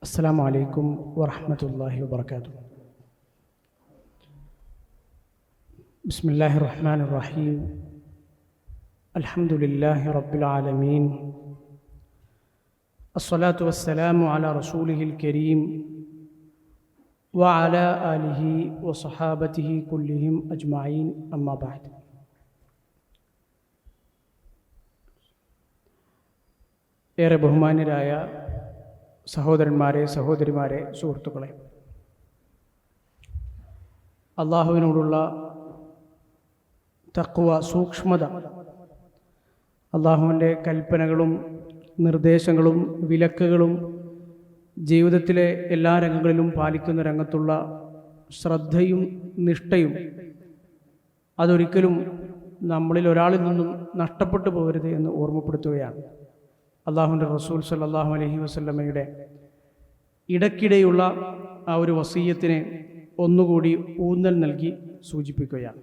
السلام عليكم ورحمة الله وبركاته. بسم الله الرحمن الرحيم. الحمد لله رب العالمين. الصلاة والسلام على رسوله الكريم وعلى آله وصحابته كلهم أجمعين. أما بعد. ഏറെ ബഹുമാന്യരായ സഹോദരന്മാരെ, സഹോദരിമാരെ, സുഹൃത്തുക്കളെ, അള്ളാഹുവിനോടുള്ള തഖ്വ, സൂക്ഷ്മത, അള്ളാഹുവിൻ്റെ കൽപ്പനകളും നിർദ്ദേശങ്ങളും വിലക്കുകളും ജീവിതത്തിലെ എല്ലാ രംഗങ്ങളിലും പാലിക്കുന്ന രംഗത്തുള്ള ശ്രദ്ധയും നിഷ്ഠയും അതൊരിക്കലും നമ്മളിൽ ഒരാളിൽ നിന്നും നഷ്ടപ്പെട്ടു പോകരുത് എന്ന് ഓർമ്മപ്പെടുത്തുകയാണ്. അള്ളാഹുവിൻ്റെ റസൂൽ സല്ലല്ലാഹു അലൈഹി വസല്ലമയുടെ ഇടയ്ക്കിടെയുള്ള ആ ഒരു വസീയത്തിനെ ഒന്നുകൂടി ഊന്നൽ നൽകി സൂചിപ്പിക്കുകയാണ്.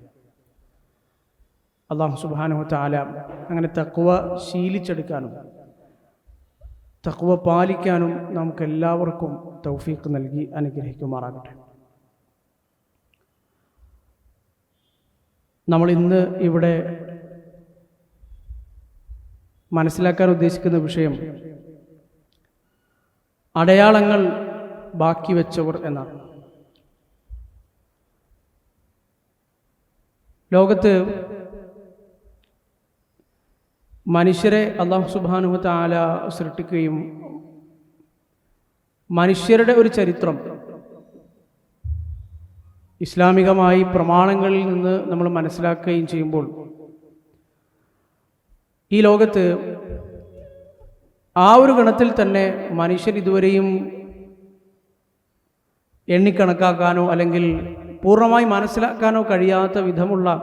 അള്ളാഹു സുബ്ഹാനഹു വ തആല അങ്ങനെ തഖ്വ ശീലിച്ചെടുക്കാനും തഖ്വ പാലിക്കാനും നമുക്കെല്ലാവർക്കും തൗഫീഖ് നൽകി അനുഗ്രഹിക്കുമാറാകട്ടെ. നമ്മൾ ഇന്ന് ഇവിടെ മനസ്സിലാക്കാൻ ഉദ്ദേശിക്കുന്ന വിഷയം അടയാളങ്ങൾ ബാക്കി വെച്ചവർ എന്നാണ്. ലോകത്ത് മനുഷ്യരെ അല്ലാഹു സുബ്ഹാനഹു വ തആല സൃഷ്ടിക്കുകയും മനുഷ്യരുടെ ഒരു ചരിത്രം ഇസ്ലാമികമായി പ്രമാണങ്ങളിൽ നിന്ന് നമ്മൾ മനസ്സിലാക്കുകയും ചെയ്യുമ്പോൾ ഈ ലോകത്ത് ആ ഒരു ഗണത്തിൽ തന്നെ മനുഷ്യൻ ഇതുവരെയും എണ്ണിക്കണക്കാക്കാനോ അല്ലെങ്കിൽ പൂർണ്ണമായി മനസ്സിലാക്കാനോ കഴിയാത്ത വിധമുള്ള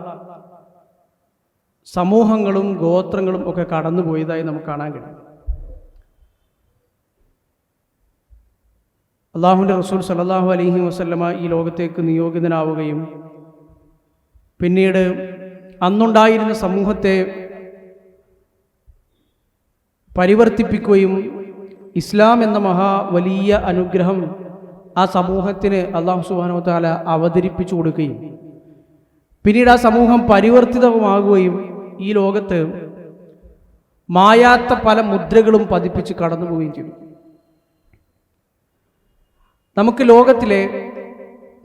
സമൂഹങ്ങളും ഗോത്രങ്ങളും ഒക്കെ കടന്നുപോയതായി നമുക്ക് കാണാൻ കഴിയും. അള്ളാഹുവിൻ്റെ റസൂൽ സല്ലല്ലാഹു അലൈഹി വസല്ലമ ഈ ലോകത്തേക്ക് നിയോഗിതനാവുകയും പിന്നീട് അന്നുണ്ടായിരുന്ന സമൂഹത്തെ പരിവർത്തിപ്പിക്കുകയും ഇസ്ലാം എന്ന വലിയ അനുഗ്രഹം ആ സമൂഹത്തിന് അല്ലാഹു സുബ്ഹാനഹു വ തആല അവതരിപ്പിച്ചു കൊടുക്കുകയും പിന്നീട് ആ സമൂഹം പരിവർത്തിതമാകുകയും ഈ ലോകത്ത് മായാത്ത പല മുദ്രകളും പതിപ്പിച്ച് കടന്നു പോവുകയും ചെയ്തു. നമുക്ക് ലോകത്തിലെ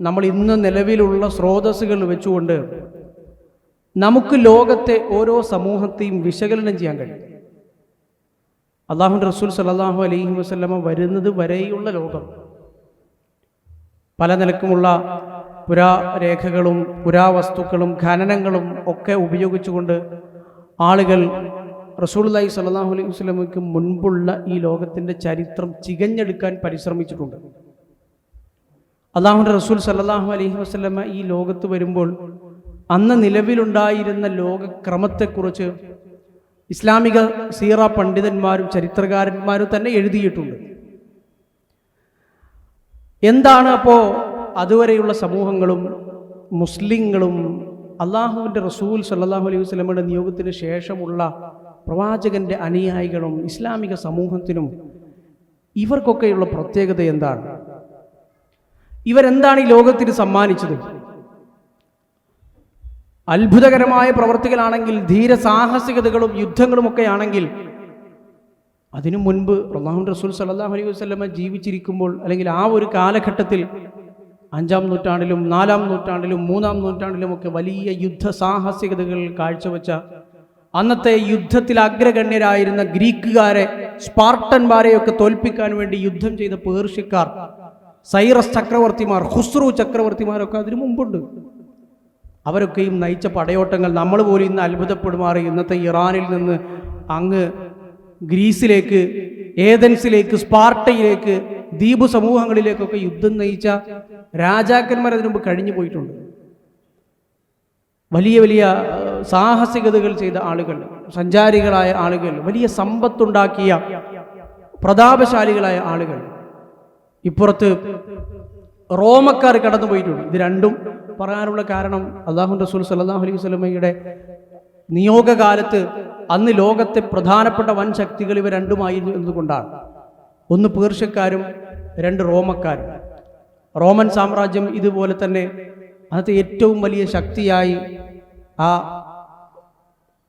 നമ്മൾ ഇന്ന് നിലവിലുള്ള സ്രോതസ്സുകൾ വെച്ചുകൊണ്ട് നമുക്ക് ലോകത്തെ ഓരോ സമൂഹത്തെയും വിശകലനം ചെയ്യാൻ കഴിയും. അല്ലാഹുവിൻ്റെ റസൂൽ സല്ലല്ലാഹു അലൈഹി വസല്ലമ വരുന്നത് വരെയുള്ള ലോകം പല നിലക്കുമുള്ള പുരാരേഖകളും പുരാവസ്തുക്കളും ഖനനങ്ങളും ഒക്കെ ഉപയോഗിച്ചുകൊണ്ട് ആളുകൾ റസൂലുള്ളാഹി സ്വല്ലല്ലാഹു അലൈഹി വസല്ലമയ്ക്ക് മുൻപുള്ള ഈ ലോകത്തിൻ്റെ ചരിത്രം ചികഞ്ഞെടുക്കാൻ പരിശ്രമിച്ചിട്ടുണ്ട്. അല്ലാഹുവിൻ്റെ റസൂൽ സല്ലല്ലാഹു അലൈഹി വസല്ലമ ഈ ലോകത്ത് വരുമ്പോൾ അന്ന് നിലവിലുണ്ടായിരുന്ന ലോകക്രമത്തെക്കുറിച്ച് ഇസ്ലാമിക സീറ പണ്ഡിതന്മാരും ചരിത്രകാരന്മാരും തന്നെ എഴുതിയിട്ടുണ്ട്. എന്താണ് അപ്പോൾ അതുവരെയുള്ള സമൂഹങ്ങളും മുസ്ലിങ്ങളും അള്ളാഹുവിൻ്റെ റസൂൽ സല്ലല്ലാഹു അലൈഹി വസല്ലമയുടെ നിയോഗത്തിന് ശേഷമുള്ള പ്രവാചകന്റെ അനുയായികളും ഇസ്ലാമിക സമൂഹത്തിനും ഇവർക്കൊക്കെയുള്ള പ്രത്യേകത എന്താണ്? ഇവരെന്താണ് ഈ ലോകത്തിന് സമ്മാനിച്ചത്? അത്ഭുതകരമായ പ്രവർത്തികളാണെങ്കിൽ, ധീരസാഹസികതകളും യുദ്ധങ്ങളുമൊക്കെ ആണെങ്കിൽ, അതിനു മുൻപ് അല്ലാഹുവിൻ്റെ റസൂൽ സല്ലല്ലാഹു അലൈഹി വസല്ലമ ജീവിച്ചിരിക്കുമ്പോൾ അല്ലെങ്കിൽ ആ ഒരു കാലഘട്ടത്തിൽ 5-ാം നൂറ്റാണ്ടിലും 4-ാം നൂറ്റാണ്ടിലും 3-ാം നൂറ്റാണ്ടിലുമൊക്കെ വലിയ യുദ്ധസാഹസികതകൾ കാഴ്ചവെച്ച അന്നത്തെ യുദ്ധത്തിൽ അഗ്രഗണ്യരായിരുന്ന ഗ്രീക്കുകാരെ, സ്പാർട്ടന്മാരെയൊക്കെ തോൽപ്പിക്കാൻ വേണ്ടി യുദ്ധം ചെയ്ത പേർഷ്യക്കാർ, സൈറസ് ചക്രവർത്തിമാർ, ഖുസ്രു ചക്രവർത്തിമാരൊക്കെ അതിനു മുമ്പുണ്ട്. അവരൊക്കെയും നയിച്ച പടയോട്ടങ്ങൾ നമ്മൾ പോലും ഇന്ന് അത്ഭുതപ്പെടുമാറ്. ഇന്നത്തെ ഇറാനിൽ നിന്ന് അങ്ങ് ഗ്രീസിലേക്ക്, ഏതൻസിലേക്ക്, സ്പാർട്ടയിലേക്ക്, ദ്വീപ് സമൂഹങ്ങളിലേക്കൊക്കെ യുദ്ധം നയിച്ച രാജാക്കന്മാർ അതിനു മുമ്പ് കഴിഞ്ഞു പോയിട്ടുണ്ട്. വലിയ വലിയ സാഹസികതകൾ ചെയ്ത ആളുകൾ, സഞ്ചാരികളായ ആളുകൾ, വലിയ സമ്പത്തുണ്ടാക്കിയ പ്രതാപശാലികളായ ആളുകൾ. ഇപ്പുറത്ത് റോമക്കാർ കടന്നുപോയിട്ടുണ്ട്. ഇത് രണ്ടും പറയാനുള്ള കാരണം അല്ലാഹുവിൻ്റെ റസൂൽ സല്ലല്ലാഹു അലൈഹി വസല്ലമയുടെ നിയോഗകാലത്ത് അന്ന് ലോകത്തെ പ്രധാനപ്പെട്ട വൻ ശക്തികൾ ഇവ രണ്ടുമായിരുന്നു എന്നതുകൊണ്ടാണ്. ഒന്ന് പേർഷ്യക്കാരും 2 റോമക്കാർ. റോമൻ സാമ്രാജ്യം ഇതുപോലെ തന്നെ അന്നത്തെ ഏറ്റവും വലിയ ശക്തിയായി ആ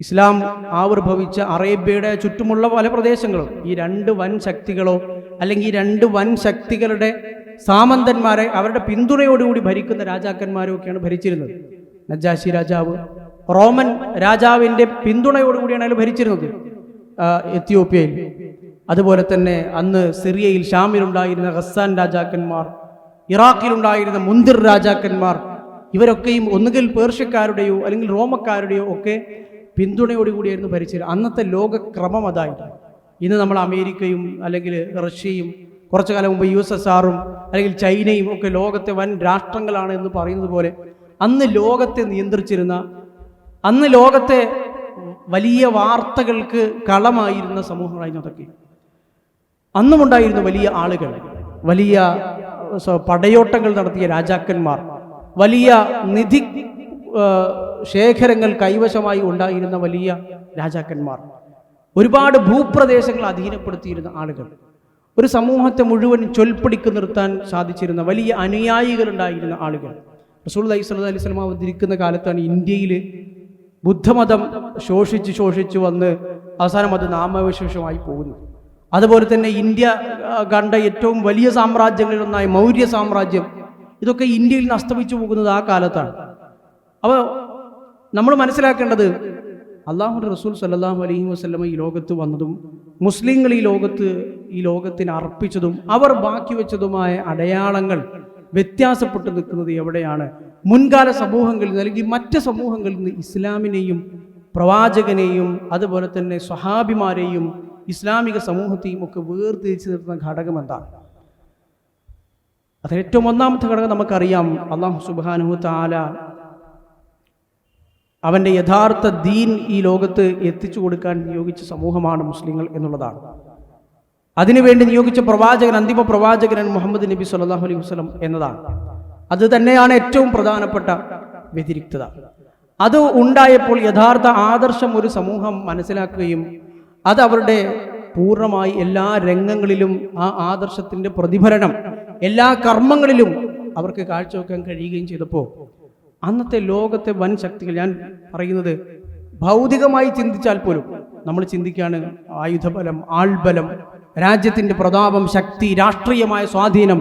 ഇസ്ലാം ആവിർഭവിച്ച അറേബ്യയുടെ ചുറ്റുമുള്ള പല പ്രദേശങ്ങളും ഈ 2 വൻ ശക്തികളോ അല്ലെങ്കിൽ ഈ 2 വൻ ശക്തികളുടെ സാമന്തന്മാരെ അവരുടെ പിന്തുണയോടുകൂടി ഭരിക്കുന്ന രാജാക്കന്മാരോ ഒക്കെയാണ് ഭരിച്ചിരുന്നത്. നജാശി രാജാവ് റോമൻ രാജാവിൻ്റെ പിന്തുണയോടുകൂടിയാണ് അയാൾ ഭരിച്ചിരുന്നത് എത്യോപ്യയിൽ. അതുപോലെ തന്നെ അന്ന് സിറിയയിൽ ഷാമിലുണ്ടായിരുന്ന ഗസ്സാൻ രാജാക്കന്മാർ, ഇറാഖിലുണ്ടായിരുന്ന മുന്തിർ രാജാക്കന്മാർ, ഇവരൊക്കെയും ഒന്നുകിൽ പേർഷ്യക്കാരുടെയോ അല്ലെങ്കിൽ റോമക്കാരുടെയോ ഒക്കെ പിന്തുണയോടുകൂടിയായിരുന്നു ഭരിച്ചിരുന്നത്. അന്നത്തെ ലോകക്രമം അതായിരുന്നു. ഇന്ന് നമ്മൾ അമേരിക്കയും അല്ലെങ്കിൽ റഷ്യയും കുറച്ചു കാലം മുമ്പ് USSRും അല്ലെങ്കിൽ ചൈനയും ഒക്കെ ലോകത്തെ വൻ രാഷ്ട്രങ്ങളാണ് എന്ന് പറയുന്നത് പോലെ അന്ന് ലോകത്തെ നിയന്ത്രിച്ചിരുന്ന, അന്ന് ലോകത്തെ വലിയ വാർത്തകൾക്ക് കളമായിരുന്ന സമൂഹങ്ങളായിരുന്നു അതൊക്കെ. അന്നുമുണ്ടായിരുന്നു വലിയ ആളുകൾ, വലിയ പടയോട്ടങ്ങൾ നടത്തിയ രാജാക്കന്മാർ, വലിയ നിധി ശേഖരങ്ങൾ കൈവശമായി ഉണ്ടായിരുന്ന വലിയ രാജാക്കന്മാർ, ഒരുപാട് ഭൂപ്രദേശങ്ങൾ അധീനപ്പെടുത്തിയിരുന്ന ആളുകൾ, ഒരു സമൂഹത്തെ മുഴുവൻ ചൊൽപ്പടിക്ക് നിർത്താൻ സാധിച്ചിരുന്ന വലിയ അനുയായികളുണ്ടായിരുന്ന ആളുകൾ. റസൂലുള്ളാഹി സ്വല്ലല്ലാഹു അലൈഹി വസല്ലം അവതരിക്കുന്ന കാലത്താണ് ഇന്ത്യയിൽ ബുദ്ധമതം ശോഷിച്ച് വന്ന് അവസാനം അത് നാമവിശേഷമായി പോകുന്നത്. അതുപോലെ തന്നെ ഇന്ത്യ കണ്ട ഏറ്റവും വലിയ സാമ്രാജ്യങ്ങളിലൊന്നായ മൗര്യ സാമ്രാജ്യം, ഇതൊക്കെ ഇന്ത്യയിൽ നിന്ന് അസ്തമിച്ചു പോകുന്നത് ആ കാലത്താണ്. അപ്പോൾ നമ്മൾ മനസ്സിലാക്കേണ്ടത് അല്ലാഹുവിൻ്റെ റസൂൽ സല്ലല്ലാഹു അലൈഹി വസല്ലം ഈ ലോകത്ത് വന്നതും മുസ്ലിങ്ങൾ ഈ ലോകത്തിന് അർപ്പിച്ചതും അവർ ബാക്കി വെച്ചതുമായ അടയാളങ്ങൾ വ്യത്യാസപ്പെട്ടു നിൽക്കുന്നത് എവിടെയാണ്? മുൻകാല സമൂഹങ്ങളിൽ നിന്ന് അല്ലെങ്കിൽ മറ്റ് സമൂഹങ്ങളിൽ നിന്ന് ഇസ്ലാമിനെയും പ്രവാചകനെയും അതുപോലെ തന്നെ സ്വഹാബിമാരെയും ഇസ്ലാമിക സമൂഹത്തെയും ഒക്കെ വേർതിരിച്ച് നിർത്തുന്ന ഘടകം എന്താണ്? അതിൽ ഏറ്റവും ഒന്നാമത്തെ ഘടകം നമുക്കറിയാം. അല്ലാഹു സുബ്ഹാനഹു തആല അവൻ്റെ യഥാർത്ഥ ദീൻ ഈ ലോകത്ത് എത്തിച്ചു കൊടുക്കാൻ നിയോഗിച്ച സമൂഹമാണ് മുസ്ലിങ്ങൾ എന്നുള്ളതാണ്. അതിനുവേണ്ടി നിയോഗിച്ച പ്രവാചകൻ, അന്തിമ പ്രവാചകൻ മുഹമ്മദ് നബി സല്ലല്ലാഹു അലൈഹി വസല്ലം എന്നതാണ്. അത് തന്നെയാണ് ഏറ്റവും പ്രധാനപ്പെട്ട വ്യതിരിക്തത. അത് ഉണ്ടായപ്പോൾ യഥാർത്ഥ ആദർശം ഒരു സമൂഹം മനസ്സിലാക്കുകയും അത് അവരുടെ പൂർണ്ണമായി എല്ലാ രംഗങ്ങളിലും ആ ആദർശത്തിൻ്റെ പ്രതിഫലനം എല്ലാ കർമ്മങ്ങളിലും അവർക്ക് കാഴ്ചവെക്കാൻ കഴിയുകയും ചെയ്തപ്പോൾ അന്നത്തെ ലോകത്തെ വൻ ശക്തികൾ, ഞാൻ പറയുന്നത് ഭൗതികമായി ചിന്തിച്ചാൽ പോലും നമ്മൾ ചിന്തിക്കുകയാണ് ആയുധബലം, ആൾബലം, രാജ്യത്തിൻ്റെ പ്രതാപം, ശക്തി, രാഷ്ട്രീയമായ സ്വാധീനം,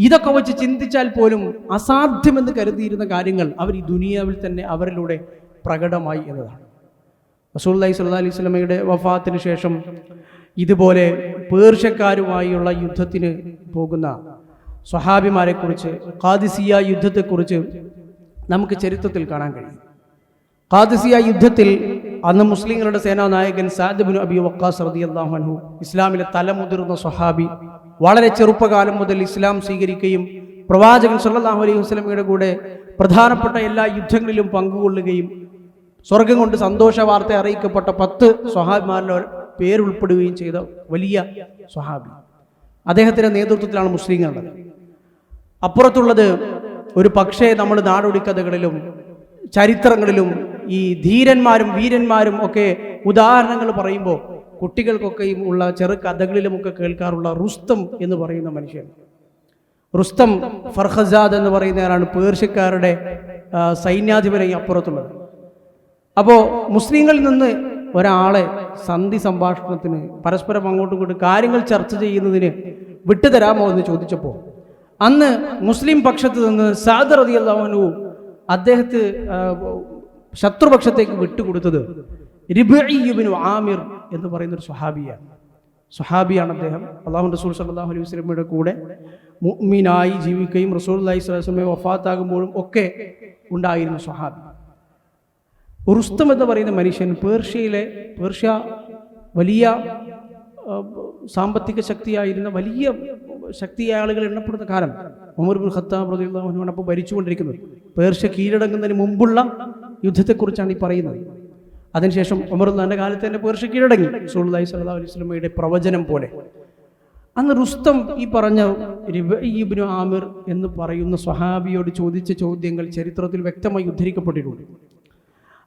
ഇതൊക്കെ വെച്ച് ചിന്തിച്ചാൽ പോലും അസാധ്യമെന്ന് കരുതിയിരുന്ന കാര്യങ്ങൾ അവർ ഈ ദുനിയാവിൽ തന്നെ അവരിലൂടെ പ്രകടമായി എന്നതാണ്. റസൂലുള്ളാഹി സ്വല്ലല്ലാഹു അലൈഹി വസല്ലമയുടെ വഫാത്തിന് ശേഷം ഇതുപോലെ പേർഷ്യക്കാരുമായുള്ള യുദ്ധത്തിന് പോകുന്ന സ്വഹാബിമാരെക്കുറിച്ച്, ഖാദിസിയ യുദ്ധത്തെക്കുറിച്ച് നമുക്ക് ചരിത്രത്തിൽ കാണാൻ കഴിയും. ഖാദിസിയ യുദ്ധത്തിൽ അന്ന് മുസ്ലിങ്ങളുടെ സേനാനായകൻ സഅദ് ഇബ്നു അബി വഖാസ് റളിയല്ലാഹു അൻഹു, ഇസ്ലാമിലെ തലമുതിർന്ന സ്വഹാബി, വളരെ ചെറുപ്പകാലം മുതൽ ഇസ്ലാം സ്വീകരിക്കുകയും പ്രവാചകൻ സല്ലല്ലാഹു അലൈഹി വസല്ലമയുടെ കൂടെ പ്രധാനപ്പെട്ട എല്ലാ യുദ്ധങ്ങളിലും പങ്കുകൊള്ളുകയും സ്വർഗം കൊണ്ട് സന്തോഷ വാർത്ത അറിയിക്കപ്പെട്ട 10 സ്വഹാബിമാരുടെ പേരുൾപ്പെടുകയും ചെയ്ത വലിയ സ്വഹാബി. അദ്ദേഹത്തിൻ്റെ നേതൃത്വത്തിലാണ് മുസ്ലിങ്ങളുള്ളത്. അപ്പുറത്തുള്ളത് ഒരു പക്ഷേ നമ്മൾ നാടോടിക്കഥകളിലും ചരിത്രങ്ങളിലും ഈ ധീരന്മാരും വീരന്മാരും ഒക്കെ ഉദാഹരണങ്ങൾ പറയുമ്പോൾ കുട്ടികൾക്കൊക്കെയും ഉള്ള ചെറു കഥകളിലുമൊക്കെ കേൾക്കാറുള്ള റുസ്തം എന്ന് പറയുന്ന മനുഷ്യൻ. റുസ്തം ഫർഖസാദ് എന്ന് പറയുന്നയാളാണ് പേർഷ്യക്കാരുടെ സൈന്യാധിപനായി അപ്പുറത്തുള്ളത്. അപ്പോൾ മുസ്ലിങ്ങളിൽ നിന്ന് ഒരാളെ സന്ധി സംഭാഷണത്തിന് പരസ്പരം അങ്ങോട്ടും ഇങ്ങോട്ടും കാര്യങ്ങൾ ചർച്ച ചെയ്യുന്നതിന് വിട്ടുതരാമോ എന്ന് ചോദിച്ചപ്പോൾ അന്ന് മുസ്ലിം പക്ഷത്ത് നിന്ന് സഅദ് റളിയല്ലാഹു അൻഹു അദ്ദേഹത്തെ ശത്രുപക്ഷത്തേക്ക് വിട്ടുകൊടുത്തത് റിബ്ഈ ഇബ്നു ആമിർ എന്ന് പറയുന്നൊരു സ്വഹാബിയാണ് അദ്ദേഹം. അല്ലാഹുവിൻ്റെ റസൂൽ സല്ലല്ലാഹു അലൈഹി വസല്ലമയുടെ കൂടെ മുഅ്മിനായി ജീവിക്കുകയും റസൂലുള്ളാഹി സ്വല്ലല്ലാഹു അലൈഹി വസല്ലം വഫാത്താകുമ്പോഴും ഒക്കെ ഉണ്ടായിരുന്ന സ്വഹാബി. റുസ്തം എന്ന് പറയുന്ന മനുഷ്യൻ പേർഷ്യ വലിയ സാമ്പത്തിക ശക്തിയായിരുന്ന വലിയ ശക്തിയായ ആളുകൾ എണ്ണപ്പെടുന്ന കാലം ഉമർ ഇബ്നു ഖത്താബ് റളിയല്ലാഹു അൻഹു അപ്പോൾ ഭരിച്ചുകൊണ്ടിരിക്കുന്നത്. പേർഷ്യ കീഴടങ്ങുന്നതിന് മുമ്പുള്ള യുദ്ധത്തെക്കുറിച്ചാണ് ഈ പറയുന്നത്. അതിനുശേഷം ഉമർ തൻ്റെ കാലത്ത് തന്നെ പേർഷ്യ കീഴടങ്ങി, റസൂലുള്ളാഹി സ്വല്ലല്ലാഹു അലൈഹി വസല്ലമയുടെ പ്രവചനം പോലെ. അന്ന് റുസ്തം ഈ പറഞ്ഞ റിബ്ഈ ഇബ്നു ആമിർ എന്ന് പറയുന്ന സ്വഹാബിയോട് ചോദിച്ച ചോദ്യങ്ങൾ ചരിത്രത്തിൽ വ്യക്തമായി ഉദ്ധരിക്കപ്പെട്ടിട്ടുണ്ട്.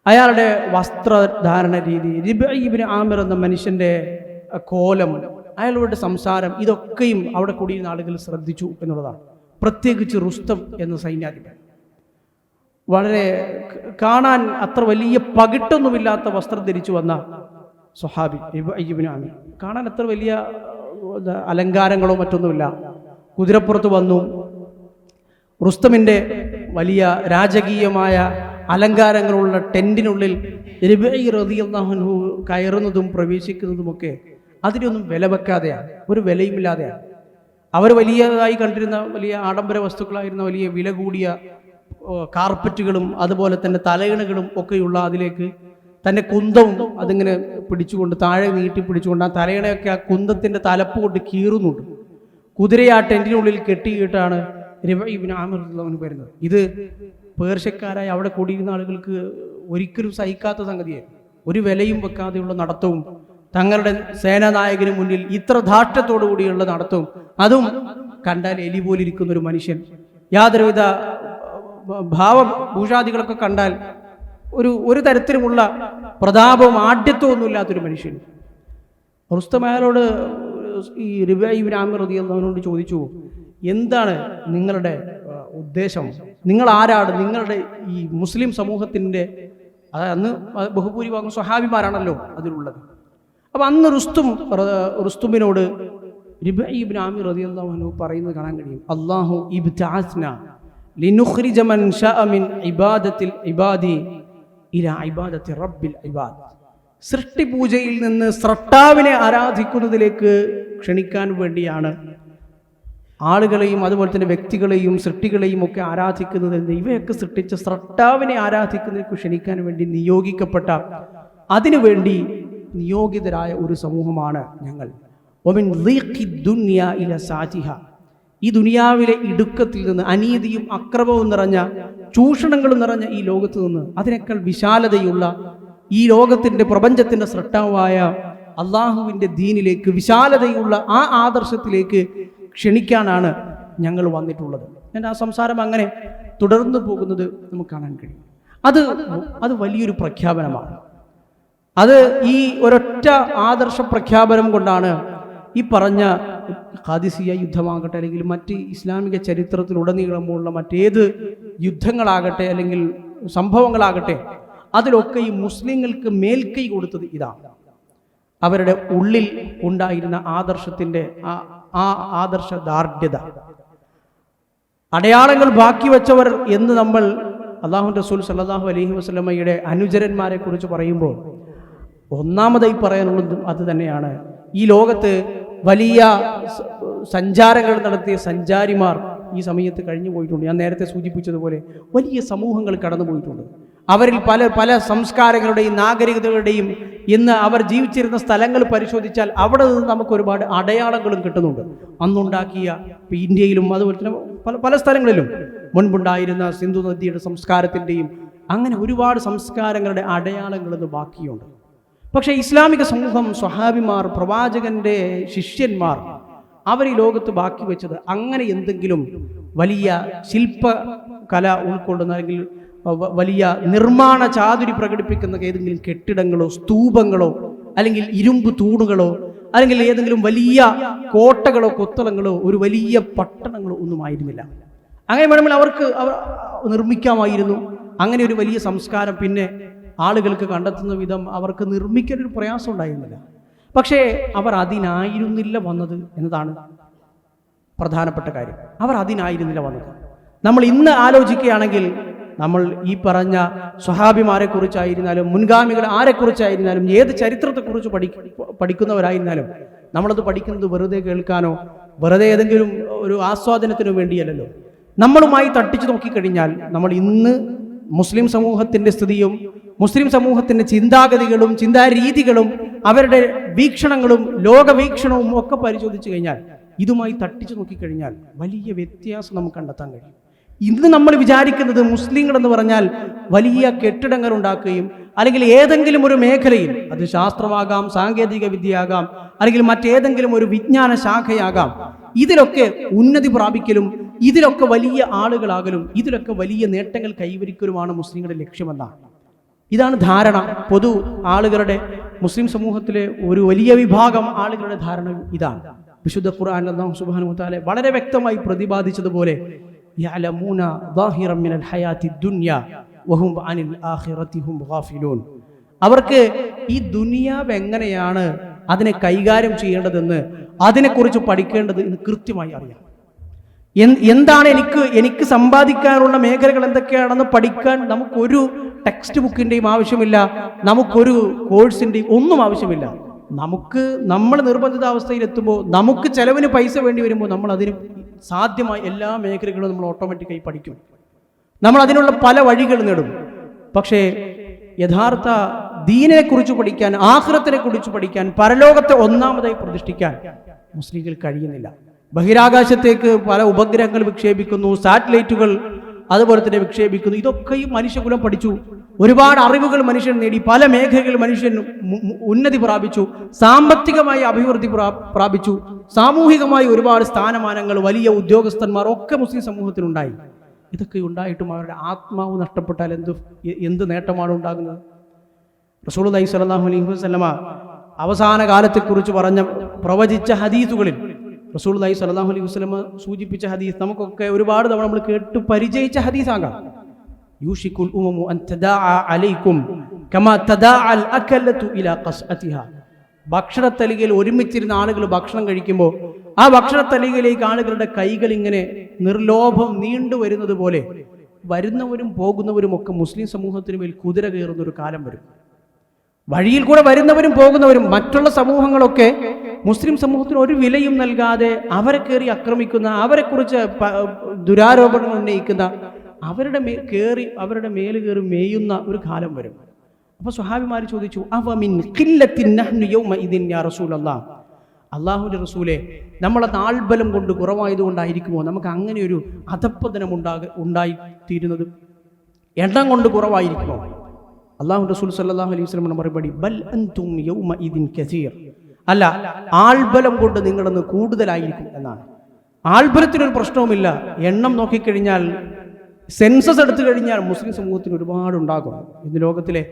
അയാളുടെ വസ്ത്രധാരണ രീതി, റിബ്ഈ ഇബ്നു ആമിർ എന്ന മനുഷ്യൻ്റെ കോലം, അയാളുടെ സംസാരം, ഇതൊക്കെയും അവിടെ കൂടിയിരുന്ന ആളുകൾ ശ്രദ്ധിച്ചു എന്നുള്ളതാണ്. പ്രത്യേകിച്ച് റുസ്തം എന്ന സൈന്യാധിപൻ, വളരെ കാണാൻ അത്ര വലിയ പകിട്ടൊന്നുമില്ലാത്ത വസ്ത്രം ധരിച്ചു വന്ന സ്വഹാബി ഇബ്നു ആമിർ, കാണാൻ അത്ര വലിയ അലങ്കാരങ്ങളോ മറ്റൊന്നുമില്ല. കുതിരപ്പുറത്ത് വന്നു. റുസ്തമിൻ്റെ വലിയ രാജകീയമായ അലങ്കാരങ്ങളുള്ള ടെന്റിനുള്ളിൽ റിബഈ റളിയല്ലാഹു അൻഹു കയറുന്നതും പ്രവേശിക്കുന്നതുമൊക്കെ അതിനൊന്നും വില വെക്കാതെയാണ്, ഒരു വിലയുമില്ലാതെയാണ്. അവർ വലിയതായി കണ്ടിരുന്ന വലിയ ആഡംബര വസ്തുക്കളായിരുന്ന വലിയ വില കൂടിയ കാർപ്പറ്റുകളും അതുപോലെ തന്നെ തലയിണകളും ഒക്കെയുള്ള അതിലേക്ക് തൻ്റെ കുന്തവും അതിങ്ങനെ പിടിച്ചുകൊണ്ട് താഴെ നീട്ടി പിടിച്ചുകൊണ്ട് ആ തലയിണയൊക്കെ ആ കുന്തത്തിൻ്റെ തലപ്പ് കൊണ്ട് കീറുന്നുണ്ട്. കുതിരയെ ആ ടെന്റിനുള്ളിൽ കെട്ടിയിട്ടാണ് റിബഈ ഇബ്നു ആമിർ റളിയല്ലാഹു വരുന്നത്. ഇത് പേർഷ്യക്കാരായി അവിടെ കൂടിയിരുന്ന ആളുകൾക്ക് ഒരിക്കലും സഹിക്കാത്ത സംഗതിയായിരുന്നു. ഒരു വിലയും വെക്കാതെയുള്ള നടത്തവും, തങ്ങളുടെ സേനാനായകന് മുന്നിൽ ഇത്ര ധാർഷ്ട്യത്തോടു കൂടിയുള്ള നടത്തവും, അതും കണ്ടാൽ എലി പോലിരിക്കുന്ന ഒരു മനുഷ്യൻ, യാതൊരുവിധ ഭാവഭൂഷാദികളൊക്കെ കണ്ടാൽ ഒരു തരത്തിലുമുള്ള പ്രതാപവും ആഢ്യത്വവും ഒന്നുമില്ലാത്തൊരു മനുഷ്യൻ. റുസ്തം അയാളോട് ഈ റിബഈ ഇബ്നു ആമിർ റളിയല്ലാഹു അൻഹു ചോദിച്ചു, എന്താണ് നിങ്ങളുടെ ഉദ്ദേശം? നിങ്ങൾ ആരാണ്? നിങ്ങളുടെ ഈ മുസ്ലിം സമൂഹത്തിൻ്റെ, അന്ന് ബഹുഭൂരിഭാഗം സ്വഹാബിമാരാണല്ലോ അതിലുള്ളത്. അപ്പം അന്ന് റുസ്തുമിനോട് റിബഈ ഇബ്നു ആമിർ റളിയല്ലാഹു അൻഹു പറയുന്നത് കാണാൻ കഴിയും. അല്ലാഹു ഇബ്തഅസ്നാ ലിനുഖ്രിജ മൻ ശഅ മിൻ ഇബാദത്തിൽ ഇബാദി ഇലാ ഇബാദത്തി റബ്ബിൽ ഇബാദ്. സൃഷ്ടിപൂജയിൽ നിന്ന് സ്രഷ്ടാവിനെ ആരാധിക്കുന്നതിലേക്ക് ക്ഷണിക്കാൻ വേണ്ടിയാണ് ആളുകളെയും അതുപോലെ തന്നെ വ്യക്തികളെയും സൃഷ്ടികളെയും ഒക്കെ ആരാധിക്കുന്നതിൽ ഇവയൊക്കെ സൃഷ്ടിച്ച സ്രഷ്ടാവിനെ ആരാധിക്കുന്നതിലേക്ക് ക്ഷണിക്കാൻ വേണ്ടി നിയോഗിക്കപ്പെട്ട, അതിനുവേണ്ടി നിയോഗിതരായ ഒരു സമൂഹമാണ് ഞങ്ങൾ. ഒമിൻ ദീഖി ദുനിയ ഇല സാതിഹ. ഈ ദുനിയാവിലെ ഇടുക്കത്തിൽ നിന്ന്, അനീതിയും അക്രമവും നിറഞ്ഞ ചൂഷണങ്ങളും നിറഞ്ഞ ഈ ലോകത്ത് നിന്ന് അതിനേക്കാൾ വിശാലതയുള്ള ഈ ലോകത്തിൻ്റെ പ്രപഞ്ചത്തിൻ്റെ സൃഷ്ടാവായ അള്ളാഹുവിൻ്റെ ദീനിലേക്ക്, വിശാലതയുള്ള ആ ആദർശത്തിലേക്ക് ക്ഷണിക്കാനാണ് ഞങ്ങൾ വന്നിട്ടുള്ളത്. എൻ്റെ ആ സംസാരം അങ്ങനെ തുടർന്നു പോകുന്നത് നമുക്ക് കാണാൻ കഴിയും. അത് വലിയൊരു പ്രഖ്യാപനമാണ്. അത് ഈ ഒരൊറ്റ ആദർശ പ്രഖ്യാപനം കൊണ്ടാണ് ഈ പറഞ്ഞ ഖാദിസിയ യുദ്ധമാകട്ടെ, അല്ലെങ്കിൽ മറ്റ് ഇസ്ലാമിക ചരിത്രത്തിലുടനീളമുള്ള മറ്റേത് യുദ്ധങ്ങളാകട്ടെ അല്ലെങ്കിൽ സംഭവങ്ങളാകട്ടെ, അതിലൊക്കെ ഈ മുസ്ലിങ്ങൾക്ക് മേൽക്കൈ കൊടുത്തത് ഇതാണ്. അവരുടെ ഉള്ളിൽ ഉണ്ടായിരുന്ന ആദർശത്തിൻ്റെ ആ ആദർശ ദാർഢ്യത, അടയാളങ്ങൾ ബാക്കി വെച്ചവർ എന്ന് നമ്മൾ അല്ലാഹുവിൻ്റെ റസൂൽ സല്ലല്ലാഹു അലൈഹി വസല്ലമയുടെ അനുചരന്മാരെ കുറിച്ച് പറയുമ്പോൾ ഒന്നാമതായി പറയാനുള്ളതും അത് തന്നെയാണ്. ഈ ലോകത്ത് വലിയ സഞ്ചാരങ്ങൾ നടത്തിയ സഞ്ചാരിമാർ ഈ സമയത്ത് കഴിഞ്ഞു പോയിട്ടുണ്ട്. ഞാൻ നേരത്തെ സൂചിപ്പിച്ചതുപോലെ വലിയ സമൂഹങ്ങൾ കടന്നു പോയിട്ടുണ്ട്. അവരിൽ പല സംസ്കാരങ്ങളുടെയും നാഗരികതകളുടെയും ഇന്ന് അവർ ജീവിച്ചിരുന്ന സ്ഥലങ്ങൾ പരിശോധിച്ചാൽ അവിടെ നിന്ന് നമുക്ക് ഒരുപാട് അടയാളങ്ങളും കിട്ടുന്നുണ്ട്. അന്നുണ്ടാക്കിയ ഇന്ത്യയിലും അതുപോലെ തന്നെ പല സ്ഥലങ്ങളിലും മുൻപുണ്ടായിരുന്ന സിന്ധു നദിയുടെ സംസ്കാരത്തിൻ്റെയും അങ്ങനെ ഒരുപാട് സംസ്കാരങ്ങളുടെ അടയാളങ്ങൾ ഇന്ന് ബാക്കിയുണ്ട്. പക്ഷേ ഇസ്ലാമിക സമൂഹം, സ്വഹാബിമാർ, പ്രവാചകന്റെ ശിഷ്യന്മാർ, അവർ ഈ ലോകത്ത് ബാക്കി വെച്ചത് അങ്ങനെ എന്തെങ്കിലും വലിയ ശില്പകല ഉൾക്കൊള്ളുന്ന അല്ലെങ്കിൽ വലിയ നിർമ്മാണ ചാതുരി പ്രകടിപ്പിക്കുന്ന ഏതെങ്കിലും കെട്ടിടങ്ങളോ സ്തൂപങ്ങളോ അല്ലെങ്കിൽ ഇരുമ്പ് തൂണുകളോ അല്ലെങ്കിൽ ഏതെങ്കിലും വലിയ കോട്ടകളോ കൊത്തളങ്ങളോ ഒരു വലിയ പട്ടണങ്ങളോ ഒന്നും ആയിരുന്നില്ല. അങ്ങനെ വേണമെങ്കിൽ അവർക്ക് നിർമ്മിക്കാമായിരുന്നു. അങ്ങനെ ഒരു വലിയ സംസ്കാരം പിന്നെ ആളുകൾക്ക് കണ്ടെത്തുന്ന വിധം അവർക്ക് നിർമ്മിക്കാനൊരു പ്രയാസം ഉണ്ടായിരുന്നില്ല. പക്ഷേ അവർ അതിനായിരുന്നില്ല വന്നത് എന്നതാണ് പ്രധാനപ്പെട്ട കാര്യം. അവർ അതിനായിരുന്നില്ല വന്നത്. നമ്മൾ ഇന്ന് ആലോചിക്കുകയാണെങ്കിൽ നമ്മൾ ഈ പറഞ്ഞ സ്വഹാബിമാരെ കുറിച്ചായിരുന്നാലും മുൻഗാമികൾ ആരെക്കുറിച്ചായിരുന്നാലും ഏത് ചരിത്രത്തെക്കുറിച്ച് പഠിക്കുന്നവരായിരുന്നാലും നമ്മളത് പഠിക്കുന്നത് വെറുതെ കേൾക്കാനോ വെറുതെ ഏതെങ്കിലും ഒരു ആസ്വാദനത്തിനോ വേണ്ടിയല്ലല്ലോ. നമ്മളുമായി തട്ടിച്ചു നോക്കിക്കഴിഞ്ഞാൽ നമ്മൾ ഇന്ന് മുസ്ലിം സമൂഹത്തിൻ്റെ സ്ഥിതിയും മുസ്ലിം സമൂഹത്തിൻ്റെ ചിന്താഗതികളും ചിന്താരീതികളും അവരുടെ വീക്ഷണങ്ങളും ലോകവീക്ഷണവും ഒക്കെ പരിശോധിച്ചു കഴിഞ്ഞാൽ ഇതുമായി തട്ടിച്ചു നോക്കിക്കഴിഞ്ഞാൽ വലിയ വ്യത്യാസം നമുക്ക് കണ്ടെത്താൻ കഴിയും. ഇന്ന് നമ്മൾ വിചാരിക്കുന്നത് മുസ്ലിങ്ങൾ എന്ന് പറഞ്ഞാൽ വലിയ കെട്ടിടങ്ങൾ ഉണ്ടാക്കുകയും അല്ലെങ്കിൽ ഏതെങ്കിലും ഒരു മേഖലയിൽ, അത് ശാസ്ത്രമാകാം, സാങ്കേതിക വിദ്യയാകാം, അല്ലെങ്കിൽ മറ്റേതെങ്കിലും ഒരു വിജ്ഞാന ശാഖയാകാം, ഇതിലൊക്കെ ഉന്നതി പ്രാപിക്കലും ഇതിലൊക്കെ വലിയ ആളുകളാകലും ഇതിലൊക്കെ വലിയ നേട്ടങ്ങൾ കൈവരിക്കലുമാണ് മുസ്ലിങ്ങളുടെ ലക്ഷ്യമെന്നാണ്. ഇതാണ് ധാരണ, പൊതു ആളുകളുടെ മുസ്ലിം സമൂഹത്തിലെ ഒരു വലിയ വിഭാഗം ആളുകളുടെ ധാരണ ഇതാണ്. വിശുദ്ധ ഖുർആനിൽ അല്ലാഹു സുബ്ഹാനഹു വ തആല വളരെ വ്യക്തമായി പ്രതിപാദിച്ചതുപോലെ യഅലമൂന ളാഹിറൻ മിനൽ ഹയാത്തി ദുനിയ വഹും അനിൽ ആഖിറതി ഹും ഗാഫിലൂൻ. അവർക്ക് ഈ ദുനിയാവ് എങ്ങനെയാണ് അതിനെ കൈകാര്യം ചെയ്യേണ്ടതെന്ന്, അതിനെക്കുറിച്ച് പഠിക്കേണ്ടത് എന്ന് കൃത്യമായി അറിയാം. എന്താണ് എനിക്ക് സമ്പാദിക്കാനുള്ള മേഖലകൾ എന്തൊക്കെയാണെന്ന് പഠിക്കാൻ നമുക്കൊരു ടെക്സ്റ്റ് ബുക്കിൻ്റെയും ആവശ്യമില്ല, നമുക്കൊരു കോഴ്സിൻ്റെയും ഒന്നും ആവശ്യമില്ല. നമ്മൾ നിർബന്ധിതാവസ്ഥയിൽ എത്തുമ്പോൾ, നമുക്ക് ചെലവിന് പൈസ വേണ്ടി വരുമ്പോൾ നമ്മൾ അതിന് സാധ്യമായ എല്ലാ മേഖലകളും നമ്മൾ ഓട്ടോമാറ്റിക്കായി പഠിക്കും. നമ്മൾ അതിനുള്ള പല വഴികൾ നേടും. പക്ഷേ യഥാർത്ഥ ദീനിനെക്കുറിച്ച് പഠിക്കാൻ, ആഖിറത്തിനെ കുറിച്ച് പഠിക്കാൻ, പരലോകത്തെ ഒന്നാമതായി പ്രതിഷ്ഠിക്കാൻ മുസ്ലിങ്ങൾ കഴിയുന്നില്ല. ബഹിരാകാശത്തേക്ക് പല ഉപഗ്രഹങ്ങൾ വിക്ഷേപിക്കുന്നു, സാറ്റലൈറ്റുകൾ അതുപോലെ തന്നെ വിക്ഷേപിക്കുന്നു. ഇതൊക്കെയും മനുഷ്യകുലം പഠിച്ചു. ഒരുപാട് അറിവുകൾ മനുഷ്യൻ നേടി, പല മേഖലകളിൽ മനുഷ്യൻ ഉന്നതി പ്രാപിച്ചു, സാമ്പത്തികമായി അഭിവൃദ്ധി പ്രാപിച്ചു, സാമൂഹികമായി ഒരുപാട് സ്ഥാനമാനങ്ങൾ, വലിയ ഉദ്യോഗസ്ഥന്മാർ ഒക്കെ മുസ്ലിം സമൂഹത്തിനുണ്ടായി. ഇതൊക്കെ ഉണ്ടായിട്ടും അവരുടെ ആത്മാവ് നഷ്ടപ്പെട്ടാൽ എന്ത് നേട്ടമാണ് ഉണ്ടാകുന്നത്? റസൂലുള്ളാഹി സ്വല്ലല്ലാഹു അലൈഹി വസല്ലമ അവസാന കാലത്തെക്കുറിച്ച് പ്രവചിച്ച ഹദീസുകളിൽ റസൂലുള്ളാഹി സ്വല്ലല്ലാഹു അലൈഹി വസല്ലമ സൂചിപ്പിച്ച ഹദീസ് നമുക്കൊക്കെ ഒരുപാട് തവണ നമ്മൾ കേട്ട് പരിചയിച്ച ഹദീസാകാം. യൂഷിക്കുൽ ഉമമു അൻ തദാഅ അലൈക്കും കമാ തദാഅൽ അകലതു ഇലാ ഖസ്അതിഹാ. ഭക്ഷണത്തലികയിൽ ഒരുമിച്ചിരുന്ന ആളുകൾ ഭക്ഷണം കഴിക്കുമ്പോൾ ആ ഭക്ഷണത്തലികയിലേക്ക് ആളുകളുടെ കൈകൾ ഇങ്ങനെ നിർലോഭം നീണ്ടുവരുന്നത് പോലെ വരുന്നവരും പോകുന്നവരും ഒക്കെ മുസ്ലിം സമൂഹത്തിന് മേൽ കുതിര കയറുന്ന ഒരു കാലം വരും. വഴിയിൽ കൂടെ വരുന്നവരും പോകുന്നവരും മറ്റുള്ള സമൂഹങ്ങളൊക്കെ മുസ്ലിം സമൂഹത്തിന് ഒരു വിലയും നൽകാതെ അവരെ കയറി ആക്രമിക്കുന്ന, അവരെക്കുറിച്ച് ദുരാരോപണങ്ങൾ ഉന്നയിക്കുന്ന, അവരുടെ മേല് കയറി മേയുന്ന ഒരു കാലം വരും. അപ്പോൾ സ്വഹാബിമാർ ചോദിച്ചു, അവമിൻ ഖില്ലത്തിൻ നഹ്നു യൗമഇദിൻ യാ റസൂലല്ലാഹ്, അല്ലാഹുവിന്റെ റസൂലേ, നമ്മളെ ആൾബലം കൊണ്ട് കുറവായതുകൊണ്ടായിരിക്കുമോ നമുക്ക് അങ്ങനെ ഒരു അധപ്പതനം ഉണ്ടായിത്തീരുന്നത്? എണ്ണം കൊണ്ട് കുറവായിരിക്കുമോ? അല്ലാഹു റസൂൽ സല്ലല്ലാഹു അലൈഹി വസല്ലം മറുപടി, ബൽ അൻതും യൗമഇദിൻ കസീർ, അല്ല, ആൾബലം കൊണ്ട് നിങ്ങളൊന്ന് കൂടുതലായിരിക്കും എന്നാണ്. ആൾബലത്തിനൊരു പ്രശ്നവുമില്ല. എണ്ണം നോക്കിക്കഴിഞ്ഞാൽ, സെൻസസ് എടുത്തു കഴിഞ്ഞാൽ മുസ്ലിം സമൂഹത്തിന് ഒരുപാടുണ്ടാകും. ഇന്ന് ലോകത്തിലെ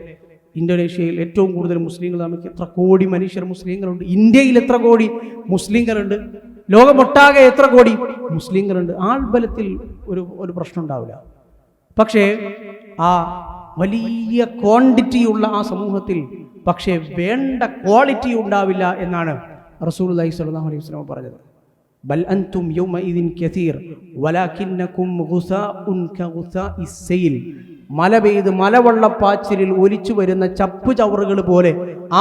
ഇന്തോനേഷ്യയിൽ ഏറ്റവും കൂടുതൽ മുസ്ലിങ്ങൾ, നമുക്ക് എത്ര കോടി മനുഷ്യർ മുസ്ലിങ്ങളുണ്ട്, ഇന്ത്യയിൽ എത്ര കോടി മുസ്ലിങ്ങളുണ്ട്, ലോകമൊട്ടാകെ എത്ര കോടി മുസ്ലിങ്ങളുണ്ട്. ആൾബലത്തിൽ ഒരു പ്രശ്നം ഉണ്ടാവില്ല. പക്ഷേ ആ വലിയ ക്വാണ്ടിറ്റിയുള്ള ആ സമൂഹത്തിൽ പക്ഷേ വേണ്ട ക്വാളിറ്റി ഉണ്ടാവില്ല എന്നാണ് റസൂലുള്ളാഹി സ്വല്ലല്ലാഹു അലൈഹി വസല്ലം പറഞ്ഞത്. ബൽ അൻതും യൗമഇദിൻ കസീർ വലാകിന്നകും ഗുസാഉൻ കഗുസാഇസ് സൈൽ. മല പെയ്ത് മലവെള്ളപ്പാച്ചിലിൽ ഒലിച്ചു വരുന്ന ചപ്പു ചവറുകൾ പോലെ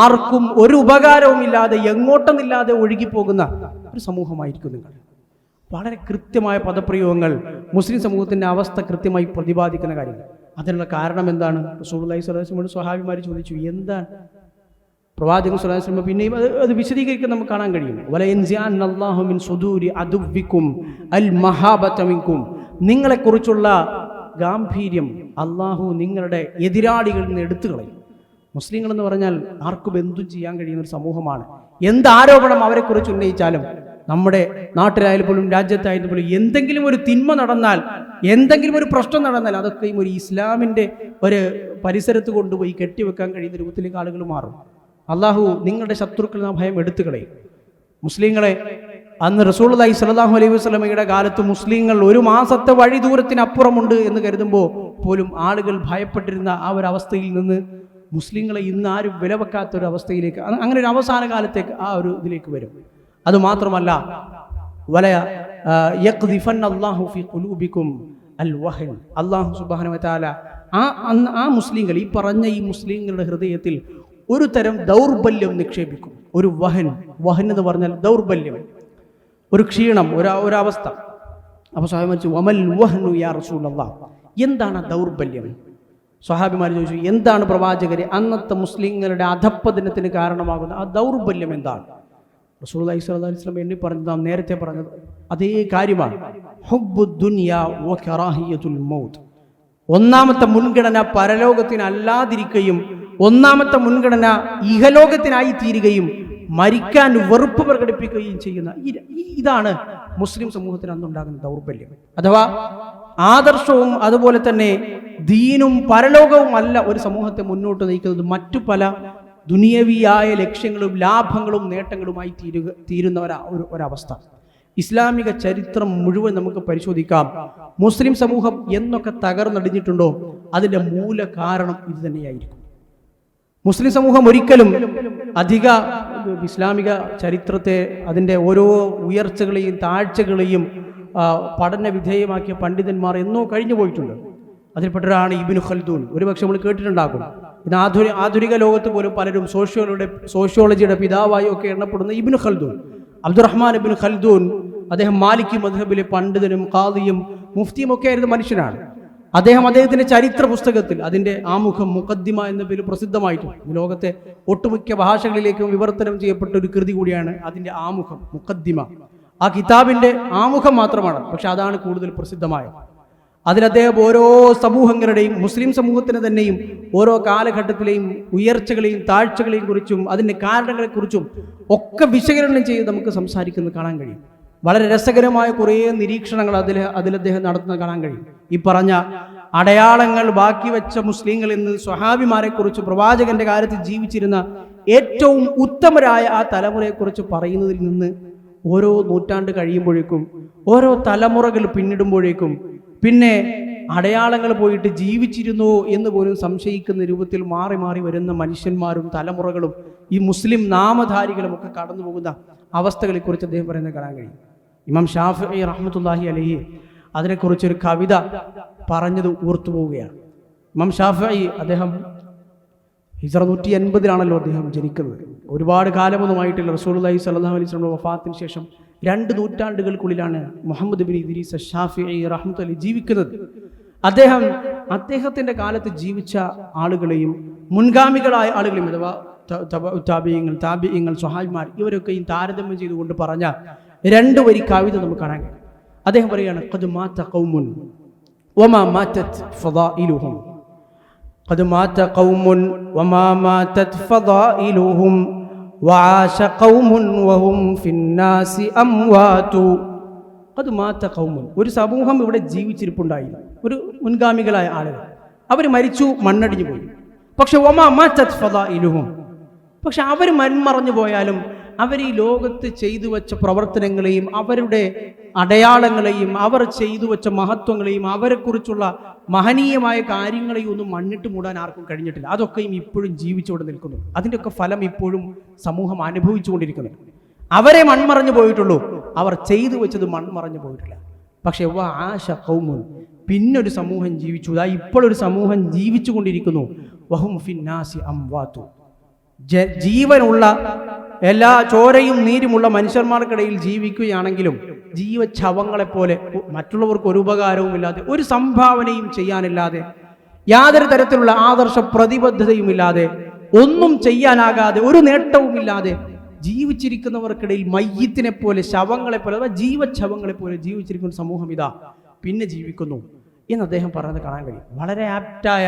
ആർക്കും ഒരു ഉപകാരവുമില്ലാതെ എങ്ങോട്ടെന്നില്ലാതെ ഒഴുകിപ്പോകുന്ന ഒരു സമൂഹമായിരിക്കും നിങ്ങൾ. വളരെ കൃത്യമായ പദപ്രയോഗങ്ങൾ മുസ്ലിം സമൂഹത്തിന്റെ അവസ്ഥ കൃത്യമായി പ്രതിപാദിക്കുന്ന കാര്യങ്ങൾ. അതിനുള്ള കാരണം എന്താണ്? റസൂലുള്ളാഹി സ്വല്ലല്ലാഹു അലൈഹി വസല്ലം സ്വഹാബിമാർ ചോദിച്ചു, എന്താണ്? പ്രവാചകൻ സ്വല്ലല്ലാഹു അലൈഹി വസല്ലം പിന്നെയും അത് വിശദീകരിക്കാൻ നമുക്ക് കാണാൻ കഴിയും. വലയൻസിഅന്നല്ലാഹു മിൻ സുദൂരി അദുവ്വിക്കും അൽ മഹാബത മിൻകും. നിങ്ങളെക്കുറിച്ചുള്ള ഗാംഭീര്യം അള്ളാഹു നിങ്ങളുടെ എതിരാളികളിൽ നിന്ന് എടുത്തു കളയും. മുസ്ലിങ്ങൾ എന്ന് പറഞ്ഞാൽ ആർക്കും എന്തും ചെയ്യാൻ കഴിയുന്ന ഒരു സമൂഹമാണ്. എന്ത് ആരോപണം അവരെക്കുറിച്ച് ഉന്നയിച്ചാലും, നമ്മുടെ നാട്ടിലായാലും പോലും രാജ്യത്തായാലും പോലും എന്തെങ്കിലും ഒരു തിന്മ നടന്നാൽ, എന്തെങ്കിലും ഒരു പ്രശ്നം നടന്നാൽ, അതൊക്കെയും ഒരു ഇസ്ലാമിൻ്റെ ഒരു പരിസരത്ത് കൊണ്ടുപോയി കെട്ടിവെക്കാൻ കഴിയുന്ന രൂപത്തിലേക്ക് ആളുകൾ മാറും. അള്ളാഹു നിങ്ങളുടെ ശത്രുക്കളിൽ നിന്ന് ഭയം എടുത്തു കളയും. മുസ്ലിങ്ങളെ അന്ന് റസൂലുള്ളാഹി സ്വല്ലല്ലാഹു അലൈഹി വസല്ലമയുടെ കാലത്ത് മുസ്ലിങ്ങൾ ഒരു മാസത്തെ വഴി ദൂരത്തിനപ്പുറമുണ്ട് എന്ന് കരുതുമ്പോൾ പോലും ആളുകൾ ഭയപ്പെട്ടിരുന്ന ആ ഒരു അവസ്ഥയിൽ നിന്ന് മുസ്ലിങ്ങളെ ഇന്ന് ആരും വിലവെക്കാത്ത ഒരു അവസ്ഥയിലേക്ക്, അങ്ങനെ ഒരു അവസാന കാലത്തേക്ക് ആ ഒരു ഇതിലേക്ക് വരും. അതുമാത്രമല്ല, അല്ലാഹു ഫീ ഖുലൂബിക്കും അൽ വഹൻ. അല്ലാഹു സുബ്ഹാനഹു വ തആല ആ മുസ്ലിങ്ങൾ, ഈ പറഞ്ഞ ഈ മുസ്ലിങ്ങളുടെ ഹൃദയത്തിൽ ഒരു തരം ദൗർബല്യം നിക്ഷേപിക്കും. ഒരു വഹൻ എന്ന് പറഞ്ഞാൽ ദൗർബല്യം, ഒരു ക്ഷീണം, ഒരവസ്ഥ. അപ്പോൾ സ്വഹാബിമാർ ചോദിച്ചു, വമൽ വഹ്നു യാ റസൂലല്ലാഹ്, എന്താണ് ദൗർബല്യം? സ്വഹാബിമാർ ചോദിച്ചു, എന്താണ് പ്രവാചകരെ അന്നത്തെ മുസ്ലിങ്ങളുടെ അധപ്പതനത്തിന് കാരണമാകുന്ന ആ ദൗർബല്യം എന്താണ്? റസൂലുള്ളാഹി സ്വല്ലല്ലാഹു അലൈഹി വസല്ലം എണ്ണി പറഞ്ഞത് നാം നേരത്തെ പറഞ്ഞത് അതേ കാര്യമാണ്. ഹുബ്ബുദ് ദുനിയ വ കറാഹിയത്തുൽ മൗത്ത്. ഒന്നാമത്തെ മുൻഗണന പരലോകത്തിനല്ലാതിരിക്കുകയും ഒന്നാമത്തെ മുൻഗണന ഇഹലോകത്തിനായി തീരുകയും മരിക്കാൻ വെറുപ്പ് പ്രകടിപ്പിക്കുകയും ചെയ്യുന്ന ഇതാണ് മുസ്ലിം സമൂഹത്തിന് അന്നുണ്ടാകുന്ന ദൗർബല്യം. അഥവാ ആദർശവും അതുപോലെ തന്നെ ദീനും പരലോകവും അല്ല ഒരു സമൂഹത്തെ മുന്നോട്ട് നയിക്കുന്നത്. മറ്റു പല ദുനിയവിയായ ലക്ഷ്യങ്ങളും ലാഭങ്ങളും നേട്ടങ്ങളുമായി തീരുന്ന ഒരവസ്ഥ. ഇസ്ലാമിക ചരിത്രം മുഴുവൻ നമുക്ക് പരിശോധിക്കാം. മുസ്ലിം സമൂഹം എന്നൊക്കെ തകർന്നടിഞ്ഞിട്ടുണ്ടോ അതിൻ്റെ മൂല കാരണം ഇത് തന്നെയായിരിക്കും. മുസ്ലിം സമൂഹം ഒരിക്കലും അധിക ഇസ്ലാമിക ചരിത്രത്തെ അതിൻ്റെ ഓരോ ഉയർച്ചകളെയും താഴ്ചകളെയും പഠന വിധേയമാക്കിയ പണ്ഡിതന്മാർ എന്നോ കഴിഞ്ഞു പോയിട്ടുണ്ട്. അതിൽപ്പെട്ടൊരാണ് ഇബ്നു ഖൽദൂൻ. ഒരുപക്ഷെ നമ്മൾ കേട്ടിട്ടുണ്ടാകും. ഇത് ആധുനിക ലോകത്ത് പോലും പലരും സോഷ്യോളജിയുടെ പിതാവായി ഒക്കെ എണ്ണപ്പെടുന്ന ഇബ്നു ഖൽദൂൻ, അബ്ദുറഹ്മാൻ ഇബ്നു ഖൽദൂൻ, അദ്ദേഹം മാലിക്കി മദ്ഹബിലെ പണ്ഡിതനും ഖാദിയും മുഫ്തിയും ഒക്കെ ആയിരുന്ന മനുഷ്യനാണ്. അദ്ദേഹത്തിന്റെ ചരിത്ര പുസ്തകത്തിൽ അതിൻ്റെ ആമുഖം മുഖദ്ദിമ എന്ന പേര് പ്രസിദ്ധമായിട്ടുണ്ട്. ലോകത്തെ ഒട്ടുമിക്ക ഭാഷകളിലേക്കും വിവർത്തനം ചെയ്യപ്പെട്ട ഒരു കൃതി കൂടിയാണ് അതിൻ്റെ ആമുഖം, മുഖദ്ദിമ. ആ കിതാബിൻ്റെ ആമുഖം മാത്രമാണ്, പക്ഷെ അതാണ് കൂടുതൽ പ്രസിദ്ധമായത്. അതിൽ അദ്ദേഹം ഓരോ സമൂഹങ്ങളുടെയും മുസ്ലിം സമൂഹത്തിന് തന്നെയും ഓരോ കാലഘട്ടത്തിലെയും ഉയർച്ചകളെയും താഴ്ചകളെയും കുറിച്ചും അതിൻ്റെ കാരണങ്ങളെക്കുറിച്ചും ഒക്കെ വിശകലനം ചെയ്ത് നമുക്ക് സംസാരിക്കുന്നത് കാണാൻ കഴിയും. വളരെ രസകരമായ കുറേ നിരീക്ഷണങ്ങൾ അതിൽ അദ്ദേഹം നടത്തുന്നത് കാണാൻ കഴിയും. ഈ പറഞ്ഞ അടയാളങ്ങൾ ബാക്കി വെച്ച മുസ്ലിങ്ങൾ എന്ന് സ്വഹാബിമാരെ കുറിച്ച്, പ്രവാചകന്റെ കാലത്ത് ജീവിച്ചിരുന്ന ഏറ്റവും ഉത്തമരായ ആ തലമുറയെക്കുറിച്ച് പറയുന്നതിൽ നിന്ന് ഓരോ നൂറ്റാണ്ട് കഴിയുമ്പോഴേക്കും, ഓരോ തലമുറകൾ പിന്നിടുമ്പോഴേക്കും പിന്നെ അടയാളങ്ങൾ പോയിട്ട് ജീവിച്ചിരുന്നോ എന്ന് പോലും സംശയിക്കുന്ന രൂപത്തിൽ മാറി മാറി വരുന്ന മനുഷ്യന്മാരും തലമുറകളും ഈ മുസ്ലിം നാമധാരികളും ഒക്കെ കടന്നു പോകുന്ന അവസ്ഥകളെക്കുറിച്ച് അദ്ദേഹം പറയുന്നത് കാണാൻ കഴിയും. ഇമാം ഷാഫിഈ റഹ്മത്തുള്ളാഹി അലൈഹി അതിനെക്കുറിച്ചൊരു കവിത പറഞ്ഞത് ഓർത്തുപോവുകയാണ്. ഇമാം ഷാഫിഈ അദ്ദേഹം ഹിജ്റ 180 അദ്ദേഹം ജനിക്കുന്നത്. ഒരുപാട് കാലമൊന്നുമായിട്ടില്ല. റസൂലുള്ളാഹി സ്വല്ലല്ലാഹു അലൈഹി വസല്ലം വഫാത്തിന് ശേഷം 2 നൂറ്റാണ്ടുകൾക്കുള്ളിലാണ് മുഹമ്മദ് ബിൻ ഇദ്രീസ് ഷാഫിഈ റഹ്മത്തുള്ളാഹി ജീവിക്കുന്നത്. അദ്ദേഹത്തിൻ്റെ കാലത്ത് ജീവിച്ച ആളുകളെയും മുൻഗാമികളായ ആളുകളെയും അഥവാ താബിഈങ്ങൾ സ്വഹാബിമാർ ഇവരൊക്കെയും താരതമ്യം ചെയ്തുകൊണ്ട് പറഞ്ഞ 2 വരി കവിത നമുക്ക് കാണാൻ കഴിയും. അദ്ദേഹം പറയുകയാണ്, ഖദ് മാത ഖൗമുൻ വമാ മാതത് ഫദായിലുഹും, ഖദ് മാത ഖൗമുൻ വമാ മാതത് ഫദായിലുഹും വആശ ഖൗമുൻ വഹും ഫിന്നാസി അംവാതു. ഖദ് മാത ഖൗമുൻ, ഒരു സമൂഹം ഇവിടെ ജീവിച്ചിരിപ്പുണ്ടായിരുന്നു, ഒരു മുൻഗാമികളായ ആളുകൾ. അവർ മരിച്ചു, മണ്ണടിഞ്ഞു പോയി. പക്ഷെ വമാ മാതത് ഫദായിലുഹും, പക്ഷെ അവർ മൺമറഞ്ഞു പോയാലും അവർ ഈ ലോകത്ത് ചെയ്തു വെച്ച പ്രവർത്തനങ്ങളെയും അവരുടെ അടയാളങ്ങളെയും അവർ ചെയ്തു വെച്ച മഹത്വങ്ങളെയും അവരെക്കുറിച്ചുള്ള മഹനീയമായ കാര്യങ്ങളെയും ഒന്നും മണ്ണിട്ട് മൂടാൻ ആർക്കും കഴിഞ്ഞിട്ടില്ല. അതൊക്കെയും ഇപ്പോഴും ജീവിച്ചുകൊണ്ട് നിൽക്കുന്നു. അതിൻ്റെയൊക്കെ ഫലം ഇപ്പോഴും സമൂഹം അനുഭവിച്ചുകൊണ്ടിരിക്കുന്നു. അവരെ മൺമറഞ്ഞു പോയിട്ടുള്ളൂ, അവർ ചെയ്തു വെച്ചത് മൺമറഞ്ഞു പോയിട്ടില്ല. പക്ഷെ ആശ ഖൗമുൻ, പിന്നൊരു സമൂഹം ജീവിച്ചു. ഇപ്പോഴൊരു സമൂഹം ജീവിച്ചു കൊണ്ടിരിക്കുന്നു. വഹും ഫിന്നാസി അംവാതു, ജീവനുള്ള എല്ലാ ചോരയും നീരുമുള്ള മനുഷ്യന്മാർക്കിടയിൽ ജീവിക്കുകയാണെങ്കിലും ജീവച്ഛവങ്ങളെപ്പോലെ മറ്റുള്ളവർക്ക് ഒരു ഉപകാരവുമില്ലാതെ, ഒരു സംഭാവനയും ചെയ്യാനില്ലാതെ, യാതൊരു തരത്തിലുള്ള ആദർശ പ്രതിബദ്ധതയുമില്ലാതെ, ഒന്നും ചെയ്യാനാകാതെ, ഒരു നേട്ടവുമില്ലാതെ ജീവിച്ചിരിക്കുന്നവർക്കിടയിൽ മയ്യത്തിനെ പോലെ, ശവങ്ങളെപ്പോലെ, അഥവാ ജീവച്ഛവങ്ങളെപ്പോലെ ജീവിച്ചിരിക്കുന്ന സമൂഹം ഇതാ പിന്നെ ജീവിക്കുന്നു എന്ന് അദ്ദേഹം പറയുന്നത് കാണാൻ കഴിയും. വളരെ ആപ്റ്റായ,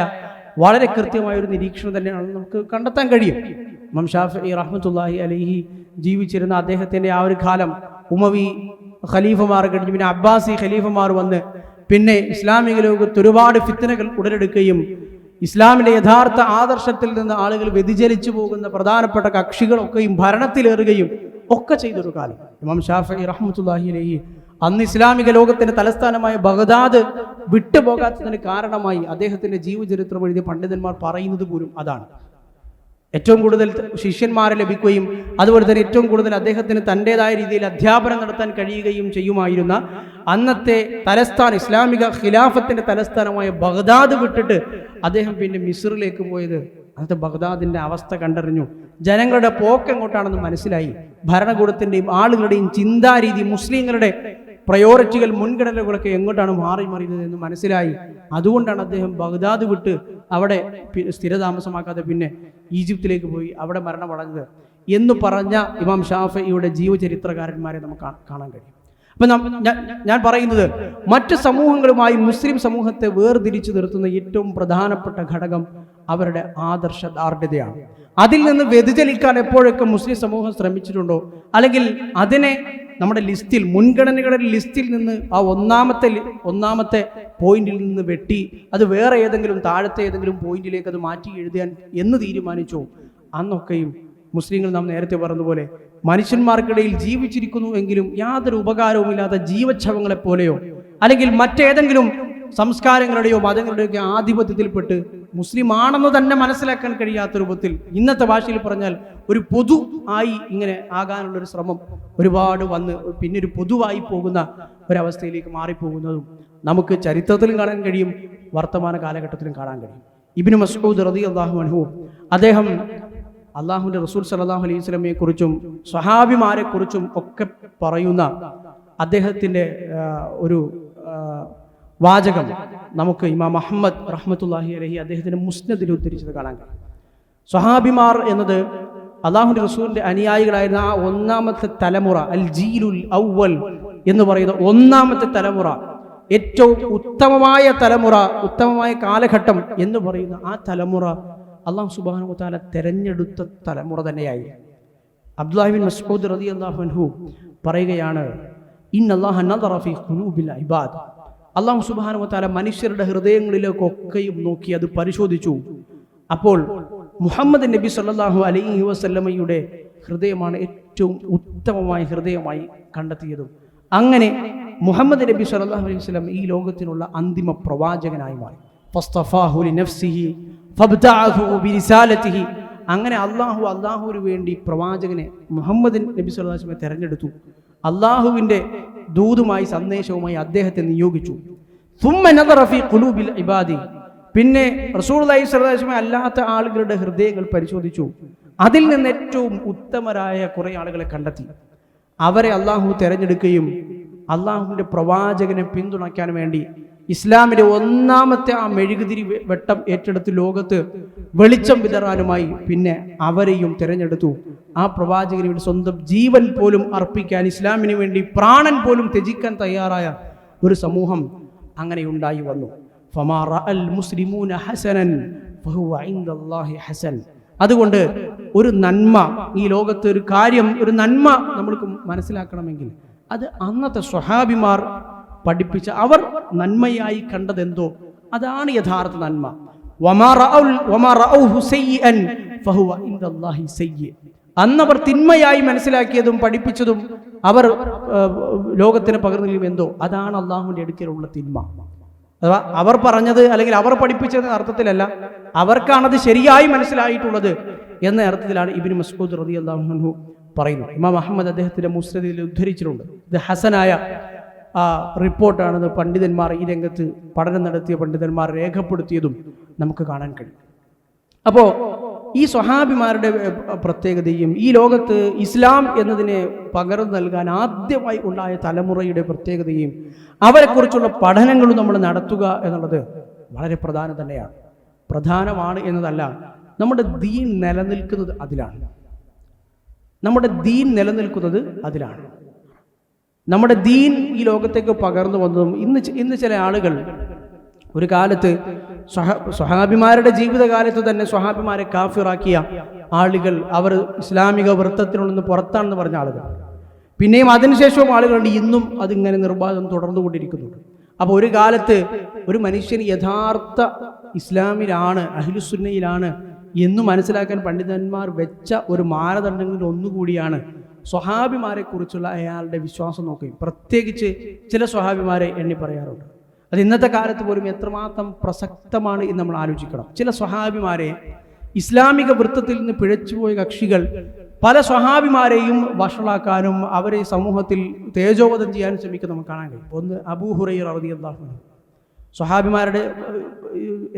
വളരെ കൃത്യമായ ഒരു നിരീക്ഷണം തന്നെയാണ് നമുക്ക് കണ്ടെത്താൻ കഴിയും. ഇമാം ഷാഫിഈ റഹ്മത്തുള്ളാഹി അലൈഹി ജീവിച്ചിരുന്ന അദ്ദേഹത്തിൻ്റെ ആ ഒരു കാലം ഉമവി ഖലീഫമാർ കഴിഞ്ഞ് പിന്നെ അബ്ബാസി ഖലീഫമാർ വന്ന് പിന്നെ ഇസ്ലാമിക ലോകത്ത് ഒരുപാട് ഫിത്നകൾ ഉടലെടുക്കുകയും ഇസ്ലാമിൻ്റെ യഥാർത്ഥ ആദർശത്തിൽ നിന്ന് ആളുകൾ വ്യതിചലിച്ചു പോകുന്ന പ്രധാനപ്പെട്ട കക്ഷികളൊക്കെയും ഭരണത്തിലേറുകയും ഒക്കെ ചെയ്തൊരു കാലം. ഇമാം ഷാഫിഈ റഹ്മത്തുള്ളാഹി അലൈഹി അന്ന് ഇസ്ലാമിക ലോകത്തിന്റെ തലസ്ഥാനമായ ബഗ്ദാദ് വിട്ടുപോകാത്തതിന് കാരണമായി അദ്ദേഹത്തിന്റെ ജീവചരിത്രം എഴുതിയ പണ്ഡിതന്മാർ പറയുന്നത് പോലും അതാണ്. ഏറ്റവും കൂടുതൽ ശിഷ്യന്മാരെ ലഭിക്കുകയും അതുപോലെ തന്നെ ഏറ്റവും കൂടുതൽ അദ്ദേഹത്തിന് തൻ്റെതായ രീതിയിൽ അധ്യാപനം നടത്താൻ കഴിയുകയും ചെയ്യുമായിരുന്ന അന്നത്തെ തലസ്ഥാനം, ഇസ്ലാമിക ഖിലാഫത്തിന്റെ തലസ്ഥാനമായ ബഗ്ദാദ് വിട്ടിട്ട് അദ്ദേഹം പിന്നെ മിസ്റിലേക്ക് പോയത് അന്നത്തെ ബഗ്ദാദിന്റെ അവസ്ഥ കണ്ടറിഞ്ഞു. ജനങ്ങളുടെ പോക്ക് എങ്ങോട്ടാണെന്ന് മനസ്സിലായി. ഭരണകൂടത്തിൻ്റെയും ആളുകളുടെയും ചിന്താരീതി, മുസ്ലിങ്ങളുടെ പ്രയോറിറ്റികൾ, മുൻഗണനകളൊക്കെ എങ്ങോട്ടാണ് മാറി മറിയുന്നത് എന്ന് മനസ്സിലായി. അതുകൊണ്ടാണ് അദ്ദേഹം ബഗ്ദാദ് വിട്ട് അവിടെ സ്ഥിരതാമസമാക്കാതെ പിന്നെ ഈജിപ്തിലേക്ക് പോയി അവിടെ മരണമടഞ്ഞത് എന്ന് പറഞ്ഞ ഇമാം ഷാഫിഈയുടെ ജീവചരിത്രകാരന്മാരെ നമുക്ക് കാണാൻ കഴിയും. അപ്പം ഞാൻ പറയുന്നത്, മറ്റ് സമൂഹങ്ങളുമായി മുസ്ലിം സമൂഹത്തെ വേർതിരിച്ചു നിർത്തുന്ന ഏറ്റവും പ്രധാനപ്പെട്ട ഘടകം അവരുടെ ആദർശ ദാർഢ്യതയാണ്. അതിൽ നിന്ന് വ്യതിചലിക്കാൻ എപ്പോഴൊക്കെ മുസ്ലിം സമൂഹം ശ്രമിച്ചിട്ടുണ്ടോ, അല്ലെങ്കിൽ അതിനെ നമ്മുടെ ലിസ്റ്റിൽ, മുൻഗണനകളുടെ ലിസ്റ്റിൽ നിന്ന് ആ ഒന്നാമത്തെ പോയിന്റിൽ നിന്ന് വെട്ടി അത് വേറെ ഏതെങ്കിലും താഴത്തെ ഏതെങ്കിലും പോയിന്റിലേക്ക് അത് മാറ്റി എഴുതാൻ എന്ന് തീരുമാനിച്ചോ, അന്നൊക്കെയും മുസ്ലിങ്ങൾ നാം നേരത്തെ പറഞ്ഞതുപോലെ മനുഷ്യന്മാർക്കിടയിൽ ജീവിച്ചിരിക്കുന്നു എങ്കിലും യാതൊരു ഉപകാരവുമില്ലാത്ത ജീവച്ഛവങ്ങളെപ്പോലെയോ അല്ലെങ്കിൽ മറ്റേതെങ്കിലും സംസ്കാരങ്ങളുടെയോ മതങ്ങളുടെയോ ആധിപത്യത്തിൽപ്പെട്ട് മുസ്ലിം ആണെന്ന് തന്നെ മനസ്സിലാക്കാൻ കഴിയാത്ത രൂപത്തിൽ ഇന്നത്തെ ഭാഷയിൽ പറഞ്ഞാൽ ഒരു പൊതു ആയി ഇങ്ങനെ ആകാനുള്ളൊരു ശ്രമം ഒരുപാട് വന്ന് പിന്നെ ഒരു പൊതുവായി പോകുന്ന ഒരവസ്ഥയിലേക്ക് മാറിപ്പോകുന്നതും നമുക്ക് ചരിത്രത്തിലും കാണാൻ കഴിയും, വർത്തമാന കാലഘട്ടത്തിലും കാണാൻ കഴിയും. ഇബ്നു മസ്ഊദ് റളിയല്ലാഹു അൻഹു അദ്ദേഹം അള്ളാഹുവിൻ്റെ റസൂൽ സല്ലല്ലാഹു അലൈഹി വസല്ലമയെ കുറിച്ചും സ്വഹാബിമാരെ കുറിച്ചും ഒക്കെ പറയുന്ന അദ്ദേഹത്തിൻ്റെ ഒരു വാചകം നമുക്ക് ഇമാം അഹ്മദ് റഹ്മത്തുള്ളാഹി അലൈഹി അദ്ദേഹത്തിൻ്റെ മുസ്നദിൽ ഉദ്ധരിച്ചത് കാണാൻ കഴിയും. സ്വഹാബിമാർ എന്നത് അള്ളാഹുവിൻ്റെ റസൂലിൻ്റെ അനുയായികളായിരുന്ന ആ ഒന്നാമത്തെ തലമുറ, അൽ ജീലുൽ അവ്വൽ എന്ന് പറയുന്ന ഒന്നാമത്തെ തലമുറ, ഏറ്റവും ഉത്തമമായ തലമുറ, ഉത്തമമായ കാലഘട്ടം എന്ന് പറയുന്ന ആ തലമുറ അള്ളാഹു സുബ്ഹാനഹു വ തആല തെരഞ്ഞെടുത്ത തലമുറ തന്നെയായി. അബ്ദുല്ലാഹി ബിൻ മസ്ഊദ് റളിയല്ലാഹു അൻഹു പറയുകയാണ്, ഇന്നല്ലാഹ നദറ ഫീ ഖുലൂബിൽ ഇബാദ്. അള്ളാഹു സുബ്ഹാനഹു വ തആല മനുഷ്യരുടെ ഹൃദയങ്ങളിലേക്കൊക്കെയും നോക്കി അത് പരിശോധിച്ചു. അപ്പോൾ മുഹമ്മദ് നബി സല്ലല്ലാഹു അലൈഹി വസല്ലമയുടെ ഹൃദയമാണ് ഏറ്റവും ഉത്തമമായ ഹൃദയമായി കണ്ടെത്തിയതും. അങ്ങനെ മുഹമ്മദ് നബി സല്ലല്ലാഹു അലൈഹി വസല്ലം ഈ ലോകത്തിനുള്ള അന്തിമ പ്രവാചകനായി മാറി. ഫസ്തഫാഹു ലിനഫ്സിഹി ഫബ്തഅഹു ബിരിസാലതിഹി. അങ്ങനെ അള്ളാഹുവിന് വേണ്ടി പ്രവാചകനെ മുഹമ്മദ് നബി സല്ലല്ലാഹു അലൈഹി വസല്ലം തെരഞ്ഞെടുത്തു. അള്ളാഹുവിൻ്റെ ദൂതുമായി സന്ദേശവുമായി അദ്ദേഹത്തെ നിയോഗിച്ചു. സുമ്മ നദറ ഫീ ഖുലൂബിൽ ഇബാദി. പിന്നെ റസൂലുള്ളാഹി സ്വല്ലല്ലാഹു അലൈഹി വസല്ലം അല്ലാത്ത ആളുകളുടെ ഹൃദയങ്ങൾ പരിശോധിച്ചു. അതിൽ നിന്ന് ഏറ്റവും ഉത്തമരായ കുറേ ആളുകളെ കണ്ടെത്തി. അവരെ അള്ളാഹു തെരഞ്ഞെടുക്കുകയും അള്ളാഹുവിൻ്റെ പ്രവാചകനെ പിന്തുണയ്ക്കാൻ വേണ്ടി ഇസ്ലാമിൻ്റെ ഒന്നാമത്തെ ആ മെഴുകുതിരി വെട്ടം ഏറ്റെടുത്ത് ലോകത്ത് വെളിച്ചം വിതറാനുമായി പിന്നെ അവരെയും തിരഞ്ഞെടുത്തു. ആ പ്രവാചകന് വേണ്ടി സ്വന്തം ജീവൻ പോലും അർപ്പിക്കാൻ, ഇസ്ലാമിന് വേണ്ടി പ്രാണൻ പോലും ത്യജിക്കാൻ തയ്യാറായ ഒരു സമൂഹം അങ്ങനെ ഉണ്ടായി വന്നു. ഫമാ റഅൽ മുസ്ലിമൂന ഹസനൻ ഫഹുവ ഇൻദല്ലാഹി ഹസൻ. അതുകൊണ്ട് ഒരു നന്മ ഈ ലോകത്ത്, ഒരു കാര്യം, ഒരു നന്മ നമ്മൾക്ക് മനസ്സിലാക്കണമെങ്കിൽ അത് അന്നത്തെ സ്വഹാബിമാർ പഠിപ്പിച്ച, അവർ നന്മയായി കണ്ടതെന്തോ അതാണ് യഥാർത്ഥ നന്മ. അന്നവർ തിന്മയായി മനസ്സിലാക്കിയതും പഠിപ്പിച്ചതും അവർ ലോകത്തിന് പകർന്നതും എന്തോ അതാണ് അള്ളാഹുവിൻ്റെ അടുക്കലുള്ള തിന്മ. അഥവാ അവർ പറഞ്ഞത് അല്ലെങ്കിൽ അവർ പഠിപ്പിച്ചത് അർത്ഥത്തിലല്ല, അവർക്കാണത് ശരിയായി മനസ്സിലായിട്ടുള്ളത് എന്ന അർത്ഥത്തിലാണ് ഇബ്നു മസ്ഊദ് റളിയല്ലാഹു അൻഹു പറയുന്നത്. ഇമാം അഹ്മദ് അദ്ദേഹത്തിൻ്റെ മുസ്നദിൽ ഉദ്ധരിച്ചിട്ടുണ്ട്. ഇത് ഹസനായ റിപ്പോർട്ടാണത്. പണ്ഡിതന്മാർ, ഈ രംഗത്ത് പഠനം നടത്തിയ പണ്ഡിതന്മാർ രേഖപ്പെടുത്തിയതും നമുക്ക് കാണാൻ കഴിയും. അപ്പോൾ ഈ സ്വഹാബിമാരുടെ പ്രത്യേകതയും ഈ ലോകത്ത് ഇസ്ലാം എന്നതിനെ പകർന്നു നൽകാൻ ആദ്യമായി ഉണ്ടായ തലമുറയുടെ പ്രത്യേകതയും അവരെക്കുറിച്ചുള്ള പഠനങ്ങളും നമ്മൾ നടത്തുക എന്നുള്ളത് വളരെ പ്രധാനമാണ് എന്നതല്ല, നമ്മുടെ ദീൻ നിലനിൽക്കുന്നത് അതിലാണ്. നമ്മുടെ ദീൻ ഈ ലോകത്തേക്ക് പകർന്നു വന്നതും ഇന്ന് ചില ആളുകൾ, ഒരു കാലത്ത് സ്വഹാബിമാരുടെ ജീവിതകാലത്ത് തന്നെ സ്വഹാബിമാരെ കാഫിറാക്കിയ ആളുകൾ, അവർ ഇസ്ലാമിക വൃത്തത്തിനുള്ളിൽ പുറത്താണെന്ന് പറഞ്ഞ ആളുകൾ, പിന്നെയും അതിനുശേഷവും ആളുകളുണ്ട് ഇന്നും അതിങ്ങനെ നിർബാധം തുടർന്നുകൊണ്ടിരിക്കുന്നുണ്ട്. അപ്പോൾ ഒരു കാലത്ത് ഒരു മനുഷ്യൻ യഥാർത്ഥ ഇസ്ലാമിലാണ്, അഹ്ലുസുന്നയിലാണ് എന്ന് മനസ്സിലാക്കാൻ പണ്ഡിതന്മാർ വെച്ച ഒരു മാനദണ്ഡങ്ങളിൽ ഒന്നുകൂടിയാണ് സ്വഹാബിമാരെ കുറിച്ചുള്ള അയാളുടെ വിശ്വാസം നോക്കുകയും. പ്രത്യേകിച്ച് ചില സ്വഹാബിമാരെ എണ്ണി പറയാറുണ്ട്. അത് ഇന്നത്തെ കാലത്ത് പോലും എത്രമാത്രം പ്രസക്തമാണ് എന്ന് നമ്മൾ ആലോചിക്കണം. ചില സ്വഹാബിമാരെ, ഇസ്ലാമിക വൃത്തത്തിൽ നിന്ന് പിഴച്ചുപോയ കക്ഷികൾ പല സ്വഹാബിമാരെയും വഷളാക്കാനും അവരെ സമൂഹത്തിൽ തേജോവധം ചെയ്യാനും ശ്രമിക്കുന്ന നമുക്ക് കാണാൻ കഴിയും. ഒന്ന് അബൂ ഹുറൈറ റളിയല്ലാഹു അൻഹു. സ്വഹാബിമാരുടെ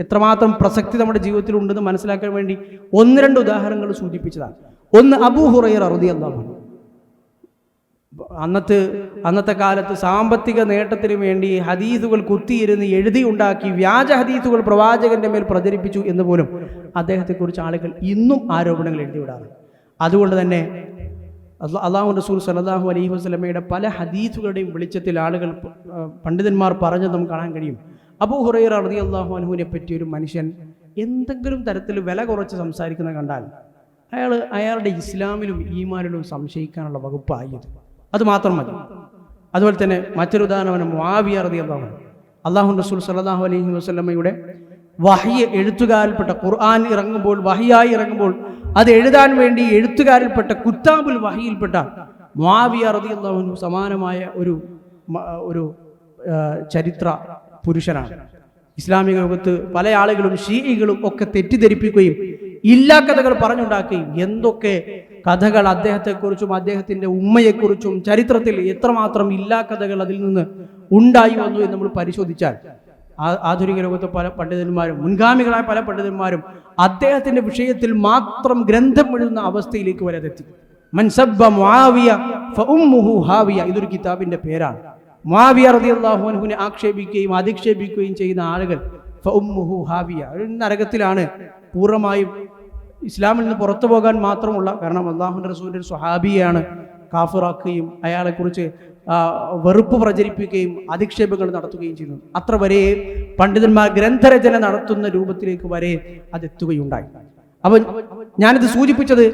എത്രമാത്രം പ്രസക്തി നമ്മുടെ ജീവിതത്തിൽ ഉണ്ടെന്ന് മനസ്സിലാക്കാൻ വേണ്ടി 1-2 ഉദാഹരണങ്ങൾ സൂചിപ്പിച്ചതാണ്. ഒന്ന് അബൂ ഹുറൈറ റളിയല്ലാഹു അൻഹു. അന്നത്തെ കാലത്ത് സാമ്പത്തിക നേട്ടത്തിന് വേണ്ടി ഹദീസുകൾ കുത്തിയിരുന്ന് എഴുതി ഉണ്ടാക്കി വ്യാജ ഹദീസുകൾ പ്രവാചകന്റെ മേൽ പ്രചരിപ്പിച്ചു എന്ന് പോലും അദ്ദേഹത്തെക്കുറിച്ച് ആളുകൾ ഇന്നും ആരോപണങ്ങൾ എഴുതിവിടാറുണ്ട്. അതുകൊണ്ട് തന്നെ അല്ലാഹു റസൂൽ സല്ലല്ലാഹു അലൈഹി വസല്ലമയുടെ പല ഹദീസുകളുടെയും വെളിച്ചത്തിൽ ആളുകൾ, പണ്ഡിതന്മാർ പറഞ്ഞത് നമുക്ക് കാണാൻ കഴിയും. അബൂ ഹുറൈറ റളിയല്ലാഹു അൻഹുവിനെ പറ്റി ഒരു മനുഷ്യൻ എന്തെങ്കിലും തരത്തിൽ വില കുറച്ച് സംസാരിക്കുന്നത് കണ്ടാൽ അയാളുടെ ഇസ്ലാമിലും ഈമാനിലും സംശയിക്കാനുള്ള വകുപ്പായത്. അത് മാത്രം മതി. അതുപോലെ തന്നെ മറ്റൊരു ഉദാഹരണമാണ് മുആവിയ റളിയല്ലാഹു അൻഹു. അല്ലാഹു റസൂൽ സല്ലല്ലാഹു അലൈഹി വസല്ലമയുടെ വഹ്യ് എഴുത്തുകാരിൽപ്പെട്ട ഖുർആൻ ഇറങ്ങുമ്പോൾ, വഹ്യായി ഇറങ്ങുമ്പോൾ അത് എഴുതാൻ വേണ്ടി എഴുത്തുകാരിൽപ്പെട്ട കുത്താബുൽ വഹിയിൽപ്പെട്ട മുആവിയ റളിയല്ലാഹു അൻഹു സമാനമായ ഒരു ചരിത്ര പുരുഷനാണ്. ഇസ്ലാമിക ലോകത്ത് പല ആളുകളും ഷീഇകളും ഒക്കെ തെറ്റിദ്ധരിപ്പിക്കുകയും ഇല്ലാ കഥകൾ പറഞ്ഞുണ്ടാക്കുകയും എന്തൊക്കെ കഥകൾ അദ്ദേഹത്തെക്കുറിച്ചും അദ്ദേഹത്തിൻ്റെ ഉമ്മയെക്കുറിച്ചും ചരിത്രത്തിൽ എത്രമാത്രം ഇല്ലാ കഥകൾ അതിൽ നിന്ന് ഉണ്ടായി വന്നു എന്ന് നമ്മൾ പരിശോധിച്ചാൽ ആധുനിക ലോകത്തെ പല പണ്ഡിതന്മാരും മുൻഗാമികളായ പല പണ്ഡിതന്മാരും അദ്ദേഹത്തിൻ്റെ വിഷയത്തിൽ മാത്രം ഗ്രന്ഥം എഴുതുന്ന അവസ്ഥയിലേക്ക് വരെ എത്തി. മൻസബ്ബ മുആവിയ ഫഉമ്മുഹു ഹാവിയ, ഇതൊരു കിതാബിൻ്റെ പേരാണ്. മുആവിയ റളിയല്ലാഹു അൻഹുവിനെ ആക്ഷേപിക്കുകയും അധിക്ഷേപിക്കുകയും ചെയ്യുന്ന ആളുകൾ ഫഉമ്മുഹു ഹാവിയ, ഒരു നരകത്തിലാണ് പൂർണ്ണമായും. ഇസ്ലാമിൽ നിന്ന് പുറത്തു പോകാൻ മാത്രമുള്ള, കാരണം അല്ലാഹുവിൻ്റെ റസൂലിൻ്റെ സ്വഹാബിയാണ് കാഫിറാക്കുകയും അയാളെക്കുറിച്ച് വെറുപ്പ് പ്രചരിപ്പിക്കുകയും അധിക്ഷേപങ്ങൾ നടത്തുകയും ചെയ്യുന്നു. അത്ര വരെ പണ്ഡിതന്മാർ ഗ്രന്ഥരചന നടത്തുന്ന രൂപത്തിലേക്ക് വരെ അതെത്തുകയുണ്ടായി. അപ്പം ഞാനിത് സൂചിപ്പിച്ചത്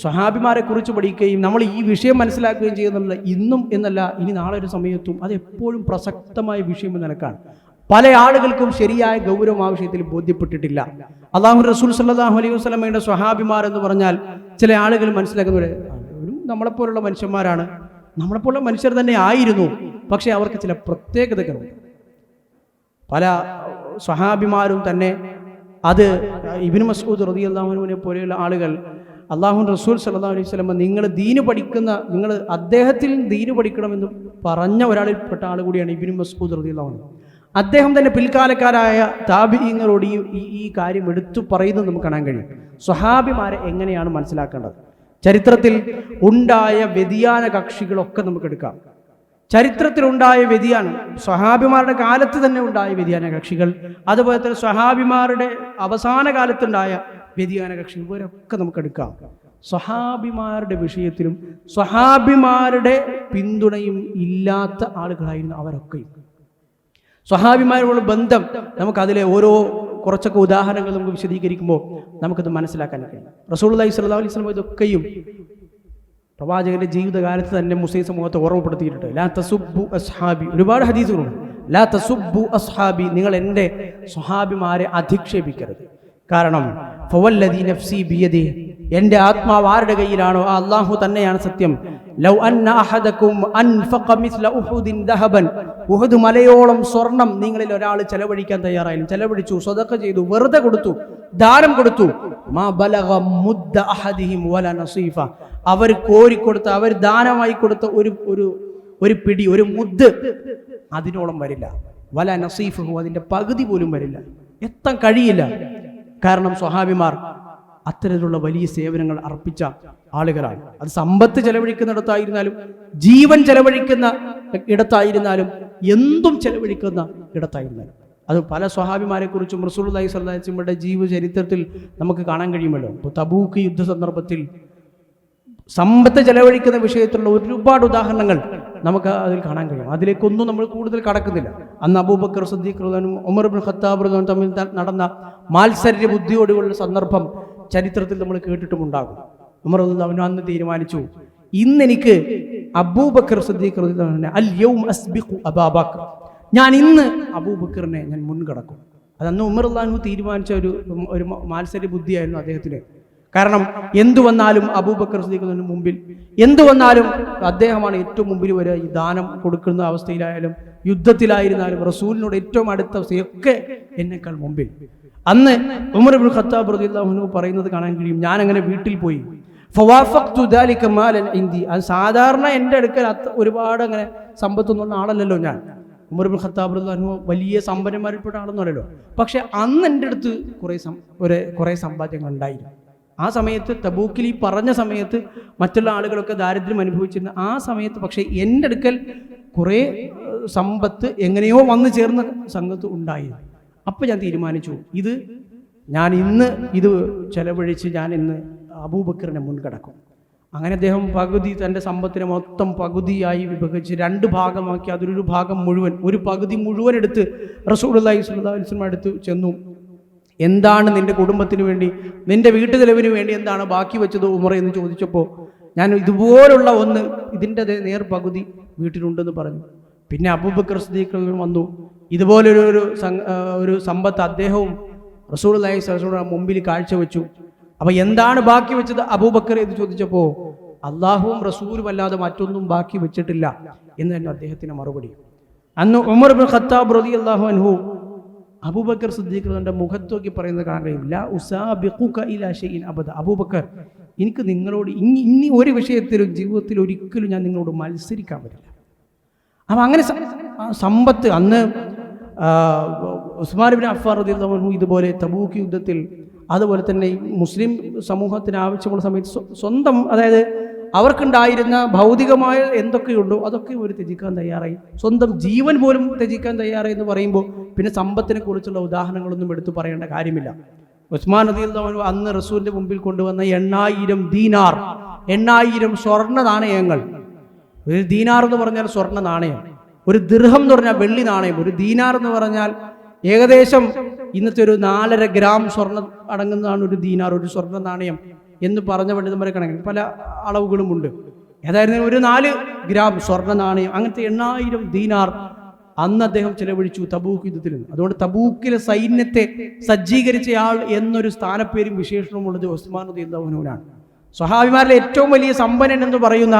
സ്വഹാബിമാരെ കുറിച്ച് പഠിക്കുകയും നമ്മൾ ഈ വിഷയം മനസ്സിലാക്കുകയും ചെയ്യുന്നുള്ള ഇന്നും എന്നല്ല ഇനി നാളെ ഒരു സമയത്തും അത് എപ്പോഴും പ്രസക്തമായ വിഷയം എന്ന നിലക്കാണ്. പല ആളുകൾക്കും ശരിയായ ഗൗരവം ആ വിഷയത്തിൽ ബോധ്യപ്പെട്ടിട്ടില്ല. അല്ലാഹു റസൂൽ സല്ലല്ലാഹു അലൈഹി വസല്ലമയുടെ സ്വഹാബിമാർ എന്ന് പറഞ്ഞാൽ ചില ആളുകൾ മനസ്സിലാക്കുന്നവരെ നമ്മളെപ്പോലുള്ള മനുഷ്യന്മാരാണ്, നമ്മളെപ്പോലുള്ള മനുഷ്യർ തന്നെ ആയിരുന്നു, പക്ഷേ അവർക്ക് ചില പ്രത്യേകതകളുണ്ട്. പല സ്വഹാബിമാരും തന്നെ അത് ഇബ്നു മസ്ഊദ് റളിയല്ലാഹു അൻഹുവിനെ പോലെയുള്ള ആളുകൾ അല്ലാഹുവിൻ്റെ റസൂൽ സല്ലല്ലാഹു അലൈഹി വസല്ലം നിങ്ങൾ അദ്ദേഹത്തിൽ ദീന് പഠിക്കണമെന്ന് പറഞ്ഞ ഒരാളിൽപ്പെട്ട ആൾ കൂടിയാണ് ഇബ്നു മസ്ഊദ് റളിയല്ലാഹു അൻഹു. അദ്ദേഹം തന്നെ പിൽക്കാലക്കാരായ താബിഈങ്ങളോട് ഈ കാര്യം എടുത്തു പറയുന്നത് നമുക്ക് കാണാൻ കഴിയും. സ്വഹാബിമാരെ എങ്ങനെയാണ് മനസ്സിലാക്കേണ്ടത്? ചരിത്രത്തിൽ ഉണ്ടായ വ്യതിയാന കക്ഷികളൊക്കെ നമുക്ക് എടുക്കാം. ചരിത്രത്തിലുണ്ടായ വ്യതിയാനം, സ്വഹാബിമാരുടെ കാലത്ത് തന്നെ ഉണ്ടായ വ്യതിയാന കക്ഷികൾ, അതുപോലെ തന്നെ സ്വഹാബിമാരുടെ അവസാന കാലത്തുണ്ടായ വ്യതിയാന കക്ഷികൾ, ഇവരൊക്കെ നമുക്ക് എടുക്കാം. സ്വഹാബിമാരുടെ വിഷയത്തിലും സ്വഹാബിമാരുടെ പിന്തുണയും ഇല്ലാത്ത ആളുകളായിരുന്നു അവരൊക്കെയും. സ്വഹാബിമാരോടുള്ള ബന്ധം നമുക്കതിലെ കുറച്ചൊക്കെ ഉദാഹരണങ്ങൾ നമുക്ക് വിശദീകരിക്കുമ്പോൾ നമുക്കത് മനസ്സിലാക്കാൻ കഴിയും. റസൂലുള്ളാഹി സ്വല്ലല്ലാഹു അലൈഹി വസല്ലം ഇതൊക്കെയും പ്രവാചകന്റെ ജീവിതകാലത്ത് തന്നെ മുസ്ലിം സമൂഹത്തെ ഓർമ്മപ്പെടുത്തിയിട്ടുണ്ട്. ലാ തസുബ്ബു അസ്ഹാബി, ഒരുപാട് ഹദീസുകളുണ്ട്. ലാ തസുബ്ബു അസ്ഹാബി, നിങ്ങൾ എൻ്റെ സ്വഹാബിമാരെ അധിക്ഷേപിക്കരുത്. കാരണം ഫവല്ലദി നഫ്സി ബിയദി, എൻ്റെ ആത്മാവ് ആരുടെ കയ്യിലാണോ ആ അല്ലാഹു തന്നെയാണ് സത്യം. ലൗ അന്ന അഹദകും അൻഫഖ മിസ്ല ഉഹുദിൻ ദഹബൻ, ഉഹദ് മലയോളം സ്വർണം നിങ്ങളിൽ ഒരാൾ ചെലവഴിക്കാൻ തയ്യാറായാലും ചെലവഴിച്ചു, സ്വതഖ ചെയ്തു, വെറുതെ കൊടുത്തു, ദാനം കൊടുത്തു, മാ ബലഗ മുദ്ദ അഹദിഹിം വല നസീഫ, അവർ കോരിക്കൊടുത്ത, അവർ ദാനമായി കൊടുത്ത ഒരു പിടി, ഒരു മുദ്ദ് അതിനോളം വരില്ല. വല നസീഫഹു, അതിൻ്റെ പകുതി പോലും വരില്ല, എത്താൻ കഴിയില്ല. കാരണം സ്വഹാബിമാർ അത്തരത്തിലുള്ള വലിയ സേവനങ്ങൾ അർപ്പിച്ച ആളുകളാണ്. അത് സമ്പത്ത് ചെലവഴിക്കുന്നിടത്തായിരുന്നാലും ജീവൻ ചെലവഴിക്കുന്ന ഇടത്തായിരുന്നാലും എന്തും ചെലവഴിക്കുന്ന ഇടത്തായിരുന്നാലും. അത് പല സ്വഹാബിമാരെ കുറിച്ചും റസൂലുള്ളാഹി സ്വല്ലല്ലാഹു അലൈഹി വസല്ലമയുടെ ജീവചരിത്രത്തിൽ നമുക്ക് കാണാൻ കഴിയുമല്ലോ. ഇപ്പോൾ തബൂക്ക് യുദ്ധ സന്ദർഭത്തിൽ സമ്പത്ത് ചെലവഴിക്കുന്ന വിഷയത്തിലുള്ള ഒരുപാട് ഉദാഹരണങ്ങൾ നമുക്ക് അതിൽ കാണാൻ കഴിയും. അതിലേക്കൊന്നും നമ്മൾ കൂടുതൽ കടക്കുന്നില്ല. അന്ന് അബൂബക്കർ സിദ്ദീഖ് റളിയല്ലാഹു അൻഹു ഉമർ ഇബ്നു ഖത്താബ് റളിയല്ലാഹു അൻഹു തമ്മിൽ നടന്ന മാത്സര്യ ബുദ്ധിയോടുള്ള സന്ദർഭം ചരിത്രത്തിൽ നമ്മൾ കേട്ടിട്ടുമുണ്ടാകും. ഉമർ റളിയല്ലാഹു അൻഹു അന്ന് തീരുമാനിച്ചു, ഇന്നെനിക്ക് അബൂബക്കർ സിദ്ദീഖ് റളിയല്ലാഹു അൻഹു അൽ യൗം അസ്ബിഖു അബൂബക്കർ, ഞാൻ ഇന്ന് അബൂബക്കറിനെ ഞാൻ മുൻകടക്കും. അതന്ന് ഉമർ റളിയല്ലാഹു അൻഹു തീരുമാനിച്ച ഒരു മാത്സര്യ ബുദ്ധിയായിരുന്നു അദ്ദേഹത്തിന്. കാരണം എന്തു വന്നാലും അബൂബക്കർ സിദ്ദീഖിന് മുമ്പിൽ, എന്തു വന്നാലും അദ്ദേഹമാണ് ഏറ്റവും മുമ്പിൽ വരിക. ഈ ദാനം കൊടുക്കുന്ന അവസ്ഥയിലായാലും യുദ്ധത്തിലായിരുന്നാലും റസൂലിനോട് ഏറ്റവും അടുത്ത അവസ്ഥയൊക്കെ എന്നെക്കാൾ മുമ്പിൽ. അന്ന് ഉമർ ഇബ്നു ഖത്താബ് റളിയല്ലാഹു അൻഹു പറയുന്നത് കാണാൻ കഴിയും, ഞാൻ അങ്ങനെ വീട്ടിൽ പോയി, ഫവാഫഖ്തു ദാലിക മാലൻ ഇൻദി, അത് സാധാരണ എൻ്റെ അടുക്കൽ ഒരുപാട് അങ്ങനെ സമ്പത്തൊന്നുള്ള ആളല്ലല്ലോ ഞാൻ. ഉമർ ഇബ്നു ഖത്താബ് റളിയല്ലാഹു അൻഹു വലിയ സമ്പന്നന്മാരിൽപ്പെട്ട ആളൊന്നുമല്ലല്ലോ. പക്ഷെ അന്ന് എൻ്റെ അടുത്ത് കുറേ സമ്പാദ്യങ്ങൾ ഉണ്ടായിരുന്നു. ആ സമയത്ത് തബൂക്കിൽ ഈ പറഞ്ഞ സമയത്ത് മറ്റുള്ള ആളുകളൊക്കെ ദാരിദ്ര്യം അനുഭവിച്ചിരുന്ന ആ സമയത്ത് പക്ഷേ എൻ്റെ അടുക്കൽ കുറേ സമ്പത്ത് എങ്ങനെയോ വന്നു ചേർന്ന സംഗതി ഉണ്ടായിരുന്നു. അപ്പം ഞാൻ തീരുമാനിച്ചു, ഞാൻ ഇന്ന് ഇത് ചെലവഴിച്ച് ഞാൻ ഇന്ന് അബൂബക്കറിനെ മുൻകടക്കും. അങ്ങനെ അദ്ദേഹം തൻ്റെ സമ്പത്തിനെ മൊത്തം പകുതിയായി വിഭജിച്ച് 2 ഭാഗമാക്കി. അതിലൊരു ഭാഗം മുഴുവൻ, ഒരു പകുതി മുഴുവൻ എടുത്ത് റസൂലുള്ളാഹി സ്വല്ലല്ലാഹു അലൈഹി വസല്ലം അടുത്ത് ചെന്നു. എന്താണ് നിന്റെ കുടുംബത്തിന് വേണ്ടി, നിന്റെ വീട്ടു ചെലവിന് വേണ്ടി എന്താണ് ബാക്കി വെച്ചത് ഉമർ എന്ന് ചോദിച്ചപ്പോൾ ഞാൻ ഇതുപോലുള്ള ഇതിൻ്റെ നേർ പകുതി വീട്ടിലുണ്ടെന്ന് പറഞ്ഞു. പിന്നെ അബൂബക്കർ സിദ്ദീഖ് വന്നു, ഇതുപോലൊരു സമ്പത്ത് അദ്ദേഹവും റസൂലുള്ളാഹി സ്വല്ലല്ലാഹു അലൈഹി വസല്ലം മുമ്പിൽ കാഴ്ചവെച്ചു. അപ്പൊ എന്താണ് ബാക്കി വെച്ചത് അബൂബക്കർ എന്ന് ചോദിച്ചപ്പോൾ അള്ളാഹുവും റസൂലും അല്ലാതെ മറ്റൊന്നും ബാക്കി വെച്ചിട്ടില്ല എന്ന് തന്നെ അദ്ദേഹത്തിന് മറുപടി. അന്ന് ഉമർ ഇബ്നു ഖത്താബ് റളിയല്ലാഹു അൻഹു അബൂബക്കർ സിദ്ദീഖ് തന്റെ മുഖത്ത് നോക്കി പറയുന്നത് കാണാൻ കഴിയും, ലാ ഉസാബിഖുക ഇലാ ഷൈഇൻ അബദ, അബൂബക്കർ എനിക്ക് നിങ്ങളോട് ഇനി ഒരു വിഷയത്തിലും ജീവിതത്തിൽ ഒരിക്കലും ഞാൻ നിങ്ങളോട് മത്സരിക്കാൻ പറ്റില്ല. അപ്പം അങ്ങനെ സമ്പത്ത് അന്ന് ഉസ്മാൻ ഇബ്നു അഫ്ഫാൻ റളിയല്ലാഹു അൻഹു ഇതുപോലെ തബൂക്ക് യുദ്ധത്തിൽ അതുപോലെ തന്നെ മുസ്ലിം സമൂഹത്തിന് ആവശ്യമുള്ള സമയത്ത് സ്വന്തം, അതായത് അവർക്കുണ്ടായിരുന്ന ഭൗതികമായ എന്തൊക്കെയുണ്ടോ അതൊക്കെ ഒരു ത്യജിക്കാൻ തയ്യാറായി, സ്വന്തം ജീവൻ പോലും ത്യജിക്കാൻ തയ്യാറായി എന്ന് പറയുമ്പോൾ പിന്നെ സമ്പത്തിനെ കുറിച്ചുള്ള ഉദാഹരണങ്ങളൊന്നും എടുത്തു പറയേണ്ട കാര്യമില്ല. ഉസ്മാൻ റളിയല്ലാഹു അൻഹു അന്ന് റസൂലിന്റെ മുമ്പിൽ കൊണ്ടുവന്ന 8000 ദീനാർ, 8000 സ്വർണ്ണ നാണയങ്ങൾ. ഒരു ദീനാർ എന്ന് പറഞ്ഞാൽ സ്വർണ്ണ നാണയം, ഒരു ദിർഹം എന്ന് പറഞ്ഞാൽ വെള്ളി നാണയം, ഒരു ദീനാർ എന്ന് പറഞ്ഞാൽ ഏകദേശം ഇന്നത്തെ ഒരു 4.5 ഗ്രാം സ്വർണ്ണം അടങ്ങുന്നതാണ് ഒരു ദീനാർ, ഒരു സ്വർണ്ണ നാണയം എന്ന് പറഞ്ഞ പണ്ഡിതന്മാരെ കണക്കിൽ പല അളവുകളുമുണ്ട്. ഏതായിരുന്നു ഒരു 4 ഗ്രാം സ്വർണ്ണ നാണയം, അങ്ങനത്തെ 8000 ദീനാർ അന്ന് അദ്ദേഹം ചെലവഴിച്ചു തബൂക്ക് യുദ്ധത്തിൽ. അതുകൊണ്ട് തബൂക്കിലെ സൈന്യത്തെ സജ്ജീകരിച്ചയാൾ എന്നൊരു സ്ഥാനപ്പേരും വിശേഷണവും ഉള്ളത് ഉസ്മാൻ റളിയല്ലാഹു അൻഹുവിനാണ്. സ്വഹാബിമാരിലെ ഏറ്റവും വലിയ സമ്പന്നൻ എന്ന് പറയുന്ന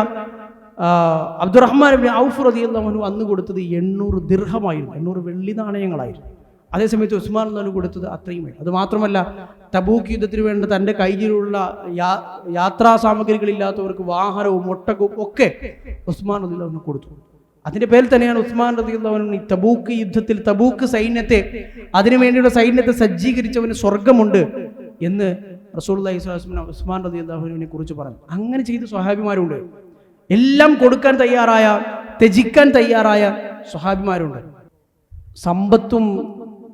അബ്ദുറഹ്മാൻ ഇബ്നു ഔഫ് റളിയല്ലാഹു അൻഹു അന്ന് കൊടുത്തത് 800 ദിർഹമായിരുന്നു, 800 വെള്ളി നാണയങ്ങളായിരുന്നു. അതേസമയത്ത് ഉസ്മാൻ റളിയല്ലാഹു കൊടുത്തത് അത്രയും വേണം. അതുമാത്രമല്ല തബൂക്ക് യുദ്ധത്തിന് വേണ്ട തൻ്റെ കയ്യിലുള്ള യാത്രാ സാമഗ്രികളില്ലാത്തവർക്ക് വാഹനവും ഒട്ടകവും ഒക്കെ ഉസ്മാൻ റളിയല്ലാഹു അൻഹു കൊടുത്തു. അതിൻ്റെ പേരിൽ തന്നെയാണ് ഉസ്മാൻ റളിയല്ലാഹു അൻഹു ഈ തബൂക്ക് യുദ്ധത്തിൽ തബൂക്ക് സൈന്യത്തെ, അതിനുവേണ്ടിയുള്ള സൈന്യത്തെ സജ്ജീകരിച്ചവന് സ്വർഗമുണ്ട് എന്ന് റസൂലുള്ളാഹി സ്വല്ലല്ലാഹു അലൈഹി വസല്ലം ഉസ്മാൻ റളിയല്ലാഹു അൻഹുവിനെ കുറിച്ച് പറഞ്ഞു. അങ്ങനെ ചെയ്ത സ്വഹാബിമാരുണ്ട്, എല്ലാം കൊടുക്കാൻ തയ്യാറായ, ത്യജിക്കാൻ തയ്യാറായ സ്വഹാബിമാരുണ്ട്. സമ്പത്തും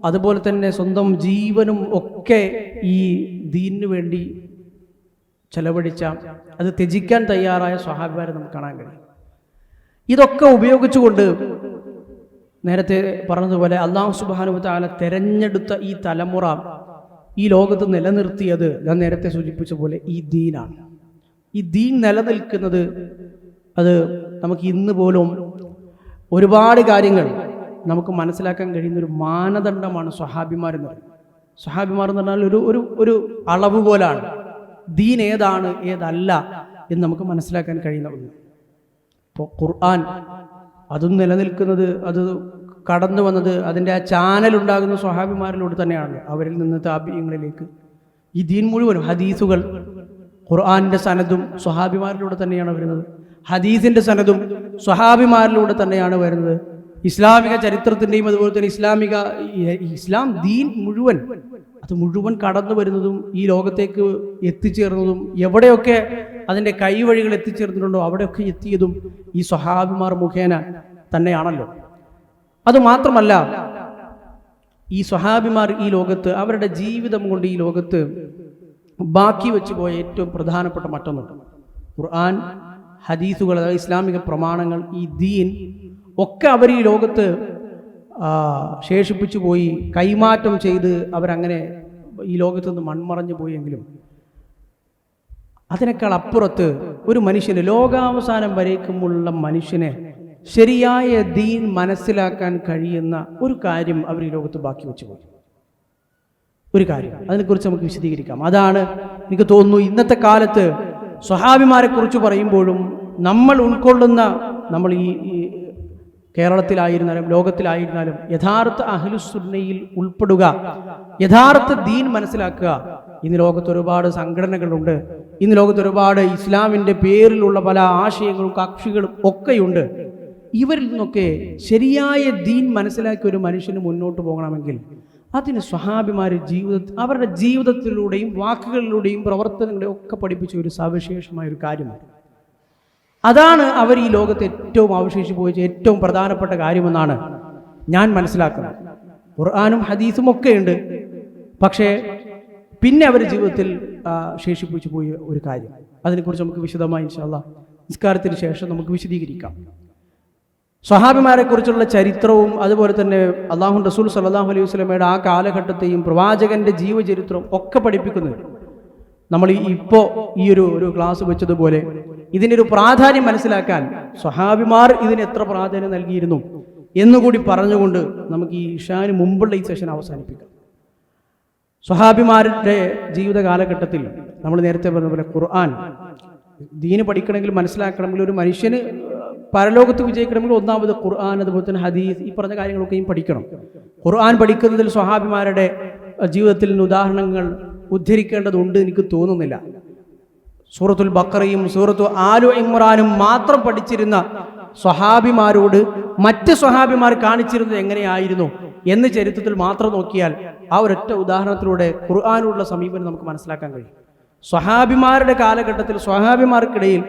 അതുപോലെ തന്നെ സ്വന്തം ജീവനും ഒക്കെ ഈ ദീനിനു വേണ്ടി ചെലവഴിച്ച, അത് ത്യജിക്കാൻ തയ്യാറായ സ്വഹാബിമാരെ നമുക്ക് കാണാൻ കഴിയും. ഇതൊക്കെ ഉപയോഗിച്ചുകൊണ്ട് നേരത്തെ പറഞ്ഞതുപോലെ അല്ലാഹു സുബ്ഹാനഹു വ തആല തെരഞ്ഞെടുത്ത ഈ തലമുറ ഈ ലോകത്ത് നിലനിർത്തിയത് ഞാൻ നേരത്തെ സൂചിപ്പിച്ച പോലെ ഈ ദീനാണ്. ഈ ദീൻ നിലനിൽക്കുന്നത് അത് നമുക്ക് ഇന്ന് പോലും ഒരുപാട് കാര്യങ്ങൾ നമുക്ക് മനസ്സിലാക്കാൻ കഴിയുന്നൊരു മാനദണ്ഡമാണ് സ്വഹാബിമാരെന്ന് പറയുന്നത്. സ്വഹാബിമാർ എന്ന് പറഞ്ഞാൽ ഒരു അളവുകോലാണ് ദീൻ ഏതാണ് ഏതല്ല എന്ന് നമുക്ക് മനസ്സിലാക്കാൻ കഴിയുന്ന ഒന്ന്. ഇപ്പോൾ ഖുർആൻ അതും നിലനിൽക്കുന്നത്, അത് കടന്നു വന്നത്, അതിൻ്റെ ആ ചാനൽ ഉണ്ടാകുന്ന സ്വഹാബിമാരിലൂടെ തന്നെയാണ്. അവരിൽ നിന്ന് താബിഈങ്ങളിലേക്ക് ഈ ദീൻ മുഴുവനും ഹദീസുകൾ, ഖുർആനിൻ്റെ സനദും സ്വഹാബിമാരിലൂടെ തന്നെയാണ് വരുന്നത്. ഹദീസിൻ്റെ സനദും സ്വഹാബിമാരിലൂടെ തന്നെയാണ് വരുന്നത്. ഇസ്ലാമിക ചരിത്രത്തിൻ്റെയും അതുപോലെ തന്നെ ഇസ്ലാം ദീൻ മുഴുവൻ, അത് മുഴുവൻ കടന്നു വരുന്നതും ഈ ലോകത്തേക്ക് എത്തിച്ചേർന്നതും എവിടെയൊക്കെ അതിൻ്റെ കൈവഴികൾ എത്തിച്ചേർന്നിട്ടുണ്ടോ അവിടെയൊക്കെ എത്തിയതും ഈ സ്വഹാബിമാർ മുഖേന തന്നെയാണല്ലോ. അതുമാത്രമല്ല, ഈ സ്വഹാബിമാർ ഈ ലോകത്ത് അവരുടെ ജീവിതം കൊണ്ട് ഈ ലോകത്ത് ബാക്കി വെച്ചു പോയ ഏറ്റവും പ്രധാനപ്പെട്ട മറ്റൊന്നുണ്ട്. ഖുർആൻ, ഹദീസുകൾ, അതായത് ഇസ്ലാമിക പ്രമാണങ്ങൾ, ഈ ദീൻ ഒക്കെ അവർ ഈ ലോകത്ത് ശേഷിപ്പിച്ചു പോയി, കൈമാറ്റം ചെയ്ത് അവരങ്ങനെ ഈ ലോകത്ത് നിന്ന് മൺമറഞ്ഞു പോയെങ്കിലും അതിനേക്കാൾ അപ്പുറത്ത് ഒരു മനുഷ്യന്, ലോകാവസാനം വരേക്കുമുള്ള മനുഷ്യനെ ശരിയായ ദീൻ മനസ്സിലാക്കാൻ കഴിയുന്ന ഒരു കാര്യം അവർ ഈ ലോകത്ത് ബാക്കി വെച്ചു പോയി. ഒരു കാര്യം, അതിനെക്കുറിച്ച് നമുക്ക് വിശദീകരിക്കാം. അതാണ് എനിക്ക് തോന്നുന്നു ഇന്നത്തെ കാലത്ത് സ്വഹാബിമാരെ കുറിച്ച് പറയുമ്പോഴും നമ്മൾ ഉൾക്കൊള്ളുന്ന, നമ്മൾ ഈ കേരളത്തിലായിരുന്നാലും ലോകത്തിലായിരുന്നാലും യഥാർത്ഥ അഹ്ലുസുന്നയിൽ ഉൾപ്പെടുക, യഥാർത്ഥ ദീൻ മനസ്സിലാക്കുക. ഇന്ന് ലോകത്ത് ഒരുപാട് സംഘടനകളുണ്ട്, ഇന്ന് ലോകത്ത് ഒരുപാട് ഇസ്ലാമിൻ്റെ പേരിലുള്ള പല ആശയങ്ങളും കക്ഷികളും ഒക്കെയുണ്ട്. ഇവരിൽ നിന്നൊക്കെ ശരിയായ ദീൻ മനസ്സിലാക്കിയ ഒരു മനുഷ്യന് മുന്നോട്ട് പോകണമെങ്കിൽ അതിന് സ്വഹാബിമാർ അവരുടെ ജീവിതത്തിലൂടെയും വാക്കുകളിലൂടെയും പ്രവർത്തനങ്ങളെയും ഒക്കെ പഠിപ്പിച്ച ഒരു സവിശേഷമായ ഒരു കാര്യമാണ്. അതാണ് അവർ ഈ ലോകത്ത് ഏറ്റവും അവശേഷിച്ചു പോയ ഏറ്റവും പ്രധാനപ്പെട്ട കാര്യമെന്നാണ് ഞാൻ മനസ്സിലാക്കുന്നത്. ഖുർആനും ഹദീസും ഒക്കെ ഉണ്ട്, പക്ഷേ പിന്നെ അവർ ജീവിതത്തിൽ ശേഷിപ്പിച്ചു പോയ ഒരു കാര്യം, അതിനെക്കുറിച്ച് നമുക്ക് വിശദമായി ഇൻഷാ അല്ലാഹ് നിസ്കാരത്തിന് ശേഷം നമുക്ക് വിശദീകരിക്കാം. സ്വഹാബിമാരെ കുറിച്ചുള്ള ചരിത്രവും അതുപോലെ തന്നെ അല്ലാഹു റസൂൽ സല്ലല്ലാഹു അലൈഹി വസല്ലമയുടെ ആ കാലഘട്ടത്തെയും പ്രവാചകന്റെ ജീവചരിത്രവും ഒക്കെ പഠിപ്പിക്കുന്നത്. നമ്മൾ ഇപ്പോൾ ഈ ഒരു ക്ലാസ് വെച്ചതുപോലെ ഇതിൻ്റെ ഒരു പ്രാധാന്യം മനസ്സിലാക്കാൻ സ്വഹാബിമാർ ഇതിന് എത്ര പ്രാധാന്യം നൽകിയിരുന്നു എന്നുകൂടി പറഞ്ഞുകൊണ്ട് നമുക്ക് ഈ ഇശാന് മുമ്പുള്ള ഈ സെഷൻ അവസാനിപ്പിക്കാം. സ്വഹാബിമാരുടെ ജീവിത കാലഘട്ടത്തിൽ നമ്മൾ നേരത്തെ പറഞ്ഞ പോലെ ഖുർആൻ ദീന് പഠിക്കണമെങ്കിൽ മനസ്സിലാക്കണമെങ്കിൽ ഒരു മനുഷ്യന് പരലോകത്ത് വിജയിക്കണമെങ്കിൽ ഒന്നാമത് ഖുർആൻ, അതുപോലെ തന്നെ ഹദീസ്, ഈ പറഞ്ഞ കാര്യങ്ങളൊക്കെയും പഠിക്കണം. ഖുർആൻ പഠിക്കുന്നതിൽ സ്വഹാബിമാരുടെ ജീവിതത്തിൽ നിന്ന് ഉദാഹരണങ്ങൾ ഉദ്ധരിക്കേണ്ടതുണ്ട് എനിക്ക് തോന്നുന്നില്ല. സൂറത്തുൽ ബഖറയും സൂറത്തു ആലു ഇമ്രാനും മാത്രം പഠിച്ചിരുന്ന സ്വഹാബിമാരോട് മറ്റ് സ്വഹാബിമാർ കാണിച്ചിരുന്നത് എങ്ങനെയായിരുന്നു എന്ന് ചരിത്രത്തിൽ മാത്രം നോക്കിയാൽ ആ ഒരൊറ്റ ഉദാഹരണത്തിലൂടെ ഖുർആനോടുള്ള സമീപനം നമുക്ക് മനസ്സിലാക്കാൻ കഴിയും. സ്വഹാബിമാരുടെ കാലഘട്ടത്തിൽ സ്വഹാബിമാർക്കിടയിൽ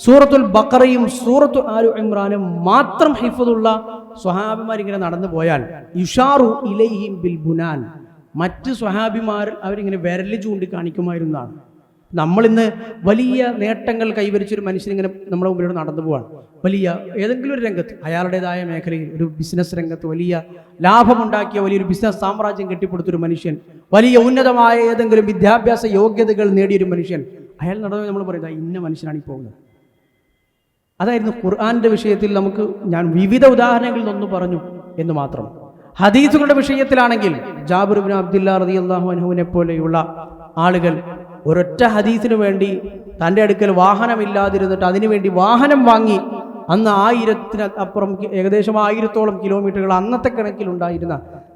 സൂറത്തുൽ ബഖറയും സൂറത്തു ആലു ഇമ്രാനും മാത്രം ഹിഫ്ദുള്ള സ്വഹാബിമാർ ഇങ്ങനെ നടന്നു പോയാൽ യുഷാറു ഇലൈഹിം ബിൽ ബുനാൻ, മറ്റ് സ്വഹാബിമാർ അവരിങ്ങനെ വിരല് ചൂണ്ടിക്കാണിക്കുമായിരുന്നതാണ്. നമ്മളിന്ന് വലിയ നേട്ടങ്ങൾ കൈവരിച്ചൊരു മനുഷ്യനിങ്ങനെ നമ്മുടെ മുമ്പിലൂടെ നടന്നു പോവാണ്. വലിയ ഏതെങ്കിലും ഒരു രംഗത്ത്, അയാളുടേതായ മേഖലയിൽ ഒരു ബിസിനസ് രംഗത്ത് വലിയ ലാഭമുണ്ടാക്കിയ വലിയൊരു ബിസിനസ് സാമ്രാജ്യം കെട്ടിപ്പടുത്തൊരു മനുഷ്യൻ, വലിയ ഉന്നതമായ ഏതെങ്കിലും വിദ്യാഭ്യാസ യോഗ്യതകൾ നേടിയൊരു മനുഷ്യൻ, അയാൾ നടന്നു നമ്മൾ പറയുന്നത് ഇന്ന മനുഷ്യനാണ് ഈ പോകുന്നത്. അതായിരുന്നു ഖുർആന്റെ വിഷയത്തിൽ ഞാൻ വിവിധ ഉദാഹരണങ്ങളിൽ നിന്ന് പറഞ്ഞു എന്ന് മാത്രം. ഹദീസുകളുടെ വിഷയത്തിലാണെങ്കിൽ ജാബിർ ഇബ്നു അബ്ദുല്ലാ റളിയല്ലാഹു അൻഹുവിനെ പോലെയുള്ള ആളുകൾ ഒരൊറ്റ ഹദീസിനു വേണ്ടി തൻ്റെ അടുക്കൽ വാഹനമില്ലാതിരുന്നിട്ട് അതിനുവേണ്ടി വാഹനം വാങ്ങി അന്ന് 1000-ന് അപ്പുറം ഏകദേശം 1000-ഓളം കിലോമീറ്ററുകൾ അന്നത്തെ കണക്കിലുണ്ടായിരുന്ന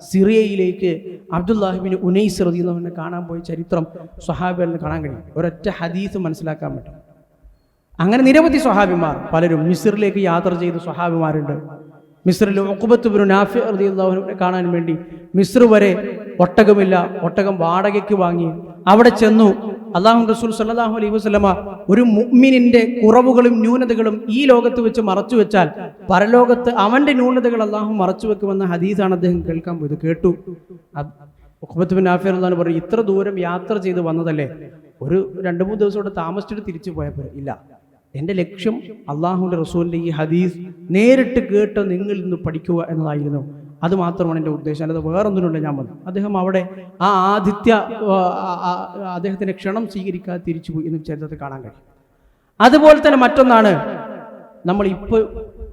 സിറിയയിലേക്ക് അബ്ദുല്ലാഹി ഇബ്നു ഉനൈസ് റളിയല്ലാഹു അൻഹു കാണാൻ പോയ ചരിത്രം സ്വഹാബികളിൽ കാണാൻ കഴിയും. ഒരൊറ്റ ഹദീസ് മനസ്സിലാക്കാൻ പറ്റും. അങ്ങനെ നിരവധി സ്വഹാബിമാർ പലരും മിസ്റിലേക്ക് യാത്ര ചെയ്ത സ്വഹാബിമാരുണ്ട്. മിസ്റിൽ ഉഖബത്ത് ഇബ്നു നാഫി റളിയല്ലാഹു അൻഹുവിനെ കാണാൻ വേണ്ടി മിസ്ർ വരെ ഒട്ടകമില്ല, ഒട്ടകം വാടകയ്ക്ക് വാങ്ങി അവിടെ ചെന്നു. അല്ലാഹു റസൂൽ സല്ലല്ലാഹു അലൈഹി വസല്ലമ ഒരു മുഅ്മിനിന്റെ കുറവുകളും ന്യൂനതകളും ഈ ലോകത്ത് വെച്ച് മറച്ചു വെച്ചാൽ പരലോകത്ത് അവന്റെ ന്യൂനതകൾ അല്ലാഹു മറച്ചു വെക്കുമെന്ന ഹദീസാണ് അദ്ദേഹം കേൾക്കാൻ പോയത്. കേട്ടു. ഉഖബത്ത് ഇബ്നു നാഫി റളിയല്ലാഹു അൻഹു പറഞ്ഞു, ഇത്ര ദൂരം യാത്ര ചെയ്ത് വന്നതല്ലേ, ഒരു 2-3 ദിവസം കൂടെ താമസിച്ചിട്ട് തിരിച്ചു പോയപ്പോൾ ഇല്ല, എൻ്റെ ലക്ഷ്യം അള്ളാഹുവിൻ്റെ റസൂലിൻ്റെ ഈ ഹദീസ് നേരിട്ട് കേട്ട് നിങ്ങളിൽ നിന്ന് പഠിക്കുക എന്നതായിരുന്നു. അത് മാത്രമാണ് എൻ്റെ ഉദ്ദേശം, അല്ലാതെ വേറൊന്നിനുള്ള ഞാൻ വന്നു. അദ്ദേഹം അവിടെ ആ അദ്ദേഹത്തിൻ്റെ ക്ഷണം സ്വീകരിക്കാതെ തിരിച്ചുപോയി എന്ന് ചരിത്രത്തിൽ കാണാൻ കഴിയും. അതുപോലെ തന്നെ മറ്റൊന്നാണ്, നമ്മളിപ്പോൾ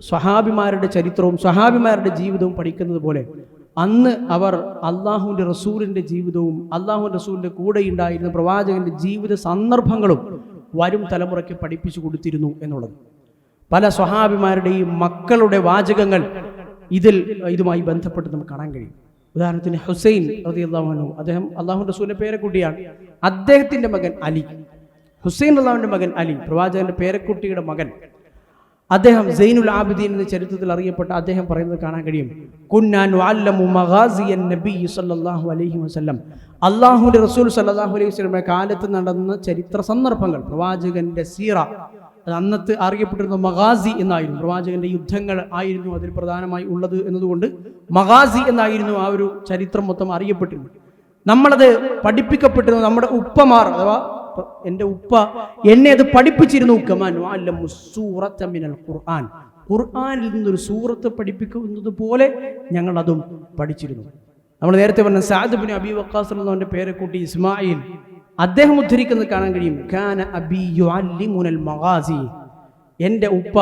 സ്വഹാബിമാരുടെ ചരിത്രവും സ്വഹാബിമാരുടെ ജീവിതവും പഠിക്കുന്നത് പോലെ അന്ന് അവർ അള്ളാഹുവിൻ്റെ റസൂലിൻ്റെ ജീവിതവും അള്ളാഹുവിൻ്റെ റസൂലിൻ്റെ കൂടെ ഉണ്ടായിരുന്ന പ്രവാചകൻ്റെ ജീവിത സന്ദർഭങ്ങളും വരും തലമുറയ്ക്ക് പഠിപ്പിച്ചു കൊടുത്തിരുന്നു എന്നുള്ളത്. പല സ്വഹാബിമാരുടെയും മക്കളുടെ വാചകങ്ങൾ ഇതുമായി ബന്ധപ്പെട്ട് നമുക്ക് കാണാൻ കഴിയും. ഉദാഹരണത്തിന് ഹുസൈൻ റളിയല്ലാഹു അൻഹു, അദ്ദേഹം അള്ളാഹുവിൻ്റെ റസൂലിൻ്റെ പേരക്കുട്ടിയാണ്. അദ്ദേഹത്തിൻ്റെ മകൻ അലി, ഹുസൈൻ അള്ളാഹുവിൻ്റെ മകൻ അലി, പ്രവാചകന്റെ പേരക്കുട്ടിയുടെ മകൻ, അദ്ദേഹം സൈനുൽ ആബിദീൻ എന്ന ചരിത്രത്തിൽ അറിയപ്പെട്ട അദ്ദേഹം പറയുന്നത് കാണാൻ കഴിയും. കുന്നാ നുഅല്ലമു മഗാസിയൻ നബി സല്ലല്ലാഹു അലൈഹി വസല്ലം, അല്ലാഹുവിൻ്റെ റസൂൽ സല്ലല്ലാഹു അലൈഹി വസല്ലമയുടെ കാലത്ത് നടന്ന ചരിത്ര സന്ദർഭങ്ങൾ, പ്രവാചകന്റെ സീറ, അന്നത്തെ അറിയപ്പെട്ടിരുന്ന മഗാസി എന്നായിരുന്നു. പ്രവാചകന്റെ യുദ്ധങ്ങൾ ആയിരുന്നു അതിൽ പ്രധാനമായി ഉള്ളത് എന്നതുകൊണ്ട് മഗാസി എന്നായിരുന്നു ആ ഒരു ചരിത്രം മൊത്തം അറിയപ്പെട്ടിരുന്നത്. നമ്മളത് പഠിപ്പിക്കപ്പെട്ടിരുന്നു. നമ്മുടെ ഉപ്പമാർ അഥവാ എൻ്റെ ഉപ്പ എന്നെ അത് പഠിപ്പിച്ചിരുന്നു. ഖുർആൻ, ഖുർആനിൽ നിന്നൊരു സൂറത്ത് പഠിപ്പിക്കുന്നത് പോലെ ഞങ്ങൾ അതും പഠിച്ചിരുന്നു. നമ്മൾ നേരത്തെ പറഞ്ഞ സഅദ് ഇബ്നു അബീ വഖാസ് എന്നവൻ്റെ പേരക്കുട്ടി ഇസ്മായിൽ, അദ്ദേഹം ഉദ്ധരിക്കുന്നത് കാണാൻ കഴിയും. കാന അബീ യുഅല്ലിമുനൽ മഗാസി, എൻ്റെ ഉപ്പ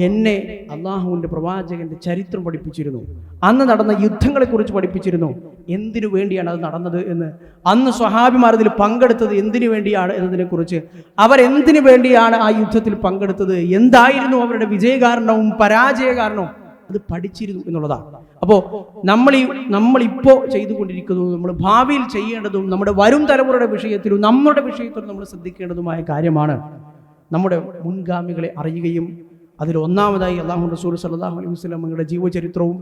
എന്നെ അള്ളാഹുവിൻ്റെ പ്രവാചകന്റെ ചരിത്രം പഠിപ്പിച്ചിരുന്നു, അന്ന് നടന്ന യുദ്ധങ്ങളെക്കുറിച്ച് പഠിപ്പിച്ചിരുന്നു. എന്തിനു വേണ്ടിയാണ് അത് നടന്നത് എന്ന്, അന്ന് സ്വഹാബിമാർ ഇതിൽ പങ്കെടുത്തത് എന്തിനു വേണ്ടിയാണ് എന്നതിനെക്കുറിച്ച്, അവരെന്തിനു വേണ്ടിയാണ് ആ യുദ്ധത്തിൽ പങ്കെടുത്തത്, എന്തായിരുന്നു അവരുടെ വിജയകാരണവും പരാജയ കാരണവും, അത് പഠിച്ചിരുന്നു എന്നുള്ളതാണ്. അപ്പോൾ നമ്മളിപ്പോൾ ചെയ്തുകൊണ്ടിരിക്കുന്നതും നമ്മൾ ഭാവിയിൽ ചെയ്യേണ്ടതും നമ്മുടെ വരും തലമുറയുടെ വിഷയത്തിലും നമ്മുടെ വിഷയത്തിലും നമ്മൾ ശ്രദ്ധിക്കേണ്ടതുമായ കാര്യമാണ് നമ്മുടെ മുൻഗാമികളെ അറിയുകയും അതിൽ ഒന്നാമതായി അള്ളാഹു റസൂൽ സല്ലല്ലാഹു അലൈഹി വസല്ലമയുടെ ജീവചരിത്രവും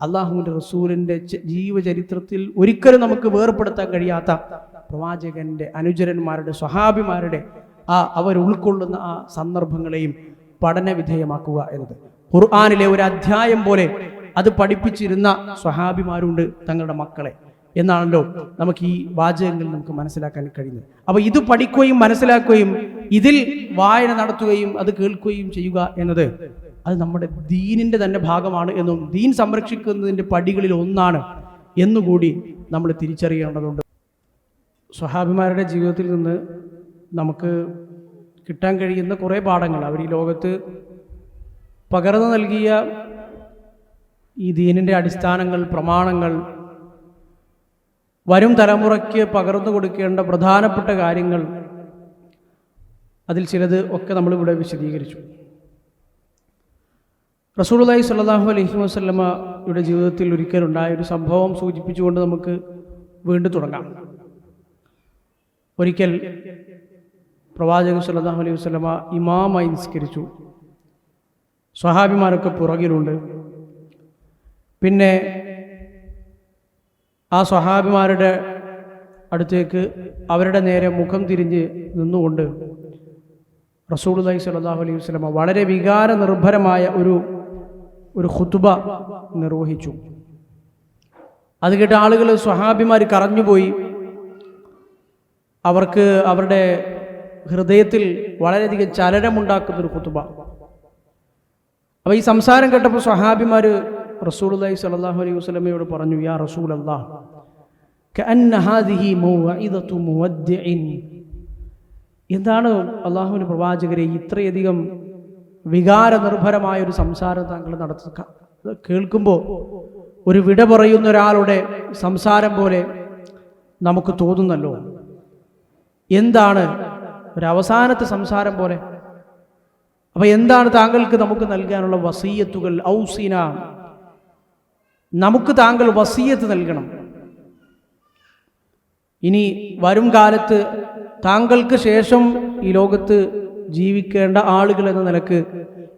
അള്ളാഹുവിൻ്റെ റസൂലിൻ്റെ ജീവചരിത്രത്തിൽ ഒരിക്കലും നമുക്ക് വേർപെടുത്താൻ കഴിയാത്ത പ്രവാചകന്റെ അനുചരന്മാരുടെ സ്വഹാബിമാരുടെ അവർ ഉൾക്കൊള്ളുന്ന ആ സന്ദർഭങ്ങളെയും പഠന വിധേയമാക്കുക എന്നത്. ഖുർആനിലെ ഒരു അധ്യായം പോലെ അത് പഠിപ്പിച്ചിരുന്ന സ്വഹാബിമാരുണ്ട് തങ്ങളുടെ മക്കളെ എന്നാണല്ലോ നമുക്ക് ഈ വാചകങ്ങളിൽ നമുക്ക് മനസ്സിലാക്കാൻ കഴിയുന്നത്. അപ്പോൾ ഇത് പഠിക്കുകയും മനസ്സിലാക്കുകയും ഇതിൽ വായന നടത്തുകയും അത് കേൾക്കുകയും ചെയ്യുക എന്നത് അത് നമ്മുടെ ദീനിൻ്റെ തന്നെ ഭാഗമാണ് എന്നും ദീൻ സംരക്ഷിക്കുന്നതിൻ്റെ പടികളിൽ ഒന്നാണ് എന്നുകൂടി നമ്മൾ തിരിച്ചറിയേണ്ടതുണ്ട്. സ്വഹാബിമാരുടെ ജീവിതത്തിൽ നിന്ന് നമുക്ക് കിട്ടാൻ കഴിയുന്ന കുറേ പാഠങ്ങൾ, അവർ ഈ ലോകത്ത് പകർന്നു നൽകിയ ഈ ദീനിൻ്റെ അടിസ്ഥാനങ്ങൾ, പ്രമാണങ്ങൾ, വരും തലമുറയ്ക്ക് പകർന്നു കൊടുക്കേണ്ട പ്രധാനപ്പെട്ട കാര്യങ്ങൾ, അതിൽ ചിലത് ഒക്കെ നമ്മളിവിടെ വിശദീകരിച്ചു. റസൂലുള്ളാഹി സ്വല്ലല്ലാഹു അലൈഹി വസല്ലമയുടെ ജീവിതത്തിൽ ഒരിക്കലുണ്ടായൊരു സംഭവം സൂചിപ്പിച്ചുകൊണ്ട് നമുക്ക് വീണ്ടും തുടങ്ങാം. ഒരിക്കൽ പ്രവാചകൻ സ്വല്ലല്ലാഹു അലൈഹി വസല്ലമ ഇമാമായി നിസ്കരിച്ചു. സ്വഹാബിമാരൊക്കെ പുറകിലുണ്ട്. പിന്നെ ആ സ്വഹാബിമാരുടെ അടുത്തേക്ക് അവരുടെ നേരെ മുഖം തിരിഞ്ഞ് നിന്നുകൊണ്ട് റസൂലുള്ളാഹി സ്വല്ലല്ലാഹു അലൈഹി വസല്ലമ വളരെ വികാരനിർഭരമായ ഒരു ഖുതുബ നിർവഹിച്ചു. അത് കേട്ട ആളുകൾ, സ്വഹാബിമാർ കരഞ്ഞുപോയി. അവർക്ക് അവരുടെ ഹൃദയത്തിൽ വളരെയധികം ചലനമുണ്ടാക്കുന്നൊരു ഖുതുബ. അപ്പോൾ ഈ സംസാരം കേട്ടപ്പോൾ സ്വഹാബിമാർ റസൂലുള്ളാഹി സ്വല്ലല്ലാഹു അലൈഹി വസല്ലമയോട് പറഞ്ഞു, യാ റസൂലല്ലാഹ്, കഅന്ന ഹാദിഹി മൗഇദതു മുവദ്ദിഇൻ. എന്താണ് അള്ളാഹുവിൻ്റെ പ്രവാചകരെ ഇത്രയധികം വികാരനിർഭരമായൊരു സംസാരം താങ്കൾ നടത്തുക? കേൾക്കുമ്പോൾ ഒരു വിട പറയുന്ന ഒരാളുടെ സംസാരം പോലെ നമുക്ക് തോന്നുന്നല്ലോ. എന്താണ് ഒരു അവസാനത്തെ സംസാരം പോലെ? അപ്പം എന്താണ് താങ്കൾക്ക് നമുക്ക് നൽകാനുള്ള വസീയത്തുകൾ? ഔസിന, നമുക്ക് താങ്കൾ വസീയത്ത് നൽകണം. ഇനി വരും കാലത്ത് താങ്കൾക്ക് ശേഷം ഈ ലോകത്ത് ജീവിക്കേണ്ട ആളുകൾ എന്ന നിലക്ക്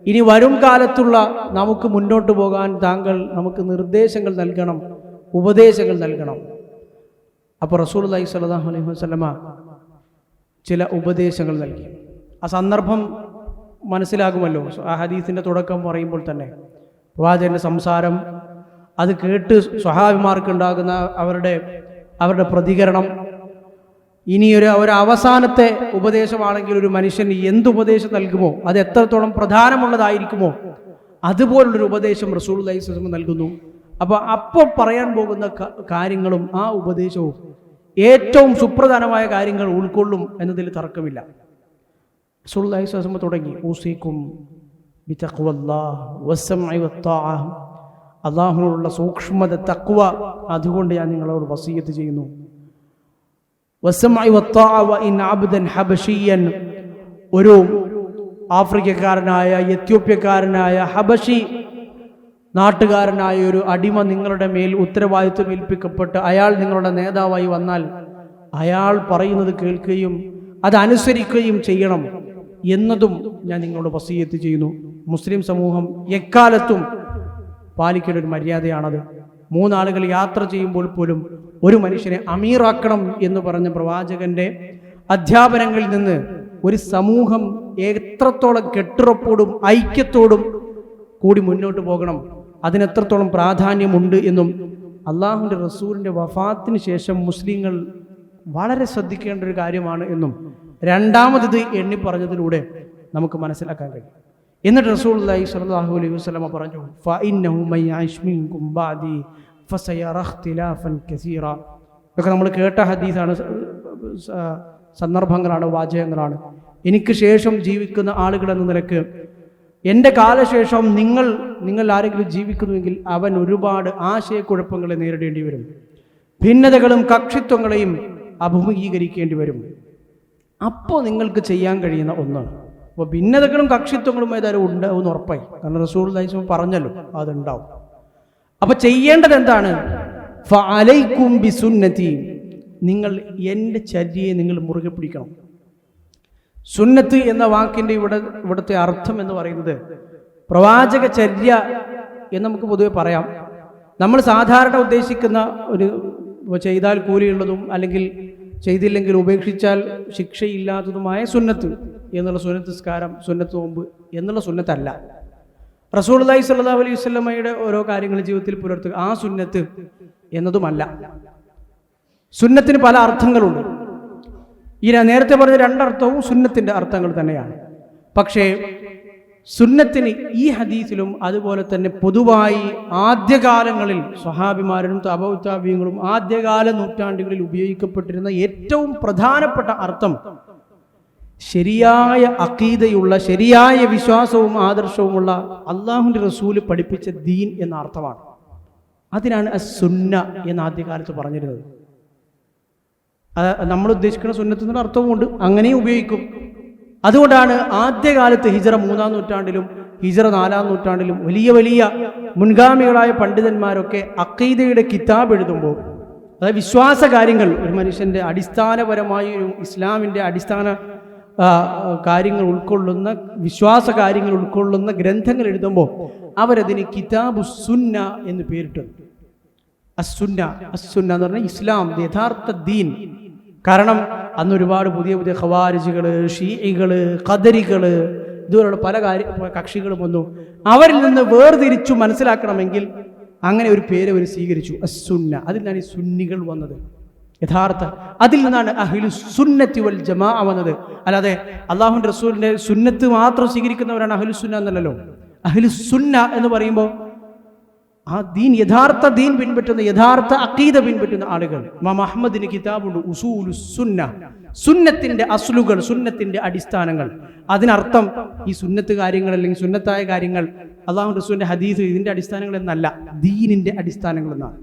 ഇനി വരും കാലത്തുള്ള നമുക്ക് മുന്നോട്ട് പോകാൻ താങ്കൾ നമുക്ക് നിർദ്ദേശങ്ങൾ നൽകണം, ഉപദേശങ്ങൾ നൽകണം. അപ്പോൾ റസൂലുള്ളാഹി സ്വല്ലല്ലാഹു അലൈഹി വസല്ലമ ചില ഉപദേശങ്ങൾ നൽകി. ആ സന്ദർഭം മനസ്സിലാകുമല്ലോ. ആ ഹദീസിൻ്റെ തുടക്കം പറയുമ്പോൾ തന്നെ പ്രവാചകന്റെ സംസാരം, അത് കേട്ട് സ്വഹാബിമാർക്കുണ്ടാകുന്ന അവരുടെ പ്രതികരണം. ഇനി ഒരു അവസാനത്തെ ഉപദേശമാണെങ്കിൽ ഒരു മനുഷ്യൻ എന്തുപദേശം നൽകുമോ അത് എത്രത്തോളം പ്രധാനമുള്ളതായിരിക്കുമോ അതുപോലുള്ളൊരു ഉപദേശം റസൂലുള്ളാഹി സ്വല്ലല്ലാഹു അലൈഹി വസല്ലം നൽകുന്നു. അപ്പോൾ പറയാൻ പോകുന്ന കാര്യങ്ങളും ആ ഉപദേശവും ഏറ്റവും സുപ്രധാനമായ കാര്യങ്ങൾ ഉൾക്കൊള്ളും എന്നതിൽ തർക്കമില്ല. റസൂലുള്ളാഹി സ്വല്ലല്ലാഹു അലൈഹി വസല്ലം തുടങ്ങി, ഊസിക്കും ബിതഖ്വല്ലാഹ് വസ്സംഇ വത്താഅ. അല്ലാഹുവിനുള്ള സൂക്ഷ്മത, തഖ്വ, അതുകൊണ്ട് ഞാൻ നിങ്ങളോട് വസിയത്ത് ചെയ്യുന്നു. വസ്സംഇ വത്താഅ വഇൻ അബ്ദൻ ഹബശിയൻ, ഒരു ആഫ്രിക്കക്കാരനായ എത്യോപ്യക്കാരനായ ഹബശി നാട്ടുകാരനായ ഒരു അടിമ നിങ്ങളുടെ മേൽ ഉത്തരവാദിത്വം ഏൽപ്പിക്കപ്പെട്ട് അയാൾ നിങ്ങളുടെ നേതാവായി വന്നാൽ അയാൾ പറയുന്നത് കേൾക്കുകയും അതനുസരിക്കുകയും ചെയ്യണം എന്നതും ഞാൻ നിങ്ങളോട് വസിയത്ത് ചെയ്യുന്നു. മുസ്ലിം സമൂഹം എക്കാലത്തും പാലിക്കേണ്ട ഒരു മര്യാദയാണത്. 3 ആളുകൾ യാത്ര ചെയ്യുമ്പോൾ പോലും ഒരു മനുഷ്യനെ അമീറാക്കണം എന്ന് പറഞ്ഞ പ്രവാചകന്റെ അധ്യാപനങ്ങളിൽ നിന്ന് ഒരു സമൂഹം എത്രത്തോളം കെട്ടുറപ്പോടും ഐക്യത്തോടും കൂടി മുന്നോട്ട് പോകണം, അതിനെത്രത്തോളം പ്രാധാന്യമുണ്ട് എന്നും അള്ളാഹുവിൻ്റെ റസൂലിൻ്റെ വഫാത്തിന് ശേഷം മുസ്ലിങ്ങൾ വളരെ ശ്രദ്ധിക്കേണ്ട ഒരു കാര്യമാണ് എന്നും രണ്ടാമത് എണ്ണി പറഞ്ഞതിലൂടെ നമുക്ക് മനസ്സിലാക്കാൻ കഴിയും. എന്നിട്ട് റസൂലുള്ളാഹി സ്വല്ലല്ലാഹു അലൈഹി വസല്ലമ പറഞ്ഞു, ഫഇന്നഹു മയ്യഅ്ശ് മിൻകും ബഅദി ഫസയറ ഇഖ്തിലാഫൻ കസീറ. ഇതൊക്കെ നമ്മൾ കേട്ട ഹദീസാണ്, സന്ദർഭങ്ങളാണ്, വാചകങ്ങളാണ്. എനിക്ക് ശേഷം ജീവിക്കുന്ന ആളുകൾ എന്ന നിലക്ക് എൻ്റെ കാലശേഷം നിങ്ങൾ ആരെങ്കിലും ജീവിക്കുന്നുവെങ്കിൽ അവൻ ഒരുപാട് ആശയക്കുഴപ്പങ്ങളെ നേരിടേണ്ടി വരും, ഭിന്നതകളും കക്ഷിത്വങ്ങളെയും അഭിമുഖീകരിക്കേണ്ടി വരും. അപ്പോൾ നിങ്ങൾക്ക് ചെയ്യാൻ കഴിയുന്ന ഒന്നാണ്. അപ്പോൾ ഭിന്നതകളും കക്ഷിത്വങ്ങളും ഏതായാലും ഉണ്ടാവും ഉറപ്പായി, കാരണം റസൂലുള്ളാഹി സ്വല്ലല്ലാഹു അലൈഹി വസല്ലം പറഞ്ഞല്ലോ അതുണ്ടാവും. അപ്പോൾ ചെയ്യേണ്ടത് എന്താണ്? ഫഅലൈക്കും ബിസുന്നതി, നിങ്ങൾ എൻ്റെ ചര്യയെ നിങ്ങൾ മുറുകെ പിടിക്കണം. സുന്നത്ത് എന്ന വാക്കിൻ്റെ ഇവിടുത്തെ അർത്ഥം എന്ന് പറയുന്നത് പ്രവാചക ചര്യ എന്ന് നമുക്ക് പൊതുവെ പറയാം. നമ്മൾ സാധാരണ ഉദ്ദേശിക്കുന്ന ഒരു ചെയ്താൽ കൂലിയുള്ളതും അല്ലെങ്കിൽ ചെയ്തില്ലെങ്കിൽ ഉപേക്ഷിച്ചാൽ ശിക്ഷയില്ലാത്തതുമായ സുന്നത്ത് എന്നുള്ള സുന്നത്ത് നിസ്കാരം, സുന്നത്ത് നോമ്പ് എന്നുള്ള സുന്നത്തല്ല. റസൂലുള്ളാഹി സ്വല്ലല്ലാഹു അലൈഹി വസല്ലമയുടെ ഓരോ കാര്യങ്ങൾ ജീവിതത്തിൽ പുലർത്തുക, ആ സുന്നത്ത് എന്നതുമല്ല. സുന്നത്തിന് പല അർത്ഥങ്ങളുണ്ട്. ഈ നേരത്തെ പറഞ്ഞ 2 അർത്ഥവും സുന്നത്തിൻ്റെ അർത്ഥങ്ങൾ തന്നെയാണ്. പക്ഷേ സുന്നത്തിന് ഈ ഹദീസിലും അതുപോലെ തന്നെ പൊതുവായി ആദ്യകാലങ്ങളിൽ സ്വഹാബിമാരും തബഉത്താബിഈങ്ങളും ആദ്യകാല നൂറ്റാണ്ടുകളിൽ ഉപയോഗിക്കപ്പെട്ടിരുന്ന ഏറ്റവും പ്രധാനപ്പെട്ട അർത്ഥം ശരിയായ അഖീദയുള്ള, ശരിയായ വിശ്വാസവും ആദർശവുമുള്ള അള്ളാഹുവിൻ്റെ റസൂല് പഠിപ്പിച്ച ദീൻ എന്ന അർത്ഥമാണ്. അതിനാണ് അസ്സുന്ന എന്ന് ആദ്യകാലത്ത് പറഞ്ഞിരുന്നത്. നമ്മൾ ഉദ്ദേശിക്കുന്ന സുന്നത്തിനുള്ള അർത്ഥവുമുണ്ട്, അങ്ങനെയും ഉപയോഗിക്കും. അതുകൊണ്ടാണ് ആദ്യകാലത്ത് ഹിജ്റ 3-ാം നൂറ്റാണ്ടിലും ഹിജ്റ 4-ാം നൂറ്റാണ്ടിലും വലിയ വലിയ മുൻഗാമികളായ പണ്ഡിതന്മാരൊക്കെ അഖീദയുടെ കിതാബ് എഴുതുമ്പോൾ, അതായത് വിശ്വാസ കാര്യങ്ങൾ, ഒരു മനുഷ്യൻ്റെ അടിസ്ഥാനപരമായ ഒരു ഇസ്ലാമിൻ്റെ അടിസ്ഥാന കാര്യങ്ങൾ ഉൾക്കൊള്ളുന്ന, വിശ്വാസ കാര്യങ്ങൾ ഉൾക്കൊള്ളുന്ന ഗ്രന്ഥങ്ങൾ എഴുതുമ്പോൾ അവരതിന് കിതാബു സുന്ന എന്ന് പേരിട്ടു. അസ്സുന്ന എന്ന് പറഞ്ഞാൽ ഇസ്ലാം, യഥാർത്ഥ ദീൻ. കാരണം അന്ന് ഒരുപാട് പുതിയ പുതിയ ഖവാരിജികൾ, ഷീഇകൾ, ഖദരികൾ, ഇതുപോലുള്ള പല കക്ഷികളും വന്നു. അവരിൽ നിന്ന് വേർതിരിച്ചു മനസ്സിലാക്കണമെങ്കിൽ അങ്ങനെ ഒരു പേര് അവർ സ്വീകരിച്ചു, അസ്സുന്ന. അതിൽ നിന്നാണ് ഈ സുന്നികൾ വന്നത്. യഥാർത്ഥ അതിൽ നിന്നാണ് അഹ്ലു സുന്നത്തി വൽ ജമാഅ വന്നത്. അല്ലാതെ അല്ലാഹുവിൻ്റെ റസൂലിൻ്റെ സുന്നത്ത് മാത്രം സ്വീകരിക്കുന്നവരാണ് അഹ്ലു സുന്ന എന്നല്ലല്ലോ. അഹ്ലു സുന്ന എന്ന് പറയുമ്പോൾ ആ ദീൻ, യഥാർത്ഥ ദീൻ പിൻപറ്റുന്ന, യഥാർത്ഥ അഖീദ പിൻപറ്റുന്ന ആളുകൾ. ഇമാം അഹ്മദിന് കിതാബുണ്ട് ഉസൂലു സുന്ന, സുന്നത്തിന്റെ അസ്ലുകൾ, സുന്നത്തിന്റെ അടിസ്ഥാനങ്ങൾ. അതിനർത്ഥം ഈ സുന്നത്ത് കാര്യങ്ങൾ അല്ലെങ്കിൽ സുന്നത്തായ കാര്യങ്ങൾ, അല്ലാഹു റസൂലിന്റെ ഹദീസ്, ഇതിന്റെ അടിസ്ഥാനങ്ങൾ എന്നല്ല, ദീനിന്റെ അടിസ്ഥാനങ്ങൾ എന്നാണ്.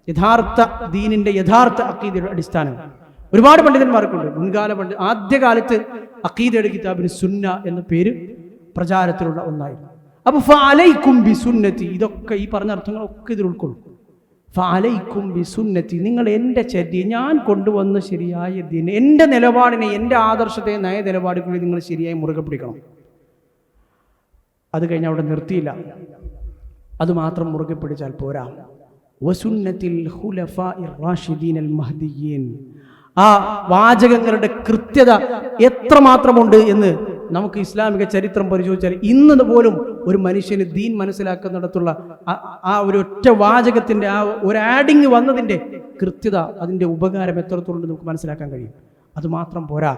യഥാർത്ഥ ദീനിന്റെ, യഥാർത്ഥ അഖീദയുടെ അടിസ്ഥാനങ്ങൾ. ഒരുപാട് പണ്ഡിതന്മാർക്കുണ്ട്. മുൻകാല ആദ്യകാലത്ത് അഖീദയുടെ കിതാബിന് സുന്ന എന്ന പേര് പ്രചാരത്തിലുള്ള ഒന്നായിരുന്നു. അപ്പൊ ഫഅലൈക്കും ബിസുന്നതി, ഇതൊക്കെ ഈ പറഞ്ഞ അർത്ഥങ്ങളൊക്കെ ഇതിൽ ഉൾക്കൊള്ളും. ഫഅലൈക്കും ബിസുന്നതി, നിങ്ങൾ എൻ്റെ ചര്യ, ഞാൻ കൊണ്ടുവന്ന ശരിയായ ദീൻ, എൻ്റെ നിലപാടിനെ, എൻ്റെ ആദർശത്തെ, നയ നിലപാടുകളിൽ നിങ്ങൾ ശരിയായി മുറുകെ പിടിക്കണം. അത് കഴിഞ്ഞ് അവിടെ നിർത്തിയില്ല. അത് മാത്രം മുറുകെ പിടിച്ചാൽ പോരാ. വസുന്നത്തിൽ ഖുലഫാഇർ റാഷിദീനൽ മഹ്ദിയീൻ, ആ വാചകങ്ങളുടെ കൃത്യത എത്രമാത്രമുണ്ട് എന്ന് നമുക്ക് ഇസ്ലാമിക ചരിത്രം പരിശോധിച്ചാൽ ഇന്ന് പോലും ഒരു മനുഷ്യന് ദീൻ മനസ്സിലാക്കുന്നിടത്തുള്ള ആ ഒരു ഒറ്റ വാചകത്തിന്റെ, ആ ഒരു ആഡിങ് വന്നതിന്റെ കൃത്യത, അതിന്റെ ഉപകാരം എത്രത്തോളം നമുക്ക് മനസ്സിലാക്കാൻ കഴിയും. അതുമാത്രം പോരാ,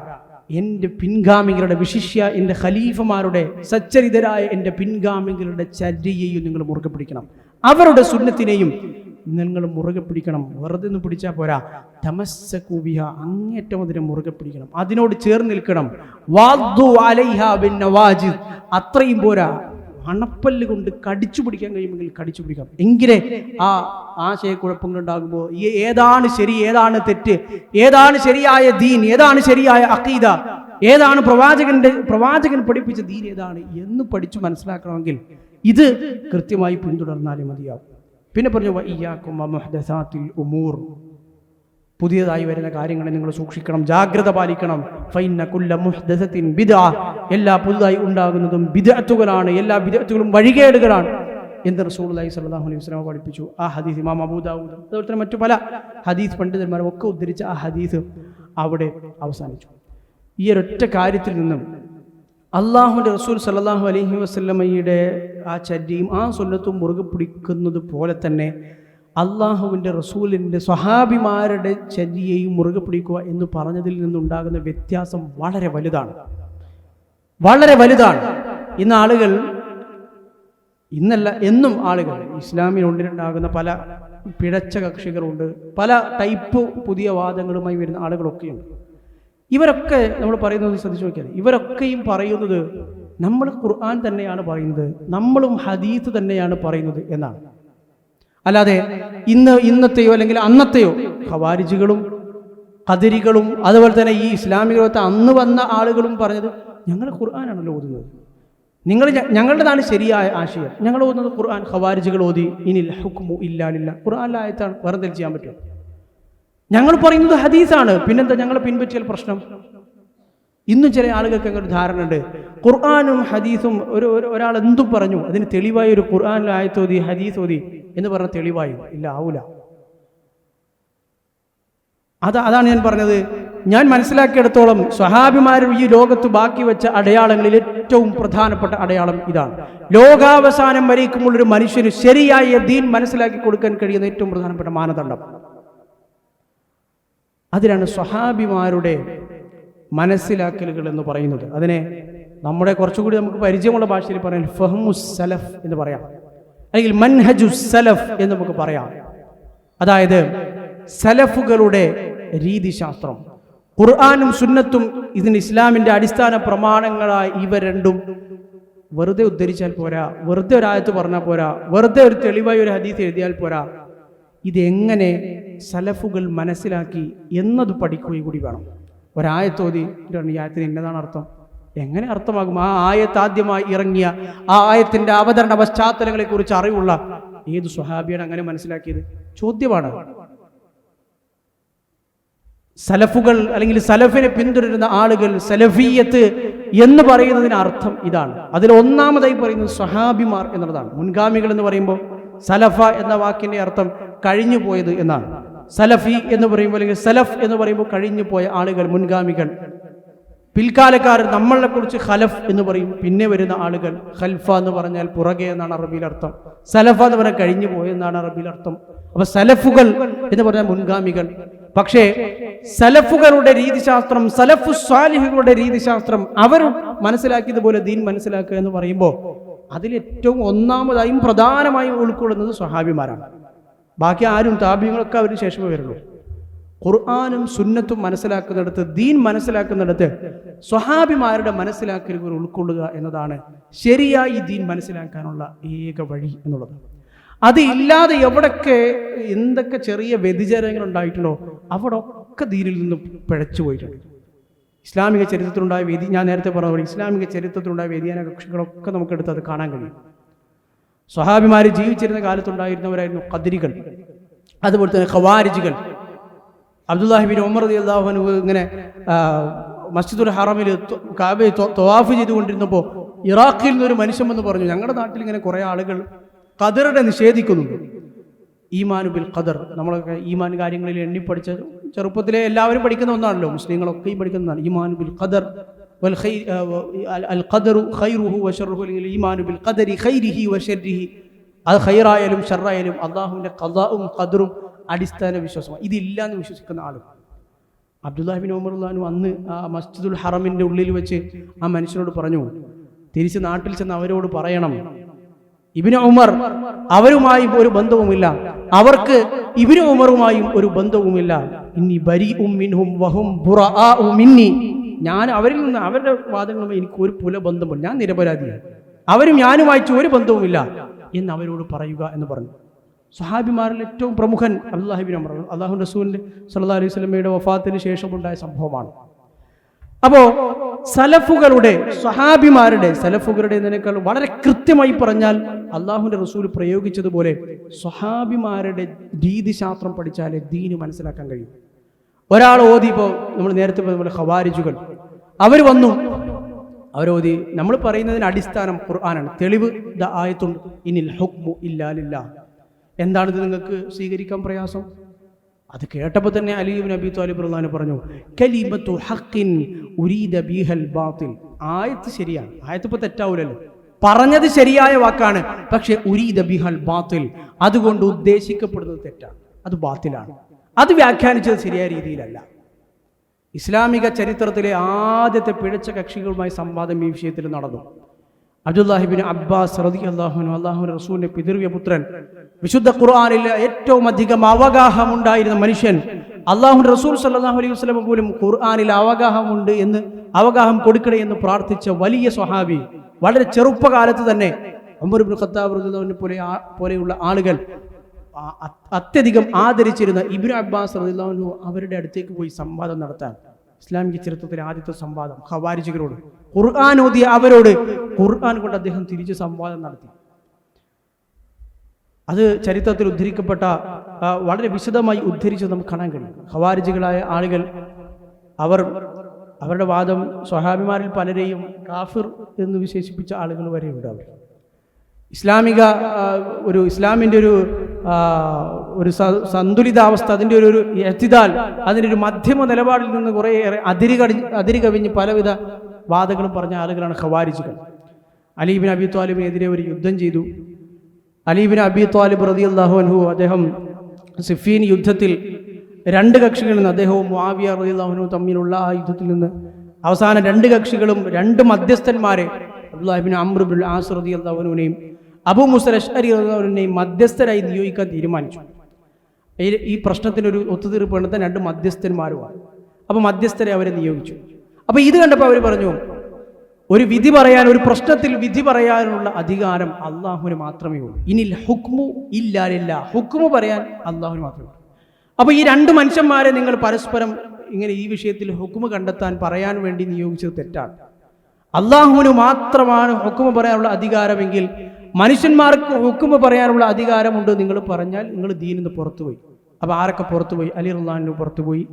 എൻ്റെ പിൻഗാമികളുടെ, വിശിഷ്യ എൻ്റെ ഖലീഫമാരുടെ, സച്ചരിതരായ എൻ്റെ പിൻഗാമികളുടെ ചര്യയെയും നിങ്ങൾ മുറുകെ പിടിക്കണം. അവരുടെ സുന്നത്തിനെയും നിങ്ങൾ മുറുകെ പിടിക്കണം. വെറുതെ ഒന്ന് പിടിച്ചാൽ പോരാ, തമസ്സകൂ ബിഹാ, അങ്ങേറ്റം അതിനെ മുറുകെ പിടിക്കണം, അതിനോട് ചേർന്ന് നിൽക്കണം. വാദ്ദു അലൈഹാ ബിന്നവാജിദ്, അത്രയും പോരാ, അണപ്പല്ല് കൊണ്ട് കടിച്ചു പിടിക്കാൻ കഴിയുമെങ്കിൽ കടിച്ചു പിടിക്കാം. എങ്കിലേ ആ ആശയക്കുഴപ്പങ്ങൾ ഉണ്ടാകുമ്പോൾ ഏതാണ് ശരി, ഏതാണ് തെറ്റ്, ഏതാണ് ശരിയായ ദീൻ, ഏതാണ് ശരിയായ അഖീദ, ഏതാണ് പ്രവാചകൻ പഠിപ്പിച്ച ദീൻ ഏതാണ് എന്ന് പഠിച്ചു മനസ്സിലാക്കണമെങ്കിൽ ഇത് കൃത്യമായി പിന്തുടർന്നാലേ മതിയാവും. പിന്നെ പറഞ്ഞു വഇയ്യാകും വമുഹ്ദസാത്തിൽ ഉമൂർ, പുതിയതായി വരുന്ന കാര്യങ്ങളെ നിങ്ങൾ സൂക്ഷിക്കണം, ജാഗ്രത പാലിക്കണം. ഫഇന്ന കുല്ല മുഹ്ദസത്തിൻ ബിദ്അ, എല്ലാ പുതുതായി ഉണ്ടാകുന്നതും ബിദ്അത്തുകളാണ്, എല്ലാ ബിദ്അത്തുകളും വഴികേടുകളാണ് എന്ന് റസൂലുള്ളാഹി സ്വല്ലല്ലാഹു അലൈഹി വസല്ലം പഠിപ്പിച്ചു. ആ ഹദീസ് ഇമാം അബൂ ദാവൂദ്, അതുപോലെ തന്നെ മറ്റു പല ഹദീസ് പണ്ഡിതന്മാരും ഒക്കെ ഉദ്ധരിച്ച ആ ഹദീസ് അവിടെ അവസാനിച്ചു. ഈ ഒരൊറ്റ കാര്യത്തിൽ നിന്നും അള്ളാഹുവിൻ്റെ റസൂൽ സല്ലല്ലാഹു അലൈഹി വസല്ലമയുടെ ആ ചര്യയും ആ സുന്നത്തും മുറുകെ പിടിക്കുന്നത് പോലെ തന്നെ അള്ളാഹുവിൻ്റെ റസൂലിൻ്റെ സ്വഹാബിമാരുടെ ചര്യയെയും മുറുകെ പിടിക്കുക എന്ന് പറഞ്ഞതിൽ നിന്നുണ്ടാകുന്ന വ്യത്യാസം വളരെ വലുതാണ്, വളരെ വലുതാണ്. ഇന്ന് ആളുകൾ, ഇന്നല്ല എന്നും ആളുകൾ, ഇസ്ലാമിനുള്ളിലുണ്ടാകുന്ന പല പിഴച്ച കക്ഷികളുണ്ട്, പല ടൈപ്പ് പുതിയ വാദങ്ങളുമായി വരുന്ന ആളുകളൊക്കെയുണ്ട്. ഇവരൊക്കെ നമ്മൾ പറയുന്നത് ശ്രദ്ധിച്ചു നോക്കിയാൽ ഇവരൊക്കെയും പറയുന്നത് നമ്മൾ ഖുർആൻ തന്നെയാണ് പറയുന്നത്, നമ്മളും ഹദീസ് തന്നെയാണ് പറയുന്നത് എന്നാണ്. അല്ലാതെ ഇന്നത്തെയോ അല്ലെങ്കിൽ അന്നത്തെയോ ഖവാരിജികളും ഖദരികളും അതുപോലെ തന്നെ ഈ ഇസ്ലാമിക ലോകത്ത് അന്ന് വന്ന ആളുകളും പറഞ്ഞത് ഞങ്ങൾ ഖുർആനാണല്ലോ ഓതുന്നത്, ഞങ്ങളുടേതാണ് ശരിയായ ആശയം, ഞങ്ങൾ ഓതുന്നത് ഖുർആൻ. ഖവാരിജികൾ ഓതി ഇനിൽ ഹുക്മു ഇല്ലാ ലില്ലാഹ്, ഖുർആനിലെ ആയത്താണ്, വേറെ എന്തെങ്കിലും ചെയ്യാൻ പറ്റുമോ? ഞങ്ങൾ പറയുന്നത് ഹദീസാണ്, പിന്നെന്താ ഞങ്ങളെ പിൻപറ്റിയാൽ പ്രശ്നം? ഇന്നും ചില ആളുകൾക്ക് അങ്ങനെ ഒരു ധാരണ ഉണ്ട്, ഖുർആനും ഹദീസും ഒരാൾ എന്തും പറഞ്ഞു അതിന് തെളിവായി ഒരു ഖുർആനിലെ ആയത്ത് ഓതി ഹദീസ് ഓതി എന്ന് പറഞ്ഞ തെളിവായി ഇല്ല, ആവൂല. അതാണ് ഞാൻ പറഞ്ഞത്. ഞാൻ മനസ്സിലാക്കിയിടത്തോളം സ്വഹാബിമാരും ഈ ലോകത്ത് ബാക്കി വെച്ച അടയാളങ്ങളിൽ ഏറ്റവും പ്രധാനപ്പെട്ട അടയാളം ഇതാണ്. ലോകാവസാനം വരേക്കുമുള്ളൊരു മനുഷ്യന് ശരിയായ ദീൻ മനസ്സിലാക്കി കൊടുക്കാൻ കഴിയുന്ന ഏറ്റവും പ്രധാനപ്പെട്ട മാനദണ്ഡം അതിനാണ് സ്വഹാബിമാരുടെ മനസ്സിലാക്കലുകൾ എന്ന് പറയുന്നത്. അതിനെ നമ്മുടെ കുറച്ചുകൂടി നമുക്ക് പരിചയമുള്ള ഭാഷയിൽ പറയാൻ ഫഹ്മുസ് സലഫ് എന്ന് പറയാം, അല്ലെങ്കിൽ മൻഹജുസ് സലഫ് എന്ന് നമുക്ക് പറയാം. അതായത് സലഫുകളുടെ രീതിശാസ്ത്രം. ഖുർആനും സുന്നത്തും ഇതിന് ഇസ്ലാമിന്റെ അടിസ്ഥാന പ്രമാണങ്ങളായി ഇവ രണ്ടും വെറുതെ ഉദ്ധരിച്ചാൽ പോരാ, വെറുതെ ഒരു ആയത്ത് പറഞ്ഞാൽ പോരാ, വെറുതെ ഒരു തെളിവായി ഒരു ഹദീസ് എഴുതിയാൽ പോരാ. ഇതെങ്ങനെ സലഫുകൾ മനസ്സിലാക്കി എന്നത് പഠിക്കുകയും കൂടി വേണം. ഒരായത്തോതി ഈ ആയത്തിന് ഇന്നതാണ് അർത്ഥം, എങ്ങനെ അർത്ഥമാകും? ആ ആയത്ത് ആദ്യമായി ഇറങ്ങിയ ആ ആയത്തിന്റെ അവതരണ പശ്ചാത്തലങ്ങളെ കുറിച്ച് അറിവുള്ള ഏത് സ്വഹാബിയാണ് അങ്ങനെ മനസ്സിലാക്കിയത്? ചോദ്യമാണ്. സലഫുകൾ അല്ലെങ്കിൽ സലഫിനെ പിന്തുടരുന്ന ആളുകൾ, സലഫിയത്ത് എന്ന് പറയുന്നതിന് അർത്ഥം ഇതാണ്. അതിൽ ഒന്നാമതായി പറയുന്നത് സ്വഹാബിമാർ എന്നുള്ളതാണ്. മുൻഗാമികൾ എന്ന് പറയുമ്പോൾ സലഫ എന്ന വാക്കിന്റെ അർത്ഥം കഴിഞ്ഞു പോയത് എന്നാണ്. സലഫി എന്ന് പറയുമ്പോൾ അല്ലെങ്കിൽ സലഫ് എന്ന് പറയുമ്പോൾ കഴിഞ്ഞു പോയ ആളുകൾ, മുൻഗാമികൾ. പിൽക്കാലക്കാർ നമ്മളെ കുറിച്ച് ഖലഫ് എന്ന് പറയും. പിന്നെ വരുന്ന ആളുകൾ ഖൽഫ എന്ന് പറഞ്ഞാൽ പുറകെ എന്നാണ് അറബിയിൽ അർത്ഥം. സലഫ എന്ന് പറഞ്ഞാൽ കഴിഞ്ഞു പോയെന്നാണ് അറബിയിൽ അർത്ഥം. അപ്പൊ സലഫുകൾ എന്ന് പറഞ്ഞാൽ മുൻഗാമികൾ. പക്ഷേ സലഫുകളുടെ രീതിശാസ്ത്രം, സലഫു സ്വാലിഹുകളുടെ രീതിശാസ്ത്രം അവർ മനസ്സിലാക്കിയതുപോലെ ദീൻ മനസ്സിലാക്കുക എന്ന് പറയുമ്പോൾ അതിലേറ്റവും ഒന്നാമതായും പ്രധാനമായും ഉൾക്കൊള്ളുന്നത് സ്വഹാബിമാരാണ്. ബാക്കി ആരും താബികളൊക്കെ അവന് ശേഷമേ വരുള്ളൂ. ഖുർആനും സുന്നത്തും മനസ്സിലാക്കുന്നിടത്ത്, ദീൻ മനസ്സിലാക്കുന്നിടത്ത് സ്വഹാബിമാരുടെ മനസ്സിലാക്കലുകൾ ഉൾക്കൊള്ളുക എന്നതാണ് ശരിയായി ദീൻ മനസ്സിലാക്കാനുള്ള ഏക വഴി എന്നുള്ളത്. അത് ഇല്ലാതെ എവിടൊക്കെ എന്തൊക്കെ ചെറിയ വ്യതിചരങ്ങൾ ഉണ്ടായിട്ടുണ്ടോ അവിടെ ഒക്കെ ദീനിൽ നിന്ന് പിഴച്ചു പോയിട്ടുണ്ട്. ഇസ്ലാമിക ചരിത്രത്തിലുണ്ടായ ഞാൻ നേരത്തെ പറഞ്ഞ പോലെ ഇസ്ലാമിക ചരിത്രത്തിലുണ്ടായ വ്യതിയാന കക്ഷികളൊക്കെ നമുക്കെടുത്ത് അത് കാണാൻ കഴിയും. സ്വഹാബിമാർ ജീവിച്ചിരുന്ന കാലത്തുണ്ടായിരുന്നവരായിരുന്നു ഖദരികൾ, അതുപോലെ തന്നെ ഖവാരിജികൾ. അബ്ദുല്ലാഹി ബിൻ ഉമർ റളിയല്ലാഹു അൻഹു ഇങ്ങനെ മസ്ജിദുൽ ഹറമിൽ കഅബയെ തവാഫ് ചെയ്തുകൊണ്ടിരുന്നപ്പോൾ ഇറാഖിൽ നിന്നൊരു മനുഷ്യൻ വന്ന് പറഞ്ഞു, ഞങ്ങളുടെ നാട്ടിൽ ഇങ്ങനെ കുറേ ആളുകൾ ഖദറിനെ നിഷേധിക്കുന്നുണ്ട്. ഈമാനു ബിൽ ഖദർ, നമ്മളൊക്കെ ഈമാൻ കാര്യങ്ങളിൽ എണ്ണിപ്പടിച്ച ചെറുപ്പത്തിലെ എല്ലാവരും പഠിക്കുന്ന ഒന്നാണല്ലോ, മുസ്ലിങ്ങളൊക്കെയും പഠിക്കുന്നതാണ്. ഈമാനു ബിൽ ഖദർ വൽ അൽ ഖദറു ഖൈറുഹു വശർറുഹു, അല്ലെങ്കിൽ ഈമാനു ബിൽ ഖദരി ഖൈരിഹി വശർരിഹി, അത് ഖൈറായാലും ഷർറായാലും അല്ലാഹുവിൻ്റെ ഖദാഉം ഖദറും അടിസ്ഥാന വിശ്വാസമാണ്. ഇതില്ലാന്ന് വിശ്വസിക്കുന്ന ആളും. അബ്ദുല്ലാഹി ബിൻ ഉമർ റളിയല്ലാഹു അൻഹു അന്ന് ആ മസ്ജിദുൽ ഹറമിൻ്റെ ഉള്ളിൽ വെച്ച് ആ മനുഷ്യനോട് പറഞ്ഞു, തിരിച്ച് നാട്ടിൽ ചെന്ന് അവരോട് പറയണം, ഇബ്നു ഉമർ അവരുമായും ഒരു ബന്ധവുമില്ല, അവർക്ക് ഇബ്നു ഉമറുമായും ഒരു ബന്ധവുമില്ല. ഇന്നി ബരീഉം മിൻഹും വഹും ബുറാഉ മിന്നി, ഞാൻ അവരിൽ നിന്ന് അവരുടെ വാദങ്ങളുമായി എനിക്ക് ഒരു പുല ബന്ധമില്ല, ഞാൻ നിരപരാധിയാണ്, അവരും ഞാനുമായിട്ട് ഒരു ബന്ധവുമില്ല എന്ന് അവരോട് പറയുക എന്ന് പറഞ്ഞു. സ്വഹാബിമാരിൽ ഏറ്റവും പ്രമുഖൻ അബ്ദുല്ലാഹി ബിൻ ഉമർ, അല്ലാഹു റസൂലിന്റെ സല്ലല്ലാഹു അലൈഹി വസല്ലമയുടെ വഫാത്തിന് ശേഷമുണ്ടായ സംഭവമാണ്. അപ്പോൾ സലഫുകളുടെ, സ്വഹാബിമാരുടെ, സലഫുകളുടെ എന്നതിനേക്കാൾ വളരെ കൃത്യമായി പറഞ്ഞാൽ അള്ളാഹുവിൻ്റെ റസൂൽ പ്രയോഗിച്ചതുപോലെ സ്വഹാബിമാരുടെ രീതിശാസ്ത്രം പഠിച്ചാലേ ദീന് മനസ്സിലാക്കാൻ കഴിയും. ഒരാൾ ഓതി, ഇപ്പോൾ നമ്മൾ നേരത്തെ പറഞ്ഞ ഖവാരിജുകൾ അവർ വന്നു, അവരോതി നമ്മൾ പറയുന്നതിന് അടിസ്ഥാനം ഖുർആനാണ്, തെളിവ് ആയത്തുണ്ട്, ഇനിൽ ഹുക്മു ഇല്ലാ ലില്ലാഹ്. എന്താണിത് നിങ്ങൾക്ക് സ്വീകരിക്കാൻ പ്രയാസം? അത് കേട്ടപ്പോൾ തന്നെ അലി ഇബ്നു അബീ ത്വാലിബ് റളിയല്ലാഹു അൻഹു പറഞ്ഞു, കലിമത്തു ഹഖിൻ ഉരീദ ബിഹൽ ബാതിൽ. ആയത്ത് ശരിയാണ്, ആയത്ത് ഇപ്പോൾ തെറ്റാവൂലല്ലോ, പറഞ്ഞത് ശരിയായ വാക്കാണ്, പക്ഷെ ഉരീദ ബിഹൽ ബാതിൽ, അതുകൊണ്ട് ഉദ്ദേശിക്കപ്പെടുന്നത് തെറ്റാണ്, അത് ബാത്തിലാണ്, അത് വ്യാഖ്യാനിച്ചത് ശരിയായ രീതിയിലല്ല. ഇസ്ലാമിക ചരിത്രത്തിലെ ആദ്യത്തെ പിഴച്ച കക്ഷികളുമായി സംവാദം ഈ വിഷയത്തിൽ നടന്നു. അബ്ദുല്ലാഹി ബിൻ അബ്ബാസ് റളിയല്ലാഹു അൻഹു, അല്ലാഹുവിന്റെ റസൂലിന്റെ പിതൃവ്യ പുത്രൻ, വിശുദ്ധ ഖുർആനിൽ ഏറ്റവും അധികം അവഗാഹമുണ്ടായിരുന്ന മനുഷ്യൻ, അല്ലാഹുവിന്റെ റസൂൽ സല്ലല്ലാഹു അലൈഹി വസല്ലം പോലും ഖുർആനിൽ അവഗാഹമുണ്ട് എന്ന്, അവഗാഹം കൊടുക്കണേ എന്ന് പ്രാർത്ഥിച്ച വലിയ സ്വഹാബി, വളരെ ചെറുപ്പകാലത്ത് തന്നെ ഉമർ ഇബ്നു ഖത്താബ് റളിയല്ലാഹു അൻഹു പോലെയുള്ള ആളുകൾ അത്യധികം ആദരിച്ചിരുന്ന ഇബ്നു അബ്ബാസ് റളിയല്ലാഹു അൻഹു അവരുടെ അടുത്തേക്ക് പോയി സംവാദം നടത്താൻ. ഇസ്ലാമിക ചരിത്രത്തിലെ ആദ്യത്തെ സംവാദം ഖവാരിജികളോട്, ഖുർആൻ ഓതിയ അവരോട് ഖുർആൻ കൊണ്ട് അദ്ദേഹം തിരിച്ച് സംവാദം നടത്തി. അത് ചരിത്രത്തിൽ ഉദ്ധരിക്കപ്പെട്ട, വളരെ വിശദമായി ഉദ്ധരിച്ചത് നമുക്ക് കാണാൻ കഴിയും. ഖവാരിജികളായ ആളുകൾ അവരുടെ വാദം സ്വഹാബിമാരിൽ പലരെയും കാഫിർ എന്ന് വിശേഷിപ്പിച്ച ആളുകൾ വരെ ഉണ്ട്. അവർ ഇസ്ലാമിൻ്റെ ഒരു സന്തുലിതാവസ്ഥ, അതിൻ്റെ ഒരു എത്തിദാൽ, അതിൻ്റെ ഒരു മധ്യമ നിലപാടിൽ നിന്ന് കുറേയേറെ അതിരുകവിഞ്ഞ് പലവിധ വാദങ്ങളും പറഞ്ഞ ആളുകളാണ് ഖവാരിജികൾ. അലി ഇബ്നു അബീ ത്വാലിബിനെതിരെ ഒരു യുദ്ധം ചെയ്തു. അലി ഇബ്നു അബീ ത്വാലിബ് റളിയല്ലാഹു അൻഹു അദ്ദേഹം സിഫീൻ യുദ്ധത്തിൽ രണ്ട് കക്ഷികളിൽ നിന്ന്, അദ്ദേഹവും മുആവിയ റളിയല്ലാഹു അൻഹു തമ്മിലുള്ള ആ യുദ്ധത്തിൽ നിന്ന് അവസാനം രണ്ട് കക്ഷികളും രണ്ട് മധ്യസ്ഥന്മാരെ, അബ്ദുല്ലാഹി ഇബ്നു അംർ ഇബ്നുൽ ആസ് റളിയല്ലാഹു അൻഹുവിനെയും അബൂ മൂസ അശ്അരി റളിയല്ലാഹു അൻഹുവിനെയും മധ്യസ്ഥരായി നിയോഗിക്കാൻ തീരുമാനിച്ചു. ഈ പ്രശ്നത്തിനൊരു ഒത്തുതീർപ്പ് കണ്ടെത്താൻ രണ്ട് മധ്യസ്ഥന്മാരുമാണ്. അപ്പോൾ മധ്യസ്ഥരെ അവരെ നിയോഗിച്ചു. അപ്പോൾ ഇത് കണ്ടപ്പോൾ അവർ പറഞ്ഞു, ഒരു വിധി പറയാൻ, ഒരു പ്രശ്നത്തിൽ വിധി പറയാനുള്ള അധികാരം അള്ളാഹുവിന് മാത്രമേ ഉള്ളൂ. ഇനിൽ ഹുക്മു ഇല്ലാ ലില്ലാഹ്, ഹുക്മു പറയാൻ അള്ളാഹുവിന് മാത്രമേ ഉള്ളൂ. അപ്പോൾ ഈ രണ്ട് മനുഷ്യന്മാരെ നിങ്ങൾ പരസ്പരം ഇങ്ങനെ ഈ വിഷയത്തിൽ ഹുക്മ കണ്ടെത്താൻ പറയാൻ വേണ്ടി നിയോഗിച്ചത് തെറ്റാണ്. അള്ളാഹുവിന് മാത്രമാണ് ഹുക്മ പറയാനുള്ള അധികാരമെങ്കിൽ മനുഷ്യന്മാർക്ക് ഹുക്മ പറയാനുള്ള അധികാരമുണ്ട് നിങ്ങൾ പറഞ്ഞാൽ നിങ്ങൾ ദീനിൽ നിന്ന് പുറത്തുപോയി. അപ്പോൾ ആരൊക്കെ പുറത്തുപോയി? അലി റളിയല്ലാഹു പുറത്തുപോയി,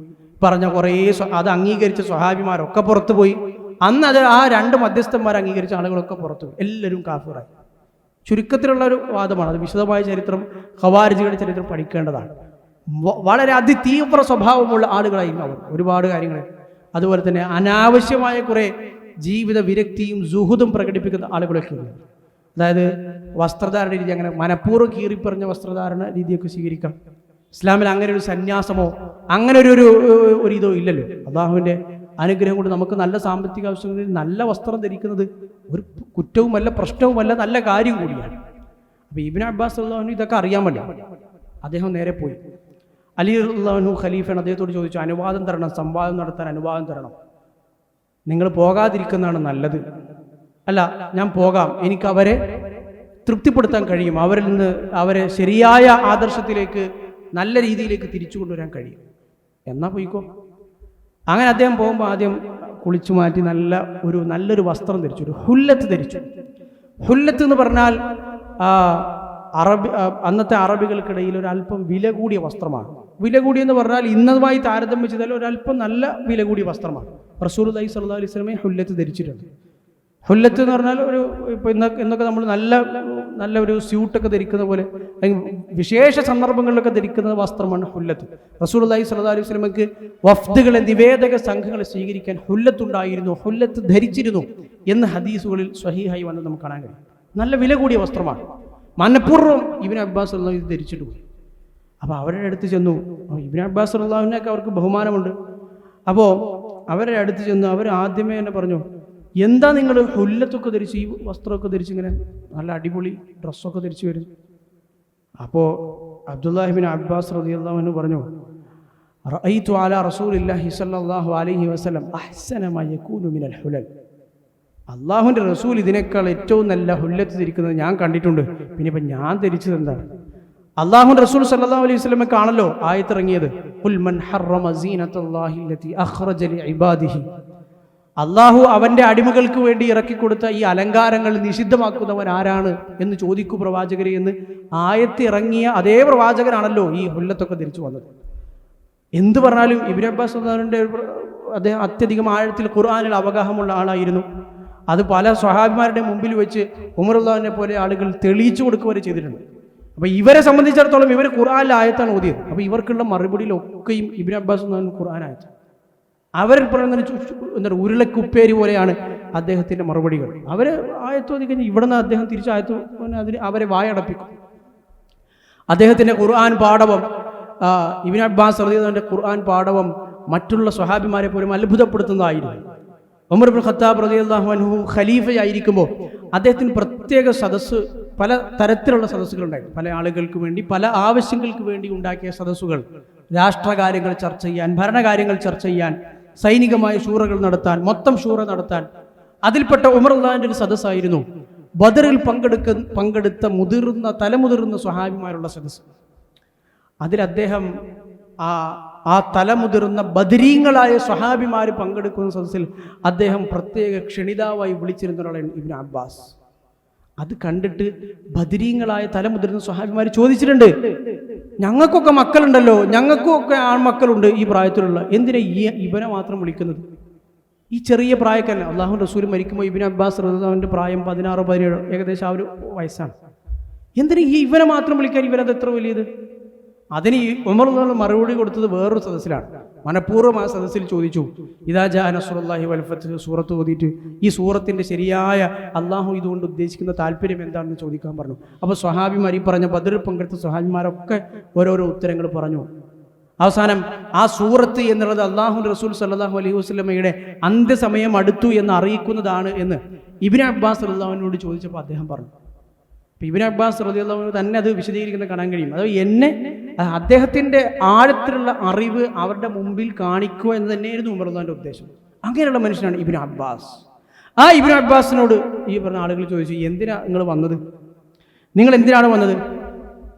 പറഞ്ഞ കുറേ അത് അംഗീകരിച്ച സ്വഹാബിമാരൊക്കെ പുറത്തുപോയി. അന്ന് അത് ആ രണ്ട് മധ്യസ്ഥന്മാർ അംഗീകരിച്ച ആളുകളൊക്കെ പുറത്തുപോയി. എല്ലാവരും കാഫിറായി. ചുരുക്കത്തിലുള്ള ഒരു വാദമാണ്. അത് വിശദമായ ചരിത്രം, ഖവാരിജികളുടെ ചരിത്രം പഠിക്കേണ്ടതാണ്. വളരെ അതിതീവ്ര സ്വഭാവമുള്ള ആളുകളായിരുന്നു അവർ ഒരുപാട് കാര്യങ്ങൾ. അതുപോലെ തന്നെ അനാവശ്യമായ കുറേ ജീവിത വിരക്തിയും സുഹുദും പ്രകടിപ്പിക്കുന്ന ആളുകളൊക്കെ ഉണ്ട്. അതായത് വസ്ത്രധാരണ രീതി അങ്ങനെ മനഃപൂർവ്വം കീറിപ്പറഞ്ഞ വസ്ത്രധാരണ രീതിയൊക്കെ സ്വീകരിക്കാം. ഇസ്ലാമിൽ അങ്ങനെ ഒരു സന്യാസമോ അങ്ങനെ ഒരു ഇതോ ഇല്ലല്ലോ. അള്ളാഹുവിൻ്റെ അനുഗ്രഹം കൊണ്ട് നമുക്ക് നല്ല സാമ്പത്തിക ആവശ്യങ്ങളിൽ നല്ല വസ്ത്രം ധരിക്കുന്നത് ഒരു കുറ്റവുമല്ല, പ്രശ്നവുമല്ല, നല്ല കാര്യം കൂടിയാണ്. അപ്പോൾ ഇബ്നു അബ്ബാസ് റളിയല്ലാഹു ഇതൊക്കെ അറിയാൻ വേണ്ടി അദ്ദേഹം നേരെ പോയി. അലി റളിയല്ലാഹു ഖലീഫയാണ്, അദ്ദേഹത്തോട് ചോദിച്ചു, അനുവാദം തരണം, സംവാദം നടത്താൻ അനുവാദം തരണം. നിങ്ങൾ പോകാതിരിക്കുന്നതാണ് നല്ലത്. അല്ല, ഞാൻ പോകാം, എനിക്ക് അവരെ തൃപ്തിപ്പെടുത്താൻ കഴിയും, അവരിൽ നിന്ന് അവരെ ശരിയായ ആദർശത്തിലേക്ക് നല്ല രീതിയിലേക്ക് തിരിച്ചു കൊണ്ടുവരാൻ കഴിയും, എന്നാ പോയിക്കോ. അങ്ങനെ അദ്ദേഹം പോകുമ്പോൾ ആദ്യം കുളിച്ചു മാറ്റി നല്ലൊരു വസ്ത്രം ധരിച്ചു, ഒരു ഹുല്ലത്ത് ധരിച്ചു. ഹുല്ലത്ത് എന്ന് പറഞ്ഞാൽ അന്നത്തെ അറബികൾക്കിടയിൽ ഒരല്പം വില കൂടിയ വസ്ത്രമാണ്. വില കൂടിയെന്ന് പറഞ്ഞാൽ ഇന്നതുമായി താരതമ്യം ചെയ്താൽ ഒരല്പം നല്ല വില കൂടിയ വസ്ത്രമാണ്. റസൂലുള്ളാഹി സ്വല്ലല്ലാഹു അലൈഹി വസല്ലം ഹുല്ലത്ത് ധരിച്ചിട്ടുണ്ട്. ഹുല്ലത്ത് എന്ന് പറഞ്ഞാൽ ഇപ്പോൾ ഇന്നൊക്കെ നമ്മൾ നല്ല ഒരു സ്യൂട്ടൊക്കെ ധരിക്കുന്ന പോലെ വിശേഷ സന്ദർഭങ്ങളിലൊക്കെ ധരിക്കുന്ന വസ്ത്രമാണ് ഹുല്ലത്ത്. റസൂലുള്ളാഹി സ്വല്ലല്ലാഹു അലൈഹി വസല്ലമക്ക് വഫ്ദുകളെ, നിവേദക സംഘങ്ങളെ സ്വീകരിക്കാൻ ഹുല്ലത്തുണ്ടായിരുന്നു, ഹുല്ലത്ത് ധരിച്ചിരുന്നു എന്ന് ഹദീസുകളിൽ സ്വഹീഹായി വന്ന് നമുക്ക് കാണാൻ കഴിയും. നല്ല വില കൂടിയ വസ്ത്രമാണ്. മനഃപൂർവ്വം ഇബ്നു അബ്ബാസ് റളിയല്ലാഹു ഇത് ധരിച്ചിട്ട് പോയി. അപ്പോൾ അവരുടെ അടുത്ത് ചെന്നു. ഇബ്നു അബ്ബാസ് റളിയല്ലാഹുവിനൊക്കെ അവർക്ക് ബഹുമാനമുണ്ട്. അപ്പോൾ അവരുടെ അടുത്ത് ചെന്നു. അവർ ആദ്യമേ തന്നെ പറഞ്ഞു, എന്താ നിങ്ങൾ ഹുല്ലത്തൊക്കെ ധരിച്ച്, ഈ വസ്ത്രമൊക്കെ ധരിച്ച് ഇങ്ങനെ നല്ല അടിപൊളി ഡ്രസ്സൊക്കെ ധരിച്ച് വരും? അപ്പോൾ അബ്ദുല്ലാഹി ഇബ്നു അബ്ബാസ് റളിയല്ലാഹു അൻഹു പറഞ്ഞു, റഅയ്തു അലാ റസൂലില്ലാഹി സ്വല്ലല്ലാഹു അലൈഹി വസല്ലം അഹ്സന മാ യകൂനു മിനൽ ഹുലൽ. അള്ളാഹുവിൻ്റെ റസൂൽ ഇതിനേക്കാൾ ഏറ്റവും നല്ല ഹുല്ലത്ത് ധരിക്കുന്നത് ഞാൻ കണ്ടിട്ടുണ്ട്. പിന്നെ ഇപ്പം ഞാൻ ധരിച്ചത് എന്താണ്? അള്ളാഹുവിൻ്റെ റസൂൽ സല്ലല്ലാഹു അലൈഹി വസല്ലമക്കാണല്ലോ ആയത്തിറങ്ങിയത്, ഖുൽ മൻ ഹറമ സീനത്തല്ലാഹി അല്ലതി അഖ്റജ ലിഇബാദിഹി. അള്ളാഹു അവൻ്റെ അടിമകൾക്ക് വേണ്ടി ഇറക്കിക്കൊടുത്ത ഈ അലങ്കാരങ്ങൾ നിഷിദ്ധമാക്കുന്നവൻ ആരാണ് എന്ന് ചോദിക്കൂ പ്രവാചകരെ എന്ന് ആയത്തിറങ്ങിയ അതേ പ്രവാചകനാണല്ലോ ഈ ഹുല്ലത്തൊക്കെ ധരിച്ചു വന്നത്. എന്ത് പറഞ്ഞാലും ഇബ്നു അബ്ബാസ് അദ്ദേഹം അത്യധികം ആഴത്തിൽ ഖുർആനിൽ അവഗാഹമുള്ള ആളായിരുന്നു. അത് പല സ്വഹാബിമാരുടെ മുമ്പിൽ വെച്ച് ഉമർ റളിയല്ലാഹുവിനെ പോലെ ആളുകൾ തെളിയിച്ചു കൊടുക്കുക വരെ ചെയ്തിട്ടുണ്ട്. അപ്പോൾ ഇവരെ സംബന്ധിച്ചിടത്തോളം ഇവർ ഖുർആനിലെ ആയത്താണ് ഓതിയത്. അപ്പോൾ ഇവർക്കുള്ള മറുപടിയിലൊക്കെയും ഇബ്നു അബ്ബാസ് ഖുർആൻ ആയത്ത്. അവർ പറയുന്ന ഉരുളക്കുപ്പേരി പോലെയാണ് അദ്ദേഹത്തിൻ്റെ മറുപടികൾ. അവർ ആയത്തോതി കഴിഞ്ഞ് ഇവിടെ നിന്ന് അദ്ദേഹം തിരിച്ചായത്തു അതിന് അവരെ വായടപ്പിക്കും. അദ്ദേഹത്തിൻ്റെ ഖുർആൻ പാഠവം, ഇബ്നു അബ്ബാസ് റളിയല്ലാഹുവിൻ്റെ ഖുർആൻ പാഠവം മറ്റുള്ള സ്വഹാബിമാരെ പോലും അത്ഭുതപ്പെടുത്തുന്നതായിരുന്നു. ഉമർ ഇബ്നു ഖത്താബ് റളിയല്ലാഹു അൻഹു ഖലീഫയായിരിക്കുമ്പോൾ അദ്ദേഹത്തിന് പ്രത്യേക സദസ്സ്, പല തരത്തിലുള്ള സദസ്സുകളുണ്ടായിരുന്നു. പല ആളുകൾക്ക് വേണ്ടി, പല ആവശ്യങ്ങൾക്ക് വേണ്ടി ഉണ്ടാക്കിയ സദസ്സുകൾ, രാഷ്ട്രകാര്യങ്ങൾ ചർച്ച ചെയ്യാൻ, ഭരണകാര്യങ്ങൾ ചർച്ച ചെയ്യാൻ, സൈനികമായ ഷൂറകൾ നടത്താൻ, മൊത്തം ഷൂറ നടത്താൻ. അതിൽപ്പെട്ട ഉമർ റളിയല്ലാഹുവിൻ്റെ ഒരു സദസ്സായിരുന്നു ബദറിൽ പങ്കെടുത്ത തലമുതിർന്ന സ്വഹാബിമാരുള്ള സദസ്സ്. അതിൽ അദ്ദേഹം ആ തലമുതിർന്ന ബദരീങ്ങളായ സ്വഹാബിമാർ പങ്കെടുക്കുന്ന സദസ്സിൽ അദ്ദേഹം പ്രത്യേക ക്ഷണിതാവായി വിളിച്ചിരുന്ന ഒരാളാണ് ഇബ്നു അബ്ബാസ്. അത് കണ്ടിട്ട് ബദരീങ്ങളായ തലമുതിർന്ന സ്വഹാബിമാർ ചോദിച്ചിട്ടുണ്ട്, ഞങ്ങൾക്കൊക്കെ മക്കളുണ്ടല്ലോ, ഞങ്ങൾക്കൊക്കെ ആൺമക്കളുണ്ട് ഈ പ്രായത്തിലുള്ള, എന്തിനാ ഇവനെ മാത്രം വിളിക്കുന്നത്? ഈ ചെറിയ പ്രായക്കാരൻ അള്ളാഹു റസൂൽ മരിക്കുമ്പോൾ ഇബ്നു അബ്ബാസ് റളിയല്ലാഹുവിൻ്റെ പ്രായം 16-17 ഏകദേശം ആ ഒരു വയസ്സാണ്. എന്തിനാ ഇവനെ മാത്രം വിളിക്കാൻ? ഇവനത് എത്ര വലിയത്? അതിന് ഈ ഉമർ റളിയല്ലാഹു മറുപടി കൊടുത്തത് വേറൊരു സദസ്സിലാണ്. മനഃപൂർവ്വം ആ സദസ്സിൽ ചോദിച്ചു, ഇദാ ജാ നസ്റുല്ലാഹി വൽ ഫത്ഹ് സൂറത്ത് ഓതിയിട്ട് ഈ സൂറത്തിൻ്റെ ശരിയായ അള്ളാഹു ഇതുകൊണ്ട് ഉദ്ദേശിക്കുന്ന താല്പര്യം എന്താണെന്ന് ചോദിക്കാൻ പറഞ്ഞു. അപ്പോൾ സ്വഹാബിമാർ, ഈ പറഞ്ഞ ബദറിൽ പങ്കെടുത്ത സ്വഹാബിമാരൊക്കെ ഓരോരോ ഉത്തരങ്ങൾ പറഞ്ഞു. അവസാനം ആ സൂറത്ത് എന്നുള്ളത് അള്ളാഹുവിൻ്റെ റസൂൽ സല്ലല്ലാഹു അലൈഹി വസല്ലമയുടെ അന്ത്യസമയം അടുത്തു എന്ന് അറിയിക്കുന്നതാണ് എന്ന് ഇബ്നു അബ്ബാസ് റളിയല്ലാഹുവിനോട് ചോദിച്ചപ്പോൾ അദ്ദേഹം പറഞ്ഞു. ഇബ്നു അബ്ബാസ് റളിയല്ലാഹു അൻഹു തന്നെ അത് വിശദീകരിക്കുന്നത് കാണാൻ കഴിയും. അത് അദ്ദേഹത്തിൻ്റെ ആഴത്തിലുള്ള അറിവ് അവരുടെ മുമ്പിൽ കാണിക്കുക എന്ന് തന്നെയായിരുന്നു ഉമർ റളിയല്ലാഹുവിൻ്റെ ഉദ്ദേശം. അങ്ങനെയുള്ള മനുഷ്യനാണ് ഇബ്നു അബ്ബാസ്. ആ ഇബ്നു അബ്ബാസിനോട് ഈ പറഞ്ഞ ആളുകൾ ചോദിച്ചു, എന്തിനാ നിങ്ങൾ വന്നത്? നിങ്ങൾ എന്തിനാണ് വന്നത്?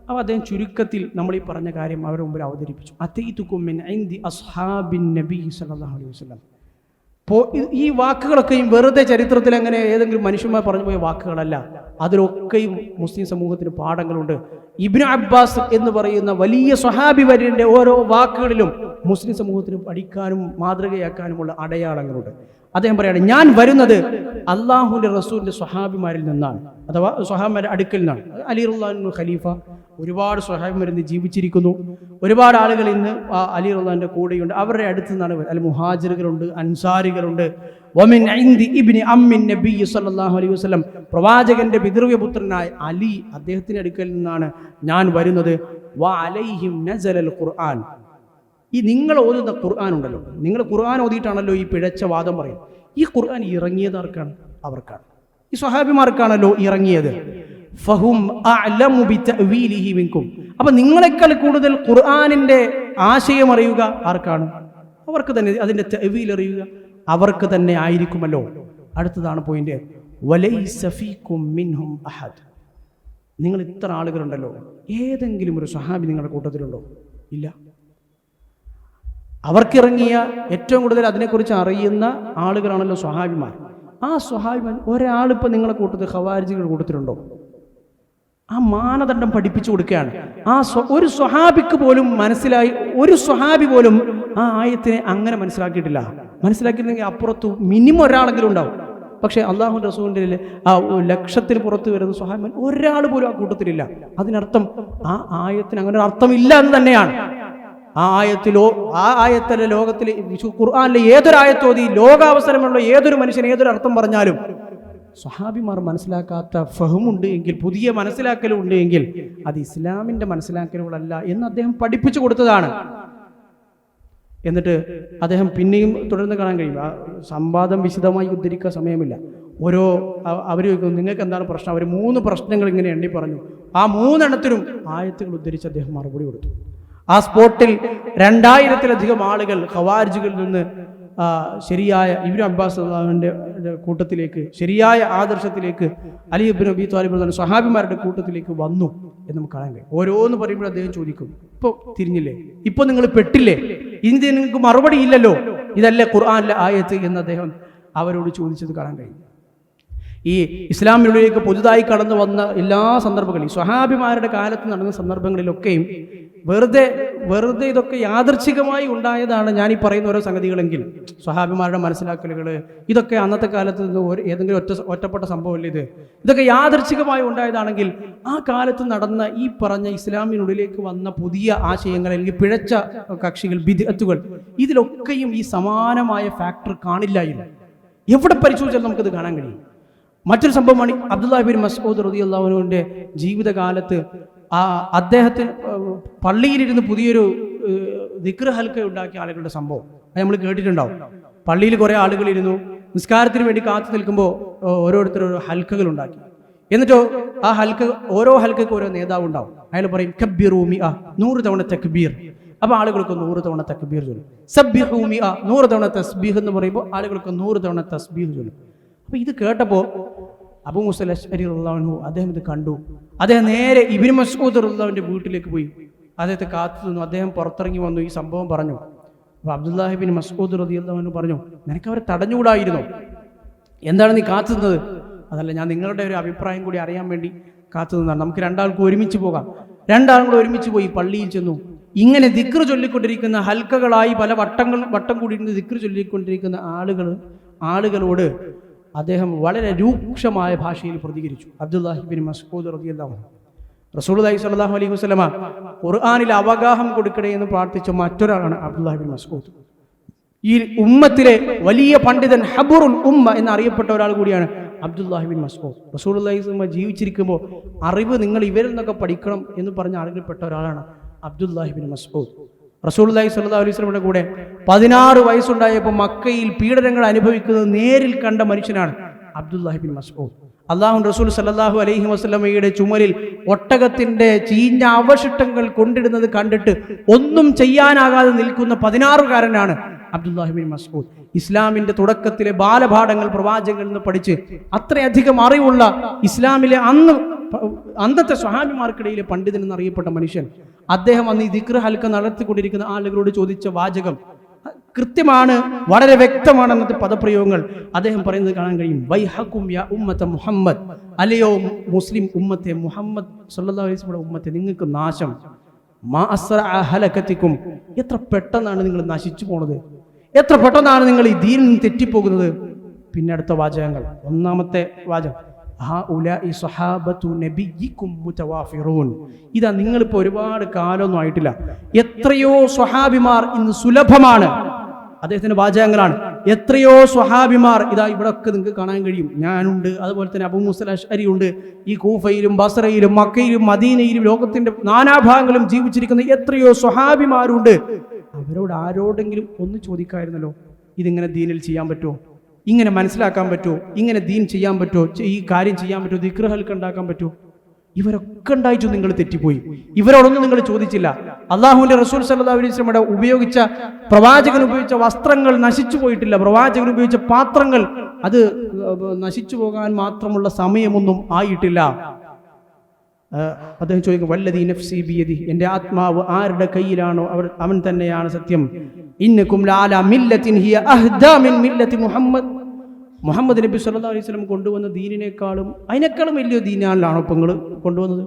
അപ്പോൾ അദ്ദേഹം ചുരുക്കത്തിൽ നമ്മൾ ഈ പറഞ്ഞ കാര്യം അവരുടെ മുമ്പിൽ അവതരിപ്പിച്ചു. അതീതുകും മിൻ ഇൻദി അസ്ഹാബിൻ നബി സല്ലല്ലാഹു അലൈഹി വസല്ലം. ഈ വാക്കുകളൊക്കെയും വെറുതെ ചരിത്രത്തിൽ അങ്ങനെ ഏതെങ്കിലും മനുഷ്യന്മാർ പറഞ്ഞു പോയ വാക്കുകളല്ല. അതിലൊക്കെയും മുസ്ലിം സമൂഹത്തിന് പാഠങ്ങളുണ്ട്. ഇബ്നു അബ്ബാസ് എന്ന് പറയുന്ന വലിയ സ്വഹാബി വര്യന്റെ ഓരോ വാക്കുകളിലും മുസ്ലിം സമൂഹത്തിന് പഠിക്കാനും മാതൃകയാക്കാനുമുള്ള അടയാളങ്ങളുണ്ട്. അദ്ദേഹം പറയാണ്, ഞാൻ വരുന്നത് അള്ളാഹുവിൻ്റെ റസൂലിൻ്റെ സ്വഹാബിമാരിൽ നിന്നാണ്, അഥവാ സ്വഹാബിമാരുടെ അടുക്കൽ നിന്നാണ്. അലി റളിയല്ലാഹു ഖലീഫ ഒരുപാട് സ്വഹാബിമാർ ഇന്ന് ജീവിച്ചിരിക്കുന്നു. ഒരുപാട് ആളുകൾ ഇന്ന് അലി റളിയല്ലാഹുവിൻ്റെ കൂടെയുണ്ട്. അവരുടെ അടുത്ത് നിന്നാണ് അൽ മുഹാജിറുകളുണ്ട്, അൻസാരികളുണ്ട്. വമിൻ ഇൻദി ഇബ്നി അമ്മിൻ നബി സല്ലല്ലാഹു അലൈഹി വസല്ലം, പ്രവാചകന്റെ പിതൃവ്യപുത്രനായ അലി, അദ്ദേഹത്തിൻ്റെ അടുക്കൽ നിന്നാണ് ഞാൻ വരുന്നത്. വ അലൈഹിം നസലൽ ഖുർആൻ, ഈ നിങ്ങൾ ഓതുന്ന ഖുർആൻ ഉണ്ടല്ലോ, നിങ്ങൾ ഖുർആൻ ഓതിയിട്ടാണല്ലോ ഈ പിഴച്ച വാദം പറയും. ഈ ഖുർആൻ ഇറങ്ങിയത് ആർക്കാണ്? അവർക്കാണ്, ഈ സ്വഹാബിമാർക്കാണല്ലോ ഇറങ്ങിയത്. ഫഹും അഅലമു ബിതഅവീലിഹി മിൻകും, അപ്പോൾ നിങ്ങളെക്കാൾ കൂടുതൽ ഖുർആനിൻ്റെ ആശയം അറിയുക ആർക്കാണ്? അവർക്ക് തന്നെ. അതിൻ്റെ തഅവീൽ അറിയുക അവർക്ക് തന്നെ ആയിരിക്കുമല്ലോ. അടുത്തതാണ് പോയിന്റ്, വലൈസ ഫീകും മിൻഹും അഹദ്, നിങ്ങൾ ഇത്ര ആളുകളുണ്ടല്ലോ, ഏതെങ്കിലും ഒരു സ്വഹാബി നിങ്ങളുടെ കൂട്ടത്തിലുണ്ടോ? ഇല്ല. അവർക്കിറങ്ങിയ ഏറ്റവും കൂടുതൽ അതിനെക്കുറിച്ച് അറിയുന്ന ആളുകളാണല്ലോ സ്വഹാബിമാർ. ആ സ്വഹാബിമാർ ഒരാളിപ്പോൾ നിങ്ങളെ കൂട്ടത്തിൽ ഖവാരിജികളുടെ കൂട്ടത്തിലുണ്ടോ? ആ മാനദണ്ഡം പഠിപ്പിച്ചു കൊടുക്കുകയാണ്. ഒരു സ്വഹാബിക്ക് പോലും മനസ്സിലായി, ഒരു സ്വഹാബി പോലും ആ ആയത്തിനെ അങ്ങനെ മനസ്സിലാക്കിയിട്ടില്ല. മനസ്സിലാക്കിയിട്ടുണ്ടെങ്കിൽ അപ്പുറത്ത് മിനിമം ഒരാളെങ്കിലും ഉണ്ടാവും. പക്ഷേ അള്ളാഹു റസൂലിൻ്റെ ആ ലക്ഷത്തിന് പുറത്ത് വരുന്ന സ്വഹാബിമാർ ഒരാൾ പോലും ആ കൂട്ടത്തിലില്ല. അതിനർത്ഥം ആ ആയത്തിന് അങ്ങനെ ഒരു അർത്ഥമില്ല എന്ന് തന്നെയാണ്. ആ ആയത്തിലെ ലോകത്തിലെ ഖുർആനിലെ ഏതൊരായത്തോതി ലോകാവസരമുള്ള ഏതൊരു മനുഷ്യൻ ഏതൊരു അർത്ഥം പറഞ്ഞാലും സ്വഹാബിമാർ മനസ്സിലാക്കാത്ത ഫഹമുണ്ട് എങ്കിൽ, പുതിയ മനസ്സിലാക്കലുണ്ട് എങ്കിൽ അത് ഇസ്ലാമിൻ്റെ മനസ്സിലാക്കലുകളല്ല എന്ന് അദ്ദേഹം പഠിപ്പിച്ചു കൊടുത്തതാണ്. എന്നിട്ട് അദ്ദേഹം പിന്നെയും തുടർന്ന് കാണാൻ കഴിയും. ആ സംവാദം വിശദമായി ഉദ്ധരിക്കാൻ സമയമില്ല. അവർ നിങ്ങൾക്ക് എന്താണ് പ്രശ്നം? അവർ 3 പ്രശ്നങ്ങൾ ഇങ്ങനെ എണ്ണി പറഞ്ഞു. ആ 3 എണ്ണത്തിനും ആയത്തുകൾ ഉദ്ധരിച്ച് അദ്ദേഹം മറുപടി കൊടുത്തു. ആ സ്പോട്ടിൽ 2000-ലധികം ആളുകൾ ഖവാരിജുകളിൽ നിന്ന് ശരിയായ ഇബ്നു അബ്ബാസ് റളിയല്ലാഹുവിൻ്റെ കൂട്ടത്തിലേക്ക്, ശരിയായ ആദർശത്തിലേക്ക്, അലി ഇബ്നു അബീ ത്വാലിബ് എന്ന സ്വഹാബിമാരുടെ കൂട്ടത്തിലേക്ക് വന്നു എന്ന് നമുക്ക് കാണാൻ കഴിയും. ഓരോന്ന് പറയുമ്പോൾ അദ്ദേഹം ചോദിക്കും, ഇപ്പോൾ തിരിഞ്ഞില്ലേ? ഇപ്പോൾ നിങ്ങൾ പെട്ടില്ലേ? ഇനി നിങ്ങൾക്ക് മറുപടി ഇല്ലല്ലോ, ഇതല്ലേ ഖുർആനിലെ ആയത്ത് എന്ന് അദ്ദേഹം അവരോട് ചോദിച്ചത് കാണാൻ കഴിയും. ഈ ഇസ്ലാമിനുള്ളിലേക്ക് പുതുതായി കടന്നു വന്ന എല്ലാ സന്ദർഭങ്ങളിലും, സ്വഹാബിമാരുടെ കാലത്ത് നടന്ന സന്ദർഭങ്ങളിലൊക്കെയും വെറുതെ ഇതൊക്കെ യാദൃച്ഛികമായി ഉണ്ടായതാണ് ഞാൻ ഈ പറയുന്ന ഓരോ സംഗതികളെങ്കിൽ, സ്വഹാബിമാരുടെ മനസ്സിലാക്കലുകൾ ഇതൊക്കെ അന്നത്തെ കാലത്ത് നിന്ന് ഏതെങ്കിലും ഒറ്റപ്പെട്ട സംഭവമല്ല. ഇതൊക്കെ യാദൃച്ഛികമായി ഉണ്ടായതാണെങ്കിൽ ആ കാലത്ത് നടന്ന ഈ പറഞ്ഞ ഇസ്ലാമിനുള്ളിലേക്ക് വന്ന പുതിയ ആശയങ്ങൾ അല്ലെങ്കിൽ പിഴച്ച കക്ഷികൾ, ബിദ്അത്തുകൾ, ഇതിലൊക്കെയും ഈ സമാനമായ ഫാക്ടർ കാണില്ലായിരുന്നു. എവിടെ പരിശോധിച്ചാൽ നമുക്കത് കാണാൻ കഴിയും. മറ്റൊരു സംഭവമാണ് അബ്ദുല്ലാഹി ബിൻ മസ്ഊദ് റളിയല്ലാഹു അൻഹുവിൻ്റെ ജീവിതകാലത്ത് അദ്ദേഹത്തിന് പള്ളിയിലിരുന്ന് പുതിയൊരു ദിക്ർ ഹൽക്ക ഉണ്ടാക്കിയ ആളുകളുടെ സംഭവം അത് നമ്മൾ കേട്ടിട്ടുണ്ടാവും. പള്ളിയിൽ കുറേ ആളുകളിരുന്നു, നിസ്കാരത്തിന് വേണ്ടി കാത്തു നിൽക്കുമ്പോൾ ഓരോരുത്തരും ഹൽക്കകൾ ഉണ്ടാക്കി. എന്നിട്ടോ ആ ഓരോ ഹൽക്കയ്ക്ക് ഓരോ നേതാവ് ഉണ്ടാവും. അയാൾ പറയും കബ്ബിറൂ മിഅ, 100 തവണ തക്ബീർ. അപ്പോൾ ആളുകൾക്ക് 100 തവണ തക്ബീർ ചൊല്ലും. സബ്ബിഹൂ മിഅ, 100 തവണ തസ്ബീഹ് എന്ന് പറയുമ്പോൾ ആളുകൾക്ക് 100 തവണ തസ്ബീഹ് ചൊല്ലും. അപ്പോൾ ഇത് കേട്ടപ്പോൾ അബൂ മൂസ അശ്അരി റളിയല്ലാഹു അൻഹു അദ്ദേഹം ഇത് കണ്ടു. അദ്ദേഹം നേരെ ഇബ്നു മസ്ഊദ് റളിയല്ലാഹുവിൻ്റെ വീട്ടിലേക്ക് പോയി അദ്ദേഹത്തെ കാത്തു നിന്നു. അദ്ദേഹം പുറത്തിറങ്ങി വന്നു, ഈ സംഭവം പറഞ്ഞു. അപ്പോൾ അബ്ദുല്ലാഹി ബിൻ മസ്ഊദ് റളിയല്ലാഹു അൻഹു പറഞ്ഞു, നിനക്ക് അവരെ തടഞ്ഞുകൂടായിരുന്നോ? എന്താണ് നീ കാത്തു നിന്നത്? അതല്ല, ഞാൻ നിങ്ങളുടെ ഒരു അഭിപ്രായം കൂടി അറിയാൻ വേണ്ടി കാത്തു നിന്നാണ്. നമുക്ക് 2 ആൾക്ക് ഒരുമിച്ച് പോകാം. 2 ആളുകൾ ഒരുമിച്ച് പോയി പള്ളിയിൽ ചെന്നു. ഇങ്ങനെ ദിക്ർ ചൊല്ലിക്കൊണ്ടിരിക്കുന്ന ഹൽക്കകളായി പല വട്ടം കൂടിയിരുന്ന് ദിക്ർ ചൊല്ലിക്കൊണ്ടിരിക്കുന്ന ആളുകളോട് അദ്ദേഹം വളരെ രൂക്ഷമായ ഭാഷയിൽ പ്രതികരിച്ചു. അബ്ദുല്ലാഹി ബിൻ മസ്ഊദ് റളിയല്ലാഹു അൻഹു, റസൂലുള്ളാഹി സ്വല്ലല്ലാഹു അലൈഹി വസല്ലമ ഖുർആനിൽ അവഗാഹം കൊടുക്കണേ എന്ന് പ്രാർത്ഥിച്ച മറ്റൊരാളാണ് അബ്ദുല്ലാഹി ബിൻ മസ്ഊദ്. ഈ ഉമ്മത്തിലെ വലിയ പണ്ഡിതൻ, ഹബറുൽ ഉമ്മ എന്നറിയപ്പെട്ട ഒരാൾ കൂടിയാണ് അബ്ദുല്ലാഹി ബിൻ മസ്ഊദ്. റസൂലുള്ളാഹി സ്വല്ലല്ലാഹു അലൈഹി വസല്ലമ ജീവിച്ചിരിക്കുമ്പോൾ അറിവ് നിങ്ങൾ ഇവരിൽ നിന്നൊക്കെ പഠിക്കണം എന്ന് പറഞ്ഞ ആളുകളിൽപ്പെട്ട ഒരാളാണ് അബ്ദുല്ലാഹി ബിൻ മസ്ഊദ്. റസൂലുള്ളാഹി സ്വല്ലല്ലാഹു അലൈഹി വസല്ലമയുടെ കൂടെ 16 വയസ്സുണ്ടായപ്പോൾ മക്കയിൽ പീഡനങ്ങൾ അനുഭവിക്കുന്നത് നേരിൽ കണ്ട മനുഷ്യനാണ് അബ്ദുല്ലാഹി ബിൻ മസ്ഊദ്. അല്ലാഹുവിൻ്റെ റസൂൽ സല്ലല്ലാഹു അലൈഹി വസല്ലമയുടെ ചുമലിൽ ഒട്ടകത്തിൻ്റെ ചീഞ്ഞ അവശിഷ്ടങ്ങൾ കൊണ്ടിടുന്നത് കണ്ടിട്ട് ഒന്നും ചെയ്യാനാകാതെ നിൽക്കുന്ന 16-കാരനാണ് അബ്ദുല്ലാഹി ബിൻ മസ്ഊദ്. ഇസ്ലാമിൻ്റെ തുടക്കത്തിലെ ബാലപാഠങ്ങൾ പ്രവാചകനിൽ നിന്ന് പഠിച്ച് അത്രയധികം അറിവുള്ള, ഇസ്ലാമിലെ അന്ന് അന്നത്തെ സ്വഹാബിമാർക്കിടയിലെ പണ്ഡിതൻ എന്നറിയപ്പെട്ട മനുഷ്യൻ, അദ്ദേഹം അന്ന് ഈ ദിക്ർ ഹൽക്ക നടത്തിക്കൊണ്ടിരിക്കുന്ന ആളുകളോട് ചോദിച്ച വാചകം കൃത്യമാണ്, വളരെ വ്യക്തമാണ്. അന്നത്തെ പദപ്രയോഗങ്ങൾ അദ്ദേഹം പറയുന്നത് കാണാൻ കഴിയും. വൈഹക്കും യാ ഉമ്മത മുഹമ്മദ്, അല്ലയോ മുസ്ലിം ഉമ്മത്തെ, മുഹമ്മദ് സല്ലല്ലാഹു അലൈഹി വസല്ലം ഉമ്മത്തെ, നിങ്ങൾക്ക് നാശം. മാ അസ്റഅ ഹലകതികും, എത്ര പെട്ടെന്നാണ് നിങ്ങൾ നശിച്ചു പോണത്, എത്ര പെട്ടെന്നാണ് നിങ്ങൾ ഈ ദീനിൽ നിന്ന് തെറ്റിപ്പോകുന്നത്. പിന്നെ അടുത്ത വാചകങ്ങൾ, ഒന്നാമത്തെ വാചകം ഹഉലാഇ സ്വഹാബത്തു നബിയിക്കും മുതവാഫിറൂൻ, ഇതാ നിങ്ങളിപ്പോൾ ഒരുപാട് കാലമൊന്നും ആയിട്ടില്ല, എത്രയോ സ്വഹാബിമാർ ഇന്ന് സുലഭമാണ്. അദ്ദേഹത്തിന്റെ വാചകങ്ങളാണ്. എത്രയോ സ്വഹാബിമാർ ഇതാ ഇവിടെ ഒക്കെ നിങ്ങൾക്ക് കാണാൻ കഴിയും. ഞാനുണ്ട്, അതുപോലെ തന്നെ അബൂ മൂസ അശ്അരി ഉണ്ട്. ഈ കൂഫയിലും ബസ്രയിലും മക്കയിലും മദീനയിലും ലോകത്തിന്റെ നാനാഭാഗങ്ങളിലും ജീവിച്ചിരിക്കുന്ന എത്രയോ സ്വഹാബിമാരുണ്ട്. അവരോട് ആരോടെങ്കിലും ഒന്ന് ചോദിക്കായിരുന്നല്ലോ, ഇതിങ്ങനെ ദീനിൽ ചെയ്യാൻ പറ്റുമോ, ഇങ്ങനെ മനസ്സിലാക്കാൻ പറ്റുമോ, ഇങ്ങനെ ദീൻ ചെയ്യാൻ പറ്റുമോ, ഈ കാര്യം ചെയ്യാൻ പറ്റുമോ, ദിക്ർ ഹൽക്ക ഉണ്ടാക്കാൻ പറ്റുമോ? ഇവരൊക്കെ ഉണ്ടായിട്ടും നിങ്ങൾ തെറ്റിപ്പോയി. ഇവരോടൊന്നും നിങ്ങൾ ചോദിച്ചില്ല. അള്ളാഹുവിന്റെ റസൂൽ സല്ലല്ലാഹു അലൈഹി വസല്ലമയുടെ ഉപയോഗിച്ച, പ്രവാചകൻ ഉപയോഗിച്ച വസ്ത്രങ്ങൾ നശിച്ചു പോയിട്ടില്ല. പ്രവാചകൻ ഉപയോഗിച്ച പാത്രങ്ങൾ അത് നശിച്ചു പോകാൻ മാത്രമുള്ള സമയമൊന്നും ആയിട്ടില്ല. അദ്ദേഹം ചോദിക്കും, വല്ലദീ നഫ്സി ബിയദി, എൻ്റെ ആത്മാവ് ആരുടെ കയ്യിലാണോ അവൻ തന്നെയാണ് സത്യം. ഇന്നകും ലഅലാ മില്ലത്തിൻ ഹിയ അഹ്ദാ മിൻ മില്ലത്തി മുഹമ്മദ്, മുഹമ്മദ് നബി സല്ലല്ലാഹു അലൈഹി വസല്ലം കൊണ്ടുവന്ന ദീനിനേക്കാളും അതിനേക്കാളും വലിയ ദീനാണോ ഇപ്പം നിങ്ങൾ കൊണ്ടുവന്നത്?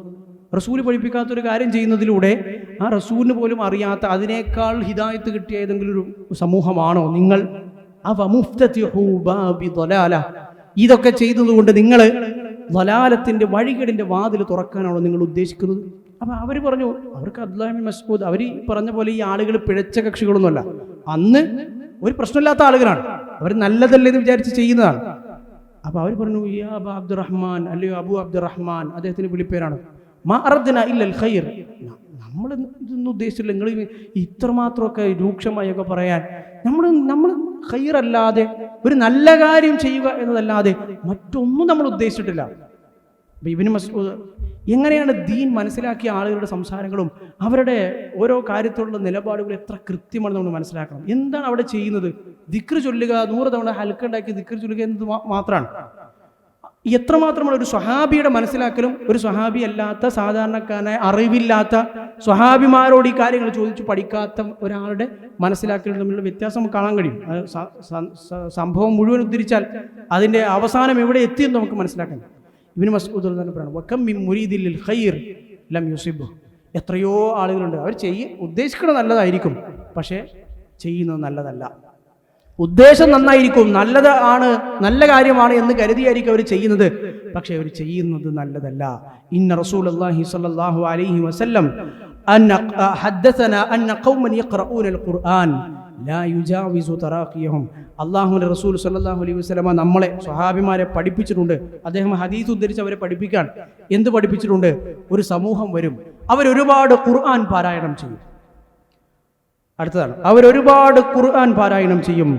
റസൂല് പഠിപ്പിക്കാത്തൊരു കാര്യം ചെയ്യുന്നതിലൂടെ ആ റസൂലിന് പോലും അറിയാത്ത അതിനേക്കാൾ ഹിദായത്ത് കിട്ടിയ ഏതെങ്കിലും ഒരു സമൂഹമാണോ നിങ്ങൾ? ഇതൊക്കെ ചെയ്തതുകൊണ്ട് നിങ്ങൾ ദലാലത്തിന്റെ വഴികേടിന്റെ വാതിൽ തുറക്കാനാണോ നിങ്ങൾ ഉദ്ദേശിക്കുന്നത്? അപ്പൊ അവർ പറഞ്ഞു, അവർക്ക് അബ്ദുല്ലാഹി ബിൻ മസ്ഊദ് അവർ പറഞ്ഞ പോലെ ഈ ആളുകൾ പിഴച്ച കക്ഷികളൊന്നുമല്ല, അന്ന് ഒരു പ്രശ്നമില്ലാത്ത ആളുകളാണ്, അവർ നല്ലതല്ലെന്ന് വിചാരിച്ച് ചെയ്യുന്നതാണ്. അപ്പൊ അവർ പറഞ്ഞു, യാ അബൂ അബ്ദുറഹ്മാൻ, അല്ലയോ അബൂ അബ്ദുറഹ്മാൻ, അദ്ദേഹത്തിന് വിളിപ്പേരാണ്. മാ അറദ്നാ ഇല്ലൽ ഖൈർ, നമ്മൾ ഇതൊന്നും ഉദ്ദേശിച്ചില്ല, നിങ്ങൾ ഇത്രമാത്രമൊക്കെ രൂക്ഷമായൊക്കെ പറയാൻ. നമ്മൾ ഖൈറല്ലാതെ ഒരു നല്ല കാര്യം ചെയ്യുക എന്നതല്ലാതെ മറ്റൊന്നും നമ്മൾ ഉദ്ദേശിച്ചിട്ടില്ല. ഇബ്നു മസ്ഊദ് എങ്ങനെയാണ് ദീൻ മനസ്സിലാക്കിയ ആളുകളുടെ സംസാരങ്ങളും അവരുടെ ഓരോ കാര്യത്തോടുള്ള നിലപാടുകൾ എത്ര കൃത്യമാണ് നമ്മൾ മനസ്സിലാക്കണം. എന്താണ് അവിടെ ചെയ്യുന്നത്? ദിക്ർ ചൊല്ലുക, 100 തവണ ഹൽക്ക ഉണ്ടാക്കി ദിക്ർ ചൊല്ലുക എന്നത് മാത്രമാണ്. എത്രമാത്രമാണ് ഒരു സ്വഹാബിയുടെ മനസ്സിലാക്കലും ഒരു സ്വഹാബി അല്ലാത്ത സാധാരണക്കാരനായ അറിവില്ലാത്ത സ്വഹാബിമാരോട് ഈ കാര്യങ്ങൾ ചോദിച്ചു പഠിക്കാത്ത ഒരാളുടെ മനസ്സിലാക്കലും തമ്മിലുള്ള വ്യത്യാസം നമുക്ക് കാണാൻ കഴിയും. സംഭവം മുഴുവൻ ഉദ്ധരിച്ചാൽ അതിൻ്റെ അവസാനം എവിടെ എത്തിയെന്ന് നമുക്ക് മനസ്സിലാക്കാൻ. ഇബ്നു മസ്ഊദ് തന്നെ പറയണം, വകം മിൻ മുരീദിൽ ലിൽ ഖൈർ ലം യുസിബ്, എത്രയോ ആളുകളുണ്ട് അവർ ഉദ്ദേശിക്കുന്നത് നല്ലതായിരിക്കും, പക്ഷേ ചെയ്യുന്നത് നല്ലതല്ല. ഉദ്ദേശം നന്നായിരിക്കും, നല്ലതാണ്, നല്ല കാര്യമാണ് എന്ന് കരുതിയായിരിക്കും അവർ ചെയ്യുന്നത്, പക്ഷെ അവർ ചെയ്യുന്നത് നല്ലതല്ല. ഇന്ന റസൂലുള്ളാഹി സ്വല്ലല്ലാഹു അലൈഹി വസല്ലം ഹദ്ദസന അന്ന ഖൗമൻ യഖറഊനൽ ഖുർആൻ ലാ യുജാവിസു തറാഖിയഹും. അല്ലാഹുവിന്റെ റസൂൽ സ്വല്ലല്ലാഹു അലൈഹി വസല്ലമ നമ്മളെ സ്വഹാബിമാരെ പഠിപ്പിച്ചിട്ടുണ്ട്. അദ്ദേഹം ഹദീസ് ഉദ്ധരിച്ച് അവരെ പഠിപ്പിക്കാൻ എന്ത് പഠിപ്പിച്ചിട്ടുണ്ട്? ഒരു സമൂഹം വരും, അവരൊരുപാട് ഖുർആൻ പാരായണം ചെയ്യും. അടുത്തതാണ്, അവരൊരുപാട് ഖുർആൻ പാരായണം ചെയ്യും.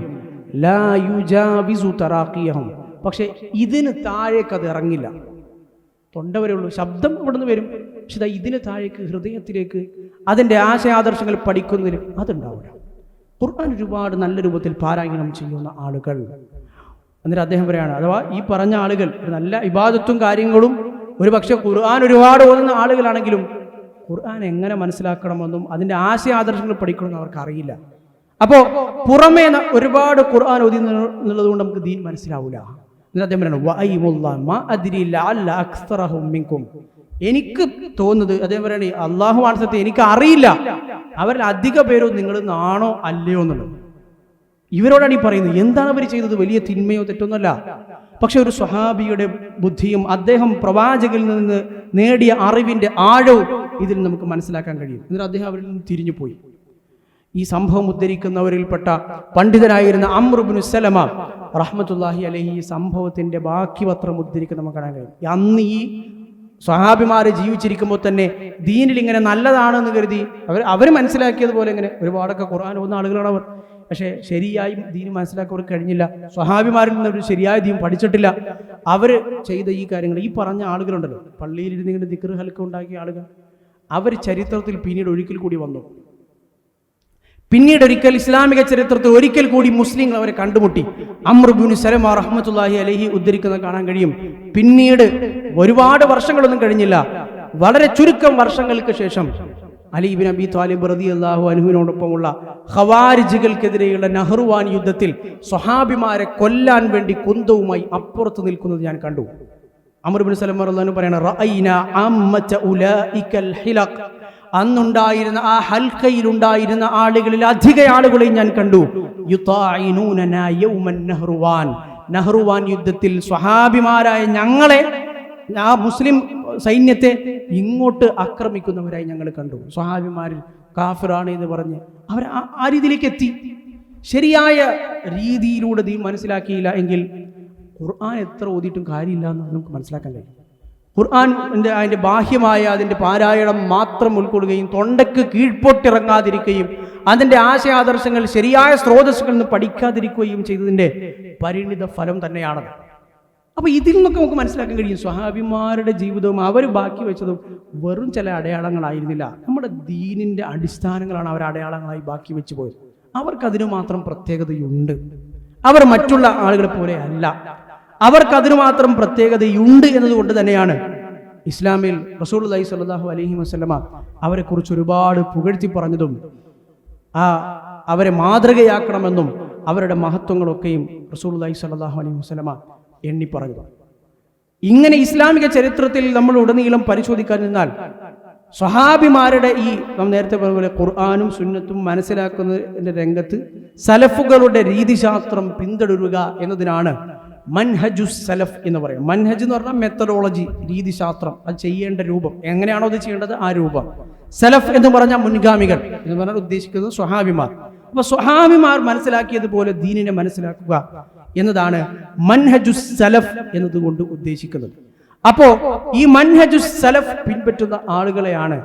ലാ യുജാവിസു തറാഖിയഹും, പക്ഷെ ഇതിന് താഴേക്ക് അത് ഇറങ്ങില്ല. തൊണ്ട വരെയുള്ളൂ, ശബ്ദം ഇവിടുന്ന് വരും, പക്ഷെ ഇതിന് താഴേക്ക് ഹൃദയത്തിലേക്ക് അതിൻ്റെ ആശയാദർശങ്ങൾ പഠിക്കുന്നതിന് അതുണ്ടാവില്ല. ഖുർആൻ ഒരുപാട് നല്ല രൂപത്തിൽ പാരായണം ചെയ്യുന്ന ആളുകൾ. എന്നിട്ട് അദ്ദേഹം പറയാണ്, അഥവാ ഈ പറഞ്ഞ ആളുകൾ നല്ല ഇബാദത്തും കാര്യങ്ങളും ഒരു പക്ഷെ ഖുർആൻ ഒരുപാട് ഓതുന്ന ആളുകളാണെങ്കിലും ഖുർആൻ എങ്ങനെ മനസ്സിലാക്കണമെന്നും അതിൻ്റെ ആശയാദർശങ്ങൾ പഠിക്കണമെന്നും അവർക്ക് അറിയില്ല. അപ്പോൾ പുറമേ ഒരുപാട് ഖുർആൻ ഓതി എന്നുള്ളത് കൊണ്ട് നമുക്ക് ദീൻ മനസ്സിലാവില്ല. എന്നിട്ട് അദ്ദേഹം പറയണം, എനിക്ക് തോന്നുന്നത്, അദ്ദേഹം പറയണേ, അള്ളാഹു ആണ് സത്യം, എനിക്ക് അറിയില്ല അവരിൽ അധിക പേരും നിങ്ങൾ നാണോ അല്ലയോ എന്നുള്ളത്. ഇവരോടാണ് ഈ പറയുന്നത്. എന്താണ് അവർ ചെയ്തത്? വലിയ തിന്മയോ തെറ്റൊന്നുമല്ല, പക്ഷെ ഒരു സ്വഹാബിയുടെ ബുദ്ധിയും അദ്ദേഹം പ്രവാചകനിൽ നിന്ന് നേടിയ അറിവിന്റെ ആഴവും ഇതിൽ നമുക്ക് മനസ്സിലാക്കാൻ കഴിയും. എന്നിട്ട് അദ്ദേഹം അവരിൽ നിന്ന് തിരിഞ്ഞു പോയി. ഈ സംഭവം ഉദ്ധരിക്കുന്നവരിൽപ്പെട്ട പണ്ഡിതനായിരുന്ന അംർ ഇബ്നു സലമ റഹ്മത്തുള്ളാഹി അലൈഹി ഈ സംഭവത്തിന്റെ ബാക്കി പത്രം ഉദ്ധരിക്കുന്ന നമുക്ക് കാണാൻ കഴിയും. അന്ന് ഈ സ്വഹാബിമാരെ ജീവിച്ചിരിക്കുമ്പോൾ തന്നെ ദീനിൽ ഇങ്ങനെ നല്ലതാണെന്ന് കരുതി അവർ മനസ്സിലാക്കിയതുപോലെ ഇങ്ങനെ ഒരുപാടൊക്കെ ഖുർആൻ ഓതുന്ന ആളുകളാണ് അവർ. പക്ഷേ ശരിയായി ദീൻ മനസ്സിലാക്കാൻ അവർക്ക് കഴിഞ്ഞില്ല. സ്വഹാബിമാരിൽ നിന്ന് ഒരു ശരിയായ ദീൻ പഠിച്ചിട്ടില്ല. അവർ ചെയ്ത ഈ കാര്യങ്ങൾ, ഈ പറഞ്ഞ ആളുകളുണ്ടല്ലോ, പള്ളിയിലിരുന്ന് ഇങ്ങനെ ദിക്ർ ഹൽക്ക ഉണ്ടാക്കിയ ആളുകൾ, അവർ ചരിത്രത്തിൽ പിന്നീട് ഒരിക്കൽ കൂടി വന്നു. പിന്നീട് ഒരിക്കൽ ഇസ്ലാമിക ചരിത്രത്തിൽ ഒരിക്കൽ കൂടി മുസ്ലിങ്ങൾ അവരെ കണ്ടുമുട്ടി. അംർ ഇബ്നു സലമ റഹ്മത്തുള്ളാഹി അലൈഹി ഉദ്ധരിക്കുന്നത് കാണാൻ കഴിയും. പിന്നീട് ഒരുപാട് വർഷങ്ങളൊന്നും കഴിഞ്ഞില്ല, വളരെ ചുരുക്കം വർഷങ്ങൾക്ക് ശേഷം അലി ഇബ്നു അബി ത്വാലിബ് റളിയല്ലാഹു അൻഹുവിനോടൊപ്പമുള്ള ഖവാരിജുകൾക്കെതിരെയുള്ള നഹ്റുവാൻ യുദ്ധത്തിൽ സ്വഹാബിമാരെ കൊല്ലാൻ വേണ്ടി കുന്തവുമായി അപ്പുറത്ത് നിൽക്കുന്നത് ഞാൻ കണ്ടു. അംർ ഇബ്നു സലമ റളിയല്ലാഹു അൻഹു പറയുന്നു, റഅയ്ന അമ്മത ഉലൈകൽ ഹിലഖ്, അന്നുണ്ടായിരുന്ന ആ ഹൽക്കയിലുണ്ടായിരുന്ന ആളുകളിൽ അധിക ആളുകളെയും ഞാൻ കണ്ടു. യുതാഇനൂനനാ യൗമൻ നഹ്റുവാൻ, നഹ്റുവാൻ യുദ്ധത്തിൽ സ്വഹാബിമാരായ ഞങ്ങളെ, ആ മുസ്ലിം സൈന്യത്തെ ഇങ്ങോട്ട് ആക്രമിക്കുന്നവരായി ഞങ്ങൾ കണ്ടു. സ്വഹാബിമാരിൽ കാഫിറാണ് എന്ന് പറഞ്ഞ് അവർ ആ രീതിയിലേക്ക് എത്തി. ശരിയായ രീതിയിലൂടെ ദീൻ മനസ്സിലാക്കിയില്ല എങ്കിൽ ഖുർആൻ എത്ര ഓതിയിട്ടും കാര്യമില്ല എന്ന് നമുക്ക് മനസ്സിലാക്കാൻ കഴിയും. ഖുർആൻ അതിൻ്റെ ബാഹ്യമായ അതിൻ്റെ പാരായണം മാത്രം ഉൾക്കൊള്ളുകയും തൊണ്ടയ്ക്ക് കീഴ്പോട്ടിറങ്ങാതിരിക്കുകയും അതിൻ്റെ ആശയാദർശങ്ങൾ ശരിയായ സ്രോതസ്സുകളിൽ നിന്ന് പഠിക്കാതിരിക്കുകയും ചെയ്തതിൻ്റെ പരിണിത ഫലം തന്നെയാണത്. അപ്പോൾ ഇതിൽ നിന്നൊക്കെ നമുക്ക് മനസ്സിലാക്കാൻ കഴിയും, സ്വഹാബിമാരുടെ ജീവിതവും അവർ ബാക്കി വെച്ചതും വെറും ചില അടയാളങ്ങളായിരുന്നില്ല. നമ്മുടെ ദീനിൻ്റെ അടിസ്ഥാനങ്ങളാണ് അവർ അടയാളങ്ങളായി ബാക്കി വെച്ച് പോയത്. അവർക്കതിനു മാത്രം പ്രത്യേകതയുണ്ട്. അവർ മറ്റുള്ള ആളുകളെ പോലെ അല്ല, അവർക്കതിനു മാത്രം പ്രത്യേകതയുണ്ട് എന്നതുകൊണ്ട് തന്നെയാണ് ഇസ്ലാമിൽ റസൂലുള്ളാഹി സ്വല്ലല്ലാഹു അലൈഹി വസല്ലമ അവരെക്കുറിച്ച് ഒരുപാട് പുകഴ്ത്തി പറഞ്ഞതും അവരെ മാതൃകയാക്കണമെന്നും അവരുടെ മഹത്വങ്ങളൊക്കെയും റസൂലുള്ളാഹി സ്വല്ലല്ലാഹു അലൈഹി വസല്ലമ എണ്ണി പറഞ്ഞത്. ഇങ്ങനെ ഇസ്ലാമിക ചരിത്രത്തിൽ നമ്മൾ ഉടനീളം പരിശോധിക്കാൻ നിന്നാൽ സ്വഹാബിമാരുടെ ഈ നാം നേരത്തെ പറഞ്ഞ പോലെ ഖുർആനും സുന്നത്തും മനസ്സിലാക്കുന്നതിൻ്റെ രംഗത്ത് സലഫുകളുടെ രീതിശാസ്ത്രം പിന്തുടരുക എന്നതിനാണ് മൻഹജു സലഫ് എന്ന് പറയും. മൻഹജ് എന്ന് പറഞ്ഞാൽ മെത്തഡോളജി, രീതിശാസ്ത്രം, അത് ചെയ്യേണ്ട രൂപം, എങ്ങനെയാണോ അത് ചെയ്യേണ്ടത് ആ രൂപം. സലഫ് എന്ന് പറഞ്ഞാൽ മുൻഗാമികൾ എന്ന് പറഞ്ഞാൽ ഉദ്ദേശിക്കുന്നത് സ്വഹാബിമാർ. അപ്പൊ സ്വഹാബിമാർ മനസ്സിലാക്കിയതുപോലെ ദീനിനെ മനസ്സിലാക്കുക എന്നതാണ് മൻഹജു സലഫ് എന്നതുകൊണ്ട് ഉദ്ദേശിക്കുന്നത്. അപ്പോ ഈ മൻഹജു സലഫ് പിൻപറ്റുന്ന ആളുകളെയാണ്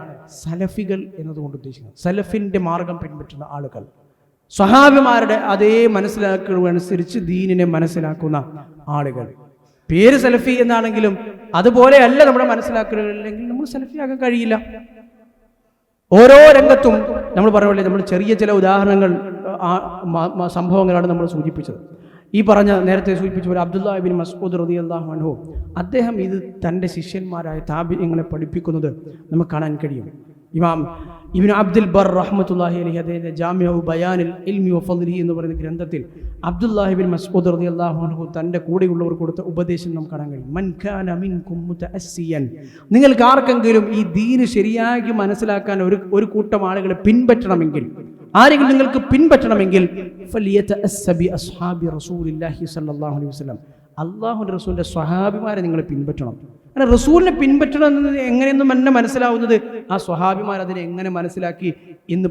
സലഫികൾ എന്നതുകൊണ്ട് ഉദ്ദേശിക്കുന്നത്. സലഫിന്റെ മാർഗം പിൻപറ്റുന്ന ആളുകൾ, സ്വഹാബിമാരുടെ അതേ മനസ്സിലാക്കലുമനുസരിച്ച് ദീനിനെ മനസ്സിലാക്കുന്ന ആളുകൾ. പേര് സലഫി എന്നാണെങ്കിലും അതുപോലെയല്ല നമ്മുടെ മനസ്സിലാക്കലുകളില്ലെങ്കിൽ നമ്മൾ സലഫിയാകാൻ കഴിയില്ല. ഓരോ രംഗത്തും നമ്മൾ പറയുമ്പോൾ നമ്മൾ ചെറിയ ചില ഉദാഹരണങ്ങൾ സംഭവങ്ങളാണ് നമ്മൾ സൂചിപ്പിച്ചത്. ഈ പറഞ്ഞ നേരത്തെ സൂചിപ്പിച്ച പോലെ അബ്ദുല്ലാഹി ഇബ്നു മസ്ഊദ് റളിയല്ലാഹു അൻഹു അദ്ദേഹം ഇത് തൻ്റെ ശിഷ്യന്മാരായ താബിഈങ്ങളെ പഠിപ്പിക്കുന്നത് നമുക്ക് കാണാൻ കഴിയും. ഇമാം ഇബ്നു അബ്ദുൽ ബർ റഹ്മത്തുള്ളാഹി അലൈഹി അദ്ദേഹത്തിന്റെ ജാമിഉ ബയാനിൽ ഇൽമി വഫദ്ലിഹി എന്ന് പറയുന്ന ഗ്രന്ഥത്തിൽ അബ്ദുല്ലാഹി ഇബ്നു മസ്ഊദ് റളിയല്ലാഹു അൻഹു തൻ്റെ കൂടെയുള്ളവർ കൊടുത്ത ഉപദേശം നമുക്ക് കാണാൻ കഴിയും. മൻ കാന മിൻകും മുതഅസ്സിയൻ, നിങ്ങൾക്ക് ആർക്കെങ്കിലും ഈ ദീന് ശരിയാക്കി മനസ്സിലാക്കാൻ ഒരു കൂട്ടം ആളുകളെ പിൻപറ്റണമെങ്കിൽ, ആരെങ്കിലും നിങ്ങൾക്ക് പിൻപറ്റണമെങ്കിൽ ഫലിയതഅസ്സബി അസ്ഹാബി റസൂലില്ലാഹി സ്വല്ലല്ലാഹു അലൈഹി വസല്ലം, അല്ലാഹുവിൻ്റെ റസൂലിൻ്റെ സ്വഹാബിമാരെ നിങ്ങൾ പിൻപറ്റണം. കാരണം റസൂലിനെ പിൻപറ്റണം എന്നത് എങ്ങനെയൊന്നും എന്നെ മനസ്സിലാവുന്നത് ആ സ്വഹാബിമാർ അതിനെ എങ്ങനെ മനസ്സിലാക്കി എന്ന്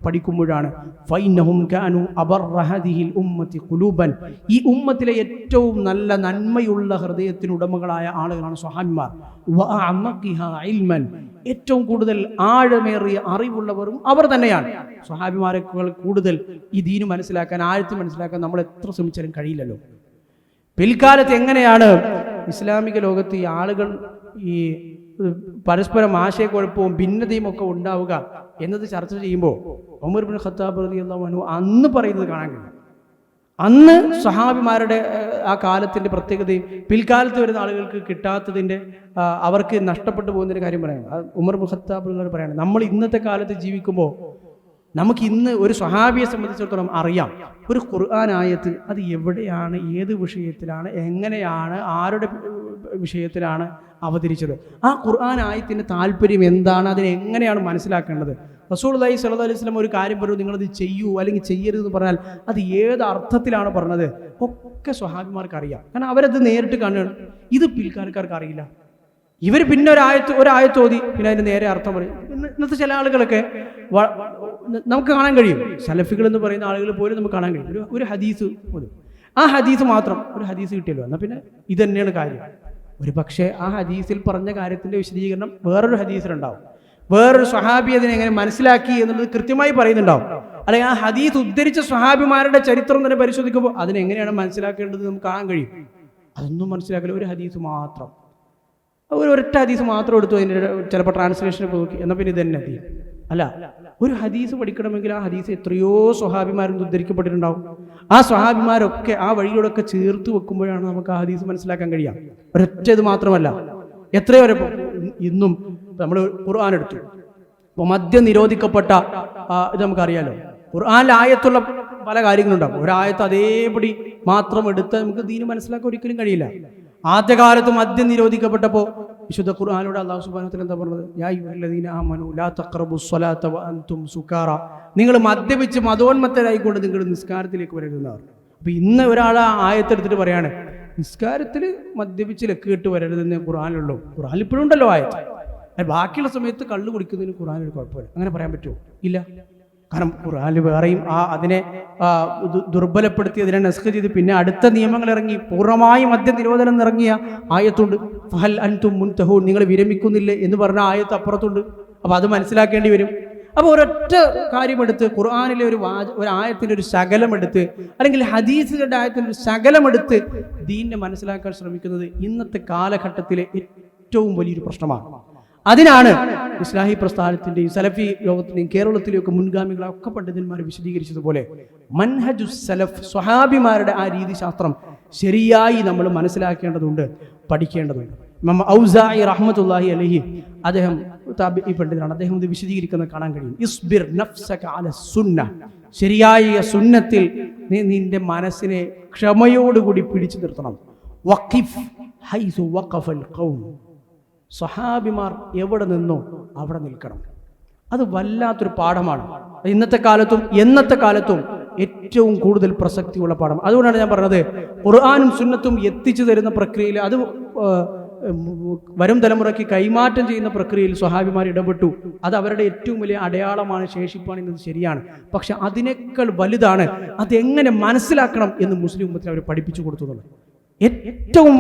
പഠിക്കുമ്പോഴാണ്. ഫൈനഹും കാനു അബർറ ഹാദിഹിൽ ഉമ്മത്തി ഖുലൂബൻ, ഈ ഉമ്മത്തിലെ ഏറ്റവും നല്ല നന്മയുള്ള ഹൃദയത്തിനുടമകളായ ആളുകളാണ് സ്വഹാബിമാർ. വഅഅമഖിഹാ ഇൽമൻ, ഏറ്റവും കൂടുതൽ ആഴമേറിയ അറിവുള്ളവരും അവർ തന്നെയാണ്. സ്വഹാബിമാരെക്കാൾ കൂടുതൽ ഈ ദീന് മനസ്സിലാക്കാൻ, ആഴത്തിൽ മനസ്സിലാക്കാൻ നമ്മൾ എത്ര ശ്രമിച്ചാലും കഴിയില്ലല്ലോ. പിൽക്കാലത്ത് എങ്ങനെയാണ് ഇസ്ലാമിക ലോകത്ത് ഈ ആളുകൾ ഈ പരസ്പരം ആശയക്കുഴപ്പവും ഭിന്നതയും ഒക്കെ ഉണ്ടാവുക എന്നത് ചർച്ച ചെയ്യുമ്പോൾ ഉമർ ഇബ്നു ഖത്താബ് റളിയല്ലാഹു അൻഹു അന്ന് പറയുന്നത് കാണാൻ കഴിയും. അന്ന് സ്വഹാബിമാരുടെ ആ കാലത്തിൻ്റെ പ്രത്യേകതയും പിൽക്കാലത്ത് വരുന്ന ആളുകൾക്ക് കിട്ടാത്തതിൻ്റെ, അവർക്ക് നഷ്ടപ്പെട്ടു പോകുന്നതിൻ്റെ കാര്യം പറയണം. ഉമർ ഇബ്നു ഖത്താബ് പറയാണ്, നമ്മൾ ഇന്നത്തെ കാലത്ത് ജീവിക്കുമ്പോൾ നമുക്ക് ഇന്ന് ഒരു സ്വഹാബിയെ സംബന്ധിച്ചിടത്തോളം അറിയാം ഒരു ഖുർആൻ ആയത്ത് അത് എവിടെയാണ്, ഏത് വിഷയത്തിലാണ്, എങ്ങനെയാണ്, ആരുടെ വിഷയത്തിലാണ് അവതരിച്ചത്, ആ ഖുർആൻ ആയത്തിൻ്റെ താല്പര്യം എന്താണ്, അതിനെ എങ്ങനെയാണ് മനസ്സിലാക്കേണ്ടത്. റസൂലുള്ളാഹി സ്വല്ലല്ലാഹു അലൈഹി വസല്ലം ഒരു കാര്യം പറഞ്ഞു, നിങ്ങളത് ചെയ്യൂ അല്ലെങ്കിൽ ചെയ്യരുതെന്ന് പറഞ്ഞാൽ അത് ഏത് അർത്ഥത്തിലാണ് പറഞ്ഞത് ഒക്കെ സ്വഹാബിമാർക്ക് അറിയാം. കാരണം അവരത് നേരിട്ട് കാണുകയാണ്. ഇത് പിൽക്കാലക്കാർക്ക് അറിയില്ല. ഇവർ പിന്നെ ഒരായത്ത് ഓതി പിന്നെ അതിന് നേരെ അർത്ഥം പറയും. ഇന്നത്തെ ചില ആളുകളൊക്കെ നമുക്ക് കാണാൻ കഴിയും, സലഫികൾ എന്ന് പറയുന്ന ആളുകൾ പോലും നമുക്ക് കാണാൻ കഴിയും. ഒരു ഹദീസ് പോലും, ആ ഹദീസ് മാത്രം ഒരു ഹദീസ് കിട്ടിയല്ലോ എന്നാൽ പിന്നെ ഇത് തന്നെയാണ് കാര്യം. ഒരു പക്ഷേ ആ ഹദീസിൽ പറഞ്ഞ കാര്യത്തിൻ്റെ വിശദീകരണം വേറൊരു ഹദീസിലുണ്ടാവും, വേറൊരു സ്വഹാബി അതിനെ എങ്ങനെ മനസ്സിലാക്കി എന്നുള്ളത് കൃത്യമായി പറയുന്നുണ്ടാവും. അല്ലെങ്കിൽ ആ ഹദീസ് ഉദ്ധരിച്ച സ്വഹാബിമാരുടെ ചരിത്രം തന്നെ പരിശോധിക്കുമ്പോൾ അതിനെങ്ങനെയാണ് മനസ്സിലാക്കേണ്ടത് നമുക്ക് കാണാൻ കഴിയും. അതൊന്നും മനസ്സിലാക്കില്ല, ഒരു ഹദീസ് മാത്രം, ഒരൊറ്റ ഹദീസ് മാത്രം എടുത്തു അതിൻ്റെ ചിലപ്പോൾ ട്രാൻസ്ലേഷനൊക്കെ നോക്കി എന്നാൽ പിന്നെ ഇത് തന്നെ അല്ല, ഒരു ഹദീസ് പഠിക്കണമെങ്കിൽ ആ ഹദീസ് എത്രയോ സ്വഹാബിമാരിൽ നിന്ന് ഉദ്ധരിക്കപ്പെട്ടിട്ടുണ്ടാവും. ആ സ്വഹാബിമാരൊക്കെ ആ വഴിയിലൂടെയൊക്കെ ചേർത്ത് വെക്കുമ്പോഴാണ് നമുക്ക് ആ ഹദീസ് മനസ്സിലാക്കാൻ കഴിയാം. ഒരൊറ്റ ഇത് മാത്രമല്ല, എത്രയോ വരെ ഇന്നും നമ്മൾ ഖുർആൻ എടുത്തു. അപ്പോൾ മദ്യം നിരോധിക്കപ്പെട്ട ഇത് നമുക്കറിയാലോ. ഖുർആനിൽ ആയത്തുള്ള പല കാര്യങ്ങളുണ്ടാകും. ഒരായത്ത് അതേപടി മാത്രം എടുത്ത് നമുക്ക് ദീന് മനസ്സിലാക്കാൻ ഒരിക്കലും കഴിയില്ല. ആദ്യകാലത്ത് മദ്യം നിരോധിക്കപ്പെട്ടപ്പോൾ വിശുദ്ധ ഖുർആനിലൂടെ അല്ലാഹു സുബ്ഹാനഹു വ തആല എന്താ പറഞ്ഞത്? യാ അയ്യുഹല്ലദീന ആമനൂ ലാ തഖറബുസ് സ്വലാത്ത വഅൻതും സുകാറ. നിങ്ങൾ മദ്യപിച്ച് മദോന്മത്തരായിക്കൊണ്ട് നിങ്ങൾ നിസ്കാരത്തിലേക്ക് വരരുതെന്നാണ്. അപ്പോൾ ഇന്ന് ഒരാൾ ആ ആയത്തെടുത്തിട്ട് പറയാണ് നിസ്കാരത്തിൽ മദ്യപിച്ച് ലക്ക് കെട്ട് വരരുതെന്ന് ഖുർആനിലുള്ളൂ. ഖുർആനിൽ ഇപ്പോഴും ഉണ്ടല്ലോ ആയത്ത്. ബാക്കിയുള്ള സമയത്ത് കള്ളു കുടിക്കുന്നതിന് ഖുർആനിൽ കുഴപ്പമില്ല. അങ്ങനെ പറയാൻ പറ്റുമോ? ഇല്ല. കാരണം ഖുർആനിൽ വേറെയും അതിനെ ദുർബലപ്പെടുത്തി അതിനെ നസ്ഖ് ചെയ്ത് പിന്നെ അടുത്ത നിയമങ്ങൾ ഇറങ്ങി പൂർണ്ണമായി മദ്യ നിരോധനം ഇറങ്ങിയ ആയത്തുണ്ട്. ഫഹൽ അൻതും മുൻതഹൂൻ, നിങ്ങൾ വിരമിക്കുന്നില്ലേ എന്ന് പറഞ്ഞ ആയത്ത് അപ്പുറത്തുണ്ട്. അപ്പോൾ അത് മനസ്സിലാക്കേണ്ടി വരും. അപ്പോൾ ഒരൊറ്റ കാര്യമെടുത്ത് ഖുർആനിലെ ഒരു ആയത്തിൻ്റെ ഒരു ശകലമെടുത്ത് അല്ലെങ്കിൽ ഹദീസുകളുടെ ആയത്തിൻ്റെ ഒരു ശകലമെടുത്ത് ദീനിനെ മനസ്സിലാക്കാൻ ശ്രമിക്കുന്നത് ഇന്നത്തെ കാലഘട്ടത്തിലെ ഏറ്റവും വലിയൊരു പ്രശ്നമാണ്. അതിനാണ് ഇസ്ലാഹി പ്രസ്ഥാനത്തിൻ്റെയും സലഫി ലോകത്തിൻ്റെയും കേരളത്തിലെയൊക്കെ മുൻഗാമികളൊക്കെ പണ്ഡിതന്മാർ വിശദീകരിച്ചതുപോലെ മൻഹജു സലഫ്, സ്വഹാബിമാരുടെ ആ രീതിശാസ്ത്രം ശരിയായി നമ്മൾ മനസ്സിലാക്കേണ്ടതുണ്ട്, പഠിക്കേണ്ടതുണ്ട്. ഇമാം ഔസാഇ റഹ്മത്തുള്ളാഹി അലൈഹി, അദ്ദേഹം ഈ പണ്ഡിതനാണ്. അദ്ദേഹം ഇത് വിശദീകരിക്കുന്നത് കാണാൻ കഴിയും. ഇസ്ബിർ നഫ്സക അല സുന്ന, ശരിയായ സുന്നത്തിൽ നീ നിന്റെ മനസ്സിനെ ക്ഷമയോടുകൂടി പിടിച്ചു നിർത്തണം. വഖിഫ് ഹൈസു വഖഫൽ ഖൗം, സ്വഹാബിമാർ എവിടെ നിന്നോ അവിടെ നിൽക്കണം. അത് വല്ലാത്തൊരു പാഠമാണ്. ഇന്നത്തെ കാലത്തും എന്നത്തെ കാലത്തും ഏറ്റവും കൂടുതൽ പ്രസക്തിയുള്ള പാഠം. അതുകൊണ്ടാണ് ഞാൻ പറഞ്ഞത് ഖുർആനും സുന്നത്തും എത്തിച്ചു തരുന്ന പ്രക്രിയയിൽ, അത് വരും തലമുറയ്ക്ക് കൈമാറ്റം ചെയ്യുന്ന പ്രക്രിയയിൽ സ്വഹാബിമാർ ഇടപെട്ടു. അത് അവരുടെ ഏറ്റവും വലിയ അടയാളമാണ്, ശേഷിപ്പാണ് എന്നത് ശരിയാണ്. പക്ഷെ അതിനേക്കാൾ വലുതാണ് അതെങ്ങനെ മനസ്സിലാക്കണം എന്ന് മുസ്ലിം ഉമ്മത്തിൽ അവർ പഠിപ്പിച്ചു കൊടുത്തുള്ളത്. ഏറ്റവും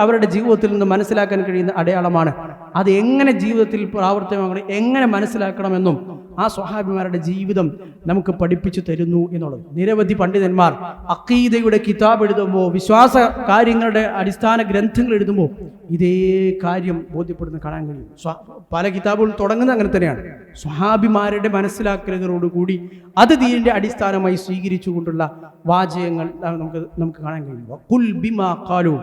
അവരുടെ ജീവിതത്തിൽ നിന്ന് മനസ്സിലാക്കാൻ കഴിയുന്ന അടയാളമാണ് അത് എങ്ങനെ ജീവിതത്തിൽ പ്രാവർത്തികമാക്കണം, എങ്ങനെ മനസ്സിലാക്കണമെന്നും ആ സ്വഹാബിമാരുടെ ജീവിതം നമുക്ക് പഠിപ്പിച്ചു തരുന്നു എന്നുള്ളത്. നിരവധി പണ്ഡിതന്മാർ അഖീദയുടെ കിതാബ് എഴുതുമ്പോൾ, വിശ്വാസ കാര്യങ്ങളുടെ അടിസ്ഥാന ഗ്രന്ഥങ്ങൾ എഴുതുമ്പോൾ ഇതേ കാര്യം ബോധ്യപ്പെടുന്ന കാണാൻ കഴിയും. പല കിതാബുകളും തുടങ്ങുന്നത് അങ്ങനെ തന്നെയാണ്. സ്വഹാബിമാരുടെ മനസ്സിലാക്കലുകളോടുകൂടി അത് ദീനിന്റെ അടിസ്ഥാനമായി സ്വീകരിച്ചുകൊണ്ടുള്ള വാചകങ്ങൾ നമുക്ക് കാണാൻ കഴിയും. വഖുൽ ബിമാ ഖാലു,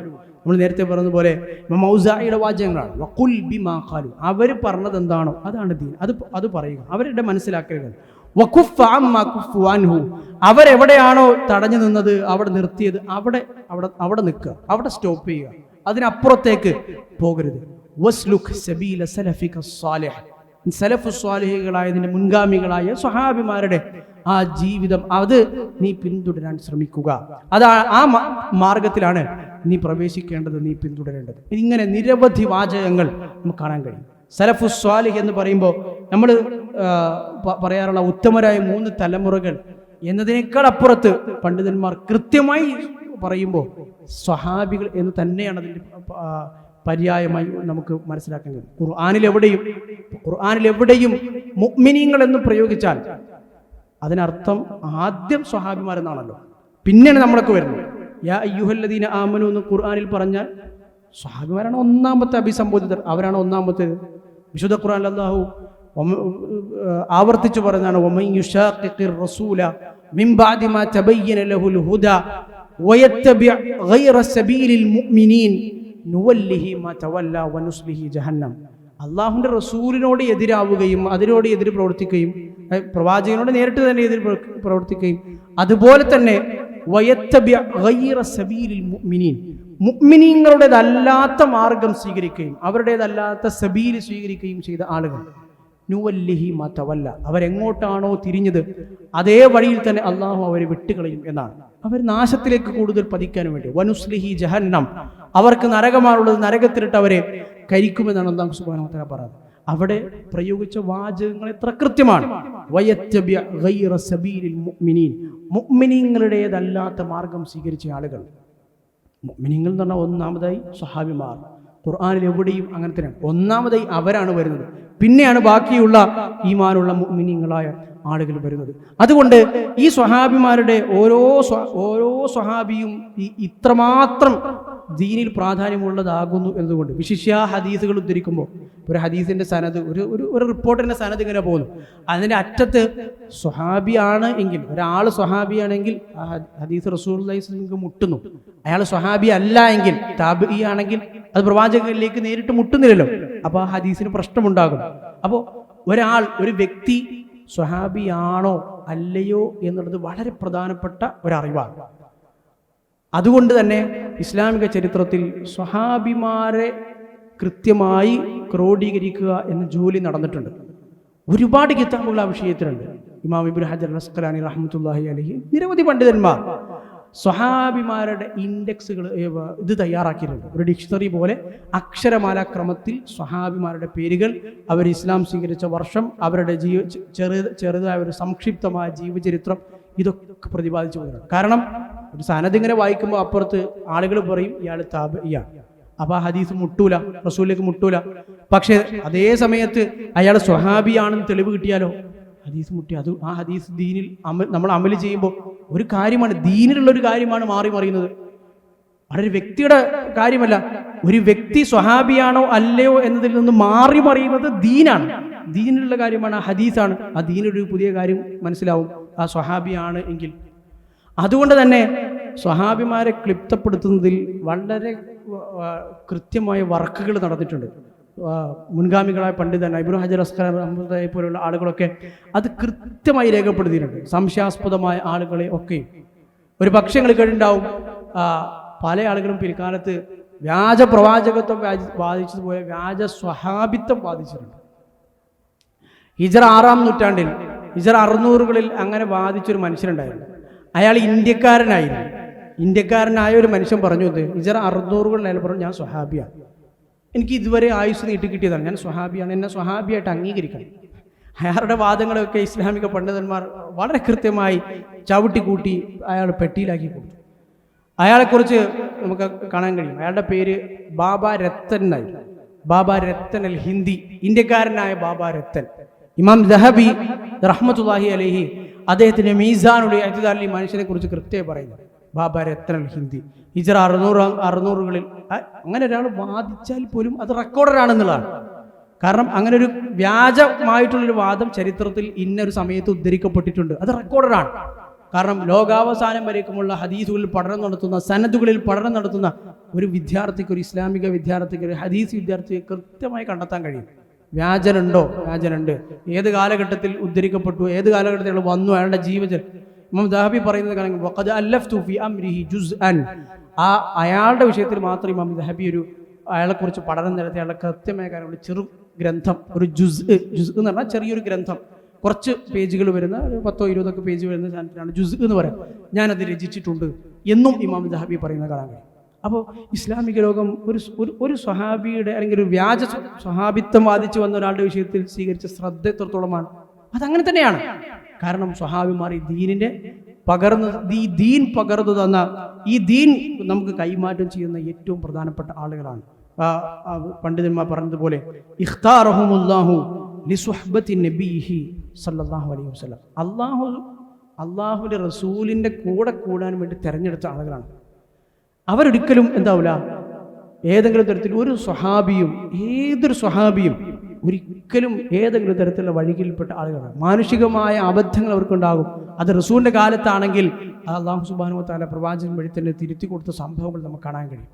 നമ്മൾ നേരത്തെ പറഞ്ഞതുപോലെ ഔസാഇയുടെ വാചകങ്ങളാണ്. വഖുൽ ബിമാ ഖാലു, അവർ പറഞ്ഞത് എന്താണോ അതാണ് ദീൻ, അത് പറയുക, അവരുടെ മനസ്സിലാക്കലുകൾ. വഖുഫ അമ്മാ കുഫു അൻഹു, അവരെവിടെയാണോ തടഞ്ഞു നിന്നത്, അവിടെ നിർത്തിയത്, അവിടെ നിൽക്കുക, അവിടെ സ്റ്റോപ്പ് ചെയ്യുക, അതിനപ്പുറത്തേക്ക് പോകരുത്. വസ്ലുക് സബീല സലഫിക സ്വാലിഹ്, സലഫു സ്വാലിഹികളായതിൻ്റെ മുൻഗാമികളായ സ്വഹാബിമാരുടെ ആ ജീവിതം അത് നീ പിന്തുടരാൻ ശ്രമിക്കുക. ആ മാർഗത്തിലാണ് നീ പ്രവേശിക്കേണ്ടത്, നീ പിന്തുടരേണ്ടത്. ഇങ്ങനെ നിരവധി വാചകങ്ങൾ നമുക്ക് കാണാൻ കഴിയും. സലഫു സ്വാലിഹ് എന്ന് പറയുമ്പോൾ നമ്മൾ പറയാറുള്ള ഉത്തമരായ 3 തലമുറകൾ എന്നതിനേക്കാൾ അപ്പുറത്ത് പണ്ഡിതന്മാർ കൃത്യമായി പറയുമ്പോൾ സ്വഹാബികൾ എന്ന് തന്നെയാണ് അതിൻ്റെ പര്യായമായി നമുക്ക് മനസ്സിലാക്കാൻ കഴിയും. ഖുർആനിലെവിടെയും മുഅ്മിനീങ്ങൾ എന്ന് പ്രയോഗിച്ചാൽ അതിനർത്ഥം ആദ്യം സ്വഹാബിമാരെന്നാണല്ലോ, പിന്നെയാണ് നമ്മളൊക്കെ വരുന്നത്. യാ അയ്യുഹല്ലദീന ആമനു എന്ന് ഖുർആനിൽ പറഞ്ഞാൽ സ്വഹാബിമാരാണ് ഒന്നാമത്തെ അഭിസംബോധിതർ, അവരാണ് ഒന്നാമത്തേത്. വിശുദ്ധ ഖുർആനിൽ അല്ലാഹു ആവർത്തിച്ചു പറഞ്ഞാണ് വമൻ യുശാഖിഖിർ റസൂല മിൻ ബഅദി മാ തബയ്യന ലഹുൽ ഹുദാ വയത്തബിഅ ഗൈറ സബീലിൽ മുഅ്മിനീൻ നുവല്ലിഹി മാ തവല്ല വനുസ്ലിഹി ജഹന്നം. അള്ളാഹുവിൻ്റെ റസൂലിനോട് എതിരാവുകയും അതിനോട് എതിര് പ്രവർത്തിക്കുകയും പ്രവാചകനോട് നേരിട്ട് തന്നെ എതിര് പ്രവർത്തിക്കുകയും അതുപോലെ തന്നെ വയത്തബിഅ ഗൈറ സബീലിൽ മുഅ്മിനീൻ, മുഅ്മിനീങ്ങളുടേതല്ലാത്ത മാർഗം സ്വീകരിക്കുകയും അവരുടേതല്ലാത്ത സബീൽ സ്വീകരിക്കുകയും ചെയ്ത ആളുകൾ നുവല്ലിഹി മാ തവല്ല, അവരെങ്ങോട്ടാണോ തിരിഞ്ഞത് അതേ വഴിയിൽ തന്നെ അള്ളാഹു അവരെ വിട്ടുകളയും എന്നാണ്. അവർ നാശത്തിലേക്ക് കൂടുതൽ പതിക്കാൻ വേണ്ടി വനുസ്ലിഹി ജഹന്നം, അവർക്ക് നരകമാണുള്ളത്, നരകത്തിലിട്ട് അവരെ കരിക്കുമെന്നാണ് അല്ലാഹു സുബ്ഹാനഹു വ തആല പറയുന്നത്. അവിടെ പ്രയോഗിച്ച വാചകങ്ങൾ എത്ര കൃത്യമാണ്. വയത്തബിഅ ഗൈറ സബീലിൽ മുഅ്മിനീൻ, മുഅ്മിനീങ്ങളുടേതല്ലാത്ത മാർഗം സ്വീകരിച്ച ആളുകൾ. മുഅ്മിനീങ്ങൾ എന്ന് പറഞ്ഞാൽ ഒന്നാമതായി സ്വഹാബിമാർ. ഖുർആനിൽ എവിടെയും അങ്ങനെ തന്നെയാണ്. ഒന്നാമതായി അവരാണ് വരുന്നത്, പിന്നെയാണ് ബാക്കിയുള്ള ഈമാനുള്ള മുഅ്മിനീങ്ങളായ ആളുകൾ വരുന്നത്. അതുകൊണ്ട് ഈ സ്വഹാബിമാരുടെ ഓരോ സ്വഹാബിയും ഇത്രമാത്രം ദീനിൽ പ്രാധാന്യമുള്ളതാകുന്നു എന്നതുകൊണ്ട്. വിശിഷ്യ ഹദീസുകൾ ഉദ്ധരിക്കുമ്പോൾ ഒരു ഹദീസിൻ്റെ സനദ്, ഒരു റിപ്പോർട്ടിൻ്റെ സനദ് ഇങ്ങനെ പോകുന്നു, അതിൻ്റെ അറ്റത്ത് സ്വഹാബിയാണ് എങ്കിൽ, ഒരാൾ സ്വഹാബിയാണെങ്കിൽ ആ ഹദീസ് റസൂലുള്ളാഹി സ്വല്ലല്ലാഹു അലൈഹി വസല്ലം മുട്ടുന്നു. അയാൾ സ്വഹാബി അല്ല എങ്കിൽ, താബിഈ ആണെങ്കിൽ അത് പ്രവാചകരിലേക്ക് നേരിട്ട് മുട്ടുന്നില്ലല്ലോ, അപ്പോൾ ആ ഹദീസിന് പ്രശ്നമുണ്ടാകും. അപ്പോൾ ഒരു വ്യക്തി സ്വഹാബിയാണോ അല്ലയോ എന്നുള്ളത് വളരെ പ്രധാനപ്പെട്ട ഒരറിവാണ്. അതുകൊണ്ട് തന്നെ ഇസ്ലാമിക ചരിത്രത്തിൽ സ്വഹാബിമാരെ കൃത്യമായി ക്രോഡീകരിക്കുക എന്ന ജോലി നടന്നിട്ടുണ്ട്. ഒരുപാട് കിതാബുകൾ ആ വിഷയത്തിലുണ്ട്. ഇമാം ഇബ്നു ഹജർ അസ്ഖലാനി റഹ്മത്തുള്ളാഹി അലൈഹി, നിരവധി പണ്ഡിതന്മാർ സ്വഹാബിമാരുടെ ഇൻഡെക്സുകൾ ഇത് തയ്യാറാക്കിയിട്ടുണ്ട്. ഒരു ഡിക്ഷണറി പോലെ അക്ഷരമാലാക്രമത്തിൽ സ്വഹാബിമാരുടെ പേരുകൾ, അവർ ഇസ്ലാം സ്വീകരിച്ച വർഷം, അവരുടെ ചെറുതായ ഒരു സംക്ഷിപ്തമായ ജീവചരിത്രം, ഇതൊക്കെ പ്രതിപാദിച്ചു പോകുന്നുണ്ട്. കാരണം ഒരു സനദ് ഇങ്ങനെ വായിക്കുമ്പോൾ അപ്പുറത്ത് ആളുകൾ പറയും ഇയാൾ താബിഈയാണ്, അപ്പോൾ ആ ഹദീസ് മുട്ടൂല, റസൂലിലേക്ക് മുട്ടൂല. പക്ഷേ അതേ സമയത്ത് അയാൾ സ്വഹാബിയാണെന്ന് തെളിവ് കിട്ടിയാലോ ഹദീസ് മുട്ടി. ആ ഹദീസ് ദീനിൽ നമ്മൾ അമല് ചെയ്യുമ്പോൾ ഒരു കാര്യമാണ്, ദീനിലുള്ളൊരു കാര്യമാണ് മാറി മറിയുന്നത്. വളരെ വ്യക്തിയുടെ കാര്യമല്ല, ഒരു വ്യക്തി സ്വഹാബിയാണോ അല്ലയോ എന്നതിൽ നിന്ന് മാറി മറിയുന്നത് ദീനാണ്, ദീനിലുള്ള കാര്യമാണ്, ആ ഹദീസാണ്. ആ ദീനൊരു പുതിയ കാര്യം മനസ്സിലാവും ആ സ്വഹാബിയാണ് എങ്കിൽ. അതുകൊണ്ട് തന്നെ സ്വഹാബിമാരെ ക്ലിപ്തപ്പെടുത്തുന്നതിൽ വളരെ കൃത്യമായ വർക്കുകൾ നടന്നിട്ടുണ്ട്. മുൻഗാമികളായ പണ്ഡിതൻ ഇബ്നു ഹജർ അസ്ഖലാനി പോലുള്ള ആളുകളൊക്കെ അത് കൃത്യമായി രേഖപ്പെടുത്തിയിട്ടുണ്ട്. സംശയാസ്പദമായ ആളുകളെ ഒക്കെ ഒരു പക്ഷങ്ങൾ കേട്ടുണ്ടാവും. പല ആളുകളും പിൽക്കാലത്ത് വ്യാജ പ്രവാചകത്വം വാദിച്ചതുപോലെ വ്യാജ സ്വഹാബിത്വം വാദിച്ചിട്ടുണ്ട്. ഹിജ്റ 6-ാം നൂറ്റാണ്ടിൽ, ഹിജ്റ 600-കളിൽ അങ്ങനെ വാദിച്ചൊരു മനുഷ്യനുണ്ടായിരുന്നു. അയാൾ ഇന്ത്യക്കാരനായ ഒരു മനുഷ്യൻ പറഞ്ഞു, ഹിജ്റ 600-കളിൽ അയാൾ പറഞ്ഞു, ഞാൻ സ്വഹാബിയാണ്, എനിക്ക് ഇതുവരെ ആയുസ് നീട്ടി കിട്ടിയതാണ്, ഞാൻ സ്വഹാബിയാണ്, എന്നെ സ്വഹാബിയായിട്ട് അംഗീകരിക്കണം. അയാളുടെ വാദങ്ങളൊക്കെ ഇസ്ലാമിക പണ്ഡിതന്മാർ വളരെ കൃത്യമായി ചവിട്ടിക്കൂട്ടി അയാൾ പെട്ടിയിലാക്കി കൊടുത്തു. അയാളെക്കുറിച്ച് നമുക്ക് കാണാൻ കഴിയും. അയാളുടെ പേര് ബാബാ രത്തൻ എന്നായി. ബാബാ രത്തൻ അൽ ഹിന്ദി, ഇന്ത്യക്കാരനായ ബാബാ രത്തൻ. ഇമാം ദഹബി റഹ്മത്തുള്ളാഹി അലൈഹി അദ്ദേഹത്തിന്റെ മീസാനുൽ ഇഅ്തിദാൽ ഈ മനുഷ്യനെ കുറിച്ച് കൃത്യമായി പറയുന്നത് ബാബാ രത്തൻ അൽ ഹിന്ദി. ഹിജ്റ 600-കളിൽ അങ്ങനെ ഒരാൾ വാദിച്ചാൽ പോലും അത് റെക്കോർഡറാണെന്നുള്ളതാണ്. കാരണം അങ്ങനെ ഒരു വ്യാജമായിട്ടുള്ളൊരു വാദം ചരിത്രത്തിൽ ഇന്നൊരു സമയത്ത് ഉദ്ധരിക്കപ്പെട്ടിട്ടുണ്ട്, അത് റെക്കോർഡറാണ്. കാരണം ലോകാവസാനം വരേക്കുമുള്ള ഹദീസുകളിൽ പഠനം നടത്തുന്ന, സനദുകളിൽ പഠനം നടത്തുന്ന ഒരു വിദ്യാർത്ഥിക്ക്, ഒരു ഇസ്ലാമിക വിദ്യാർത്ഥിക്ക്, ഒരു ഹദീസ് വിദ്യാർത്ഥിയെ കൃത്യമായി കണ്ടെത്താൻ കഴിയും. വ്യാജനുണ്ടോ? വ്യാജനുണ്ട്. ഏത് കാലഘട്ടത്തിൽ ഉദ്ധരിക്കപ്പെട്ടു, ഏത് കാലഘട്ടത്തിൽ വന്നു, അയാളുടെ ജീവിതത്തിൽ. ഇമാം ദഹബി പറയുന്നത് കാണുമ്പോൾ വഖദ് അല്ലഫ്തു ഫി അംരിഹി ജുസ്അൻ, അയാളുടെ വിഷയത്തിൽ മാത്രം ഇമാം ദഹബി അയാളെക്കുറിച്ച് പഠനം നടത്തി അയാളുടെ കൃത്യമായ കാര്യങ്ങൾ ചെറു ഗ്രന്ഥം, ഒരു ജുസ് എന്ന് പറഞ്ഞാൽ ചെറിയൊരു ഗ്രന്ഥം, കുറച്ച് പേജുകൾ വരുന്ന, 10-20 പേജ് വരുന്ന സാധനത്തിനാണ് ജുസ് എന്ന് പറയാം, ഞാനത് രചിച്ചിട്ടുണ്ട് എന്നും ഇമാം ദഹബി പറയുന്നത് കാണാൻ കഴിയും. അപ്പോൾ ഇസ്ലാമിക ലോകം ഒരു സ്വഹാബിയുടെ അല്ലെങ്കിൽ ഒരു വ്യാജ സ്വഹാബിത്വം വാദിച്ചു വന്ന ഒരാളുടെ വിഷയത്തിൽ സ്വീകരിച്ച ശ്രദ്ധ എത്രത്തോളമാണ്, അതങ്ങനെ തന്നെയാണ്. കാരണം സ്വഹാബിമാർ ഈ ദീനിന്റെ ഈ ദീൻ പകർന്നു തന്ന, ഈ ദീൻ നമുക്ക് കൈമാറ്റം ചെയ്യുന്ന ഏറ്റവും പ്രധാനപ്പെട്ട ആളുകളാണ്. പണ്ഡിതന്മാർ പറഞ്ഞതുപോലെ ഇഖ്താറഹുമുല്ലാഹു ലിസുഹ്ബത്തി നബിഹി സല്ലല്ലാഹു അലൈഹി വസല്ലം, അള്ളാഹുവിന്റെ റസൂലിന്റെ കൂടെ കൂടാൻ വേണ്ടി തിരഞ്ഞെടുത്ത ആളുകളാണ്. അവരൊരിക്കലും എന്താവില്ല, ഏതെങ്കിലും തരത്തിൽ ഏതൊരു സ്വഹാബിയും ഒരിക്കലും ഏതെങ്കിലും തരത്തിലുള്ള വഴികളിൽപ്പെട്ട ആളുകളാണ്. മാനുഷികമായ അബദ്ധങ്ങൾ അവർക്കുണ്ടാകും. അത് റസൂലിന്റെ കാലത്താണെങ്കിൽ അല്ലാഹു സുബ്ഹാനഹു വ തആല പ്രവാചകൻ വഴി തന്നെ തിരുത്തി കൊടുത്ത സംഭവങ്ങൾ നമുക്ക് കാണാൻ കഴിയും.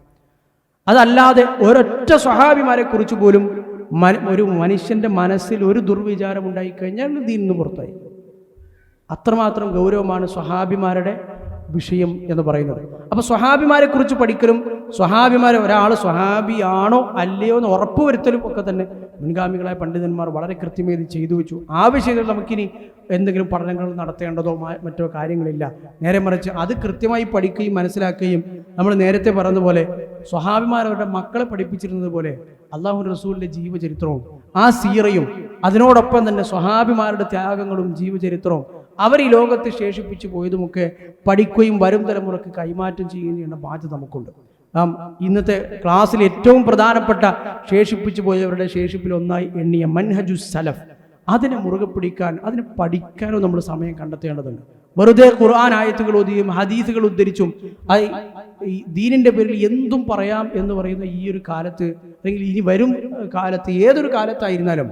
അതല്ലാതെ ഒരൊറ്റ സ്വഹാബിമാരെ കുറിച്ച് പോലും ഒരു മനുഷ്യന്റെ മനസ്സിൽ ഒരു ദുർവിചാരം ഉണ്ടായിക്കഴിഞ്ഞാൽ ദീനിൽ നിന്ന് പുറത്തായി. അത്രമാത്രം ഗൗരവമാണ് സ്വഹാബിമാരുടെ വിഷയം എന്ന് പറയുന്നത്. അപ്പോൾ സ്വഹാബിമാരെ കുറിച്ച് പഠിക്കലും ഒരാൾ സ്വഹാബിയാണോ അല്ലയോ എന്ന് ഉറപ്പുവരുത്തലും ഒക്കെ തന്നെ മുൻഗാമികളായ പണ്ഡിതന്മാർ വളരെ കൃത്യമായി ചെയ്തു വെച്ചു. ആ വിഷയത്തിൽ നമുക്കിനി എന്തെങ്കിലും പഠനങ്ങൾ നടത്തേണ്ടതോ മറ്റോ കാര്യങ്ങളില്ല. നേരെ മറിച്ച് അത് കൃത്യമായി പഠിക്കുകയും മനസ്സിലാക്കുകയും, നമ്മൾ നേരത്തെ പറഞ്ഞതുപോലെ സ്വഹാബിമാരവരുടെ മക്കളെ പഠിപ്പിച്ചിരുന്നത് പോലെ അള്ളാഹു റസൂലിന്റെ ജീവചരിത്രവും ആ സീറയും, അതിനോടൊപ്പം തന്നെ സ്വഹാബിമാരുടെ ത്യാഗങ്ങളും ജീവചരിത്രവും അവർ ഈ ലോകത്ത് ശേഷിപ്പിച്ചു പോയതുമൊക്കെ പഠിക്കുകയും വരും തലമുറക്ക് കൈമാറ്റം ചെയ്യുകയും ചെയ്യുന്ന ബാധ്യത നമുക്കുണ്ട്. ഇന്നത്തെ ക്ലാസ്സിൽ ഏറ്റവും പ്രധാനപ്പെട്ട ശേഷിപ്പിച്ചു പോയവരുടെ ശേഷിപ്പിൽ ഒന്നായി എണ്ണിയ മൻഹജു സലഫ്, അതിനെ മുറുകെ പിടിക്കാൻ, അതിനെ പഠിക്കാനോ നമ്മൾ സമയം കണ്ടെത്തേണ്ടതുണ്ട്. വെറുതെ ഖുർആൻ ആയത്തുകൾ ഓതിയും ഹദീസുകൾ ഉദ്ധരിച്ചും ഈ ദീനിന്റെ പേരിൽ എന്തും പറയാം എന്ന് പറയുന്ന ഈ ഒരു കാലത്ത്, അല്ലെങ്കിൽ ഇനി വരും കാലത്ത്, ഏതൊരു കാലത്തായിരുന്നാലും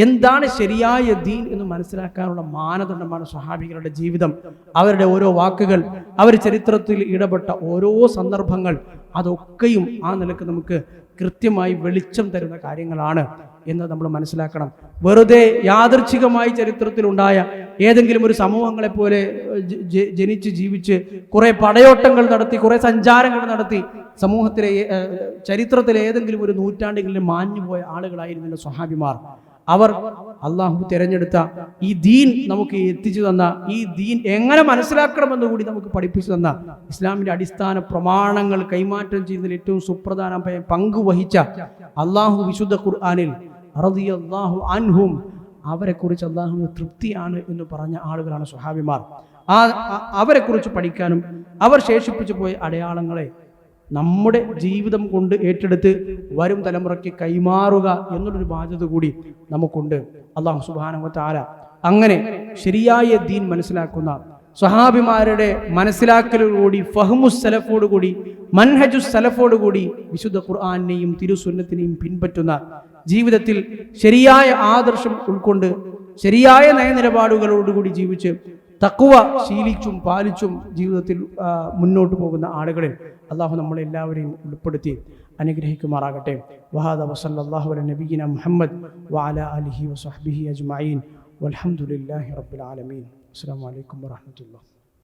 എന്താണ് ശരിയായ ദീൻ എന്ന് മനസ്സിലാക്കാനുള്ള മാനദണ്ഡമാണ് സ്വഹാബികളുടെ ജീവിതം, അവരുടെ ഓരോ വാക്കുകൾ, അവർ ചരിത്രത്തിൽ ഇടപെട്ട ഓരോ സന്ദർഭങ്ങൾ. അതൊക്കെയും ആ നിലക്ക് നമുക്ക് കൃത്യമായി വെളിച്ചം തരുന്ന കാര്യങ്ങളാണ് എന്ന് നമ്മൾ മനസ്സിലാക്കണം. വെറുതെ യാദൃച്ഛികമായി ചരിത്രത്തിലുണ്ടായ ഏതെങ്കിലും ഒരു സമൂഹങ്ങളെ പോലെ ജനിച്ച് ജീവിച്ച് കുറെ പടയോട്ടങ്ങൾ നടത്തി, കുറെ സഞ്ചാരങ്ങൾ നടത്തി സമൂഹത്തിലെ ചരിത്രത്തിലെ ഏതെങ്കിലും ഒരു നൂറ്റാണ്ടുകളിൽ മാഞ്ഞുപോയ ആളുകളായിരുന്നില്ല സ്വഹാബിമാർ. അവർ അള്ളാഹു തിരഞ്ഞെടുത്ത ഈ ദീൻ നമുക്ക് എത്തിച്ചു തന്ന, ഈ ദീൻ എങ്ങനെ മനസ്സിലാക്കണമെന്ന് കൂടി നമുക്ക് പഠിപ്പിച്ചു തന്ന, ഇസ്ലാമിന്റെ അടിസ്ഥാന പ്രമാണങ്ങൾ കൈമാറ്റം ചെയ്യുന്നതിൽ ഏറ്റവും സുപ്രധാന പങ്ക് വഹിച്ച അള്ളാഹു വിശുദ്ധ ഖുർആനിൽ റളിയല്ലാഹു അൻഹും, അവരെ കുറിച്ച് അള്ളാഹുവിന് തൃപ്തിയാണ് എന്ന് പറഞ്ഞ ആളുകളാണ് സ്വഹാബിമാർ. അവരെ കുറിച്ച് പഠിക്കാനും അവർ ശേഷിപ്പിച്ചു പോയ അടയാളങ്ങളെ നമ്മുടെ ജീവിതം കൊണ്ട് ഏറ്റെടുത്ത് വരും തലമുറയ്ക്ക് കൈമാറുക എന്നുള്ളൊരു ബാധ്യത കൂടി നമുക്കുണ്ട്. അല്ലാഹു സുബ്ഹാനഹു വ തആല അങ്ങനെ ശരിയായ ദീൻ മനസ്സിലാക്കുന്ന, സ്വഹാബിമാരുടെ മനസ്സിലാക്കലോടുകൂടി, ഫഹ്മുസ് സലഫോടുകൂടി, മൻഹജുസ് സലഫോടുകൂടി വിശുദ്ധ ഖുർആനെയും തിരുസുന്നത്തിനെയും പിൻപറ്റുന്ന, ജീവിതത്തിൽ ശരിയായ ആദർശം ഉൾക്കൊണ്ട് ശരിയായ നയനിലപാടുകളോടുകൂടി ജീവിച്ച് തഖ്വ ശീലിച്ചും പാലിച്ചും ജീവിതത്തിൽ മുന്നോട്ട് പോകുന്ന ആളുകളിൽ അള്ളാഹു നമ്മളെല്ലാവരെയും ഉൾപ്പെടുത്തി അനുഗ്രഹിക്കുമാറാകട്ടെ. വഹാദ വസല്ലല്ലാഹു അലാ നബിയിന മുഹമ്മദ് വഅലാ ആലിഹി വസഹ്ബിഹി അജ്മഈൻ വൽഹംദുലില്ലാഹി റബ്ബിൽ ആലമീൻ. അസ്സലാമു അലൈക്കും വറഹ്മത്തുള്ളാഹി.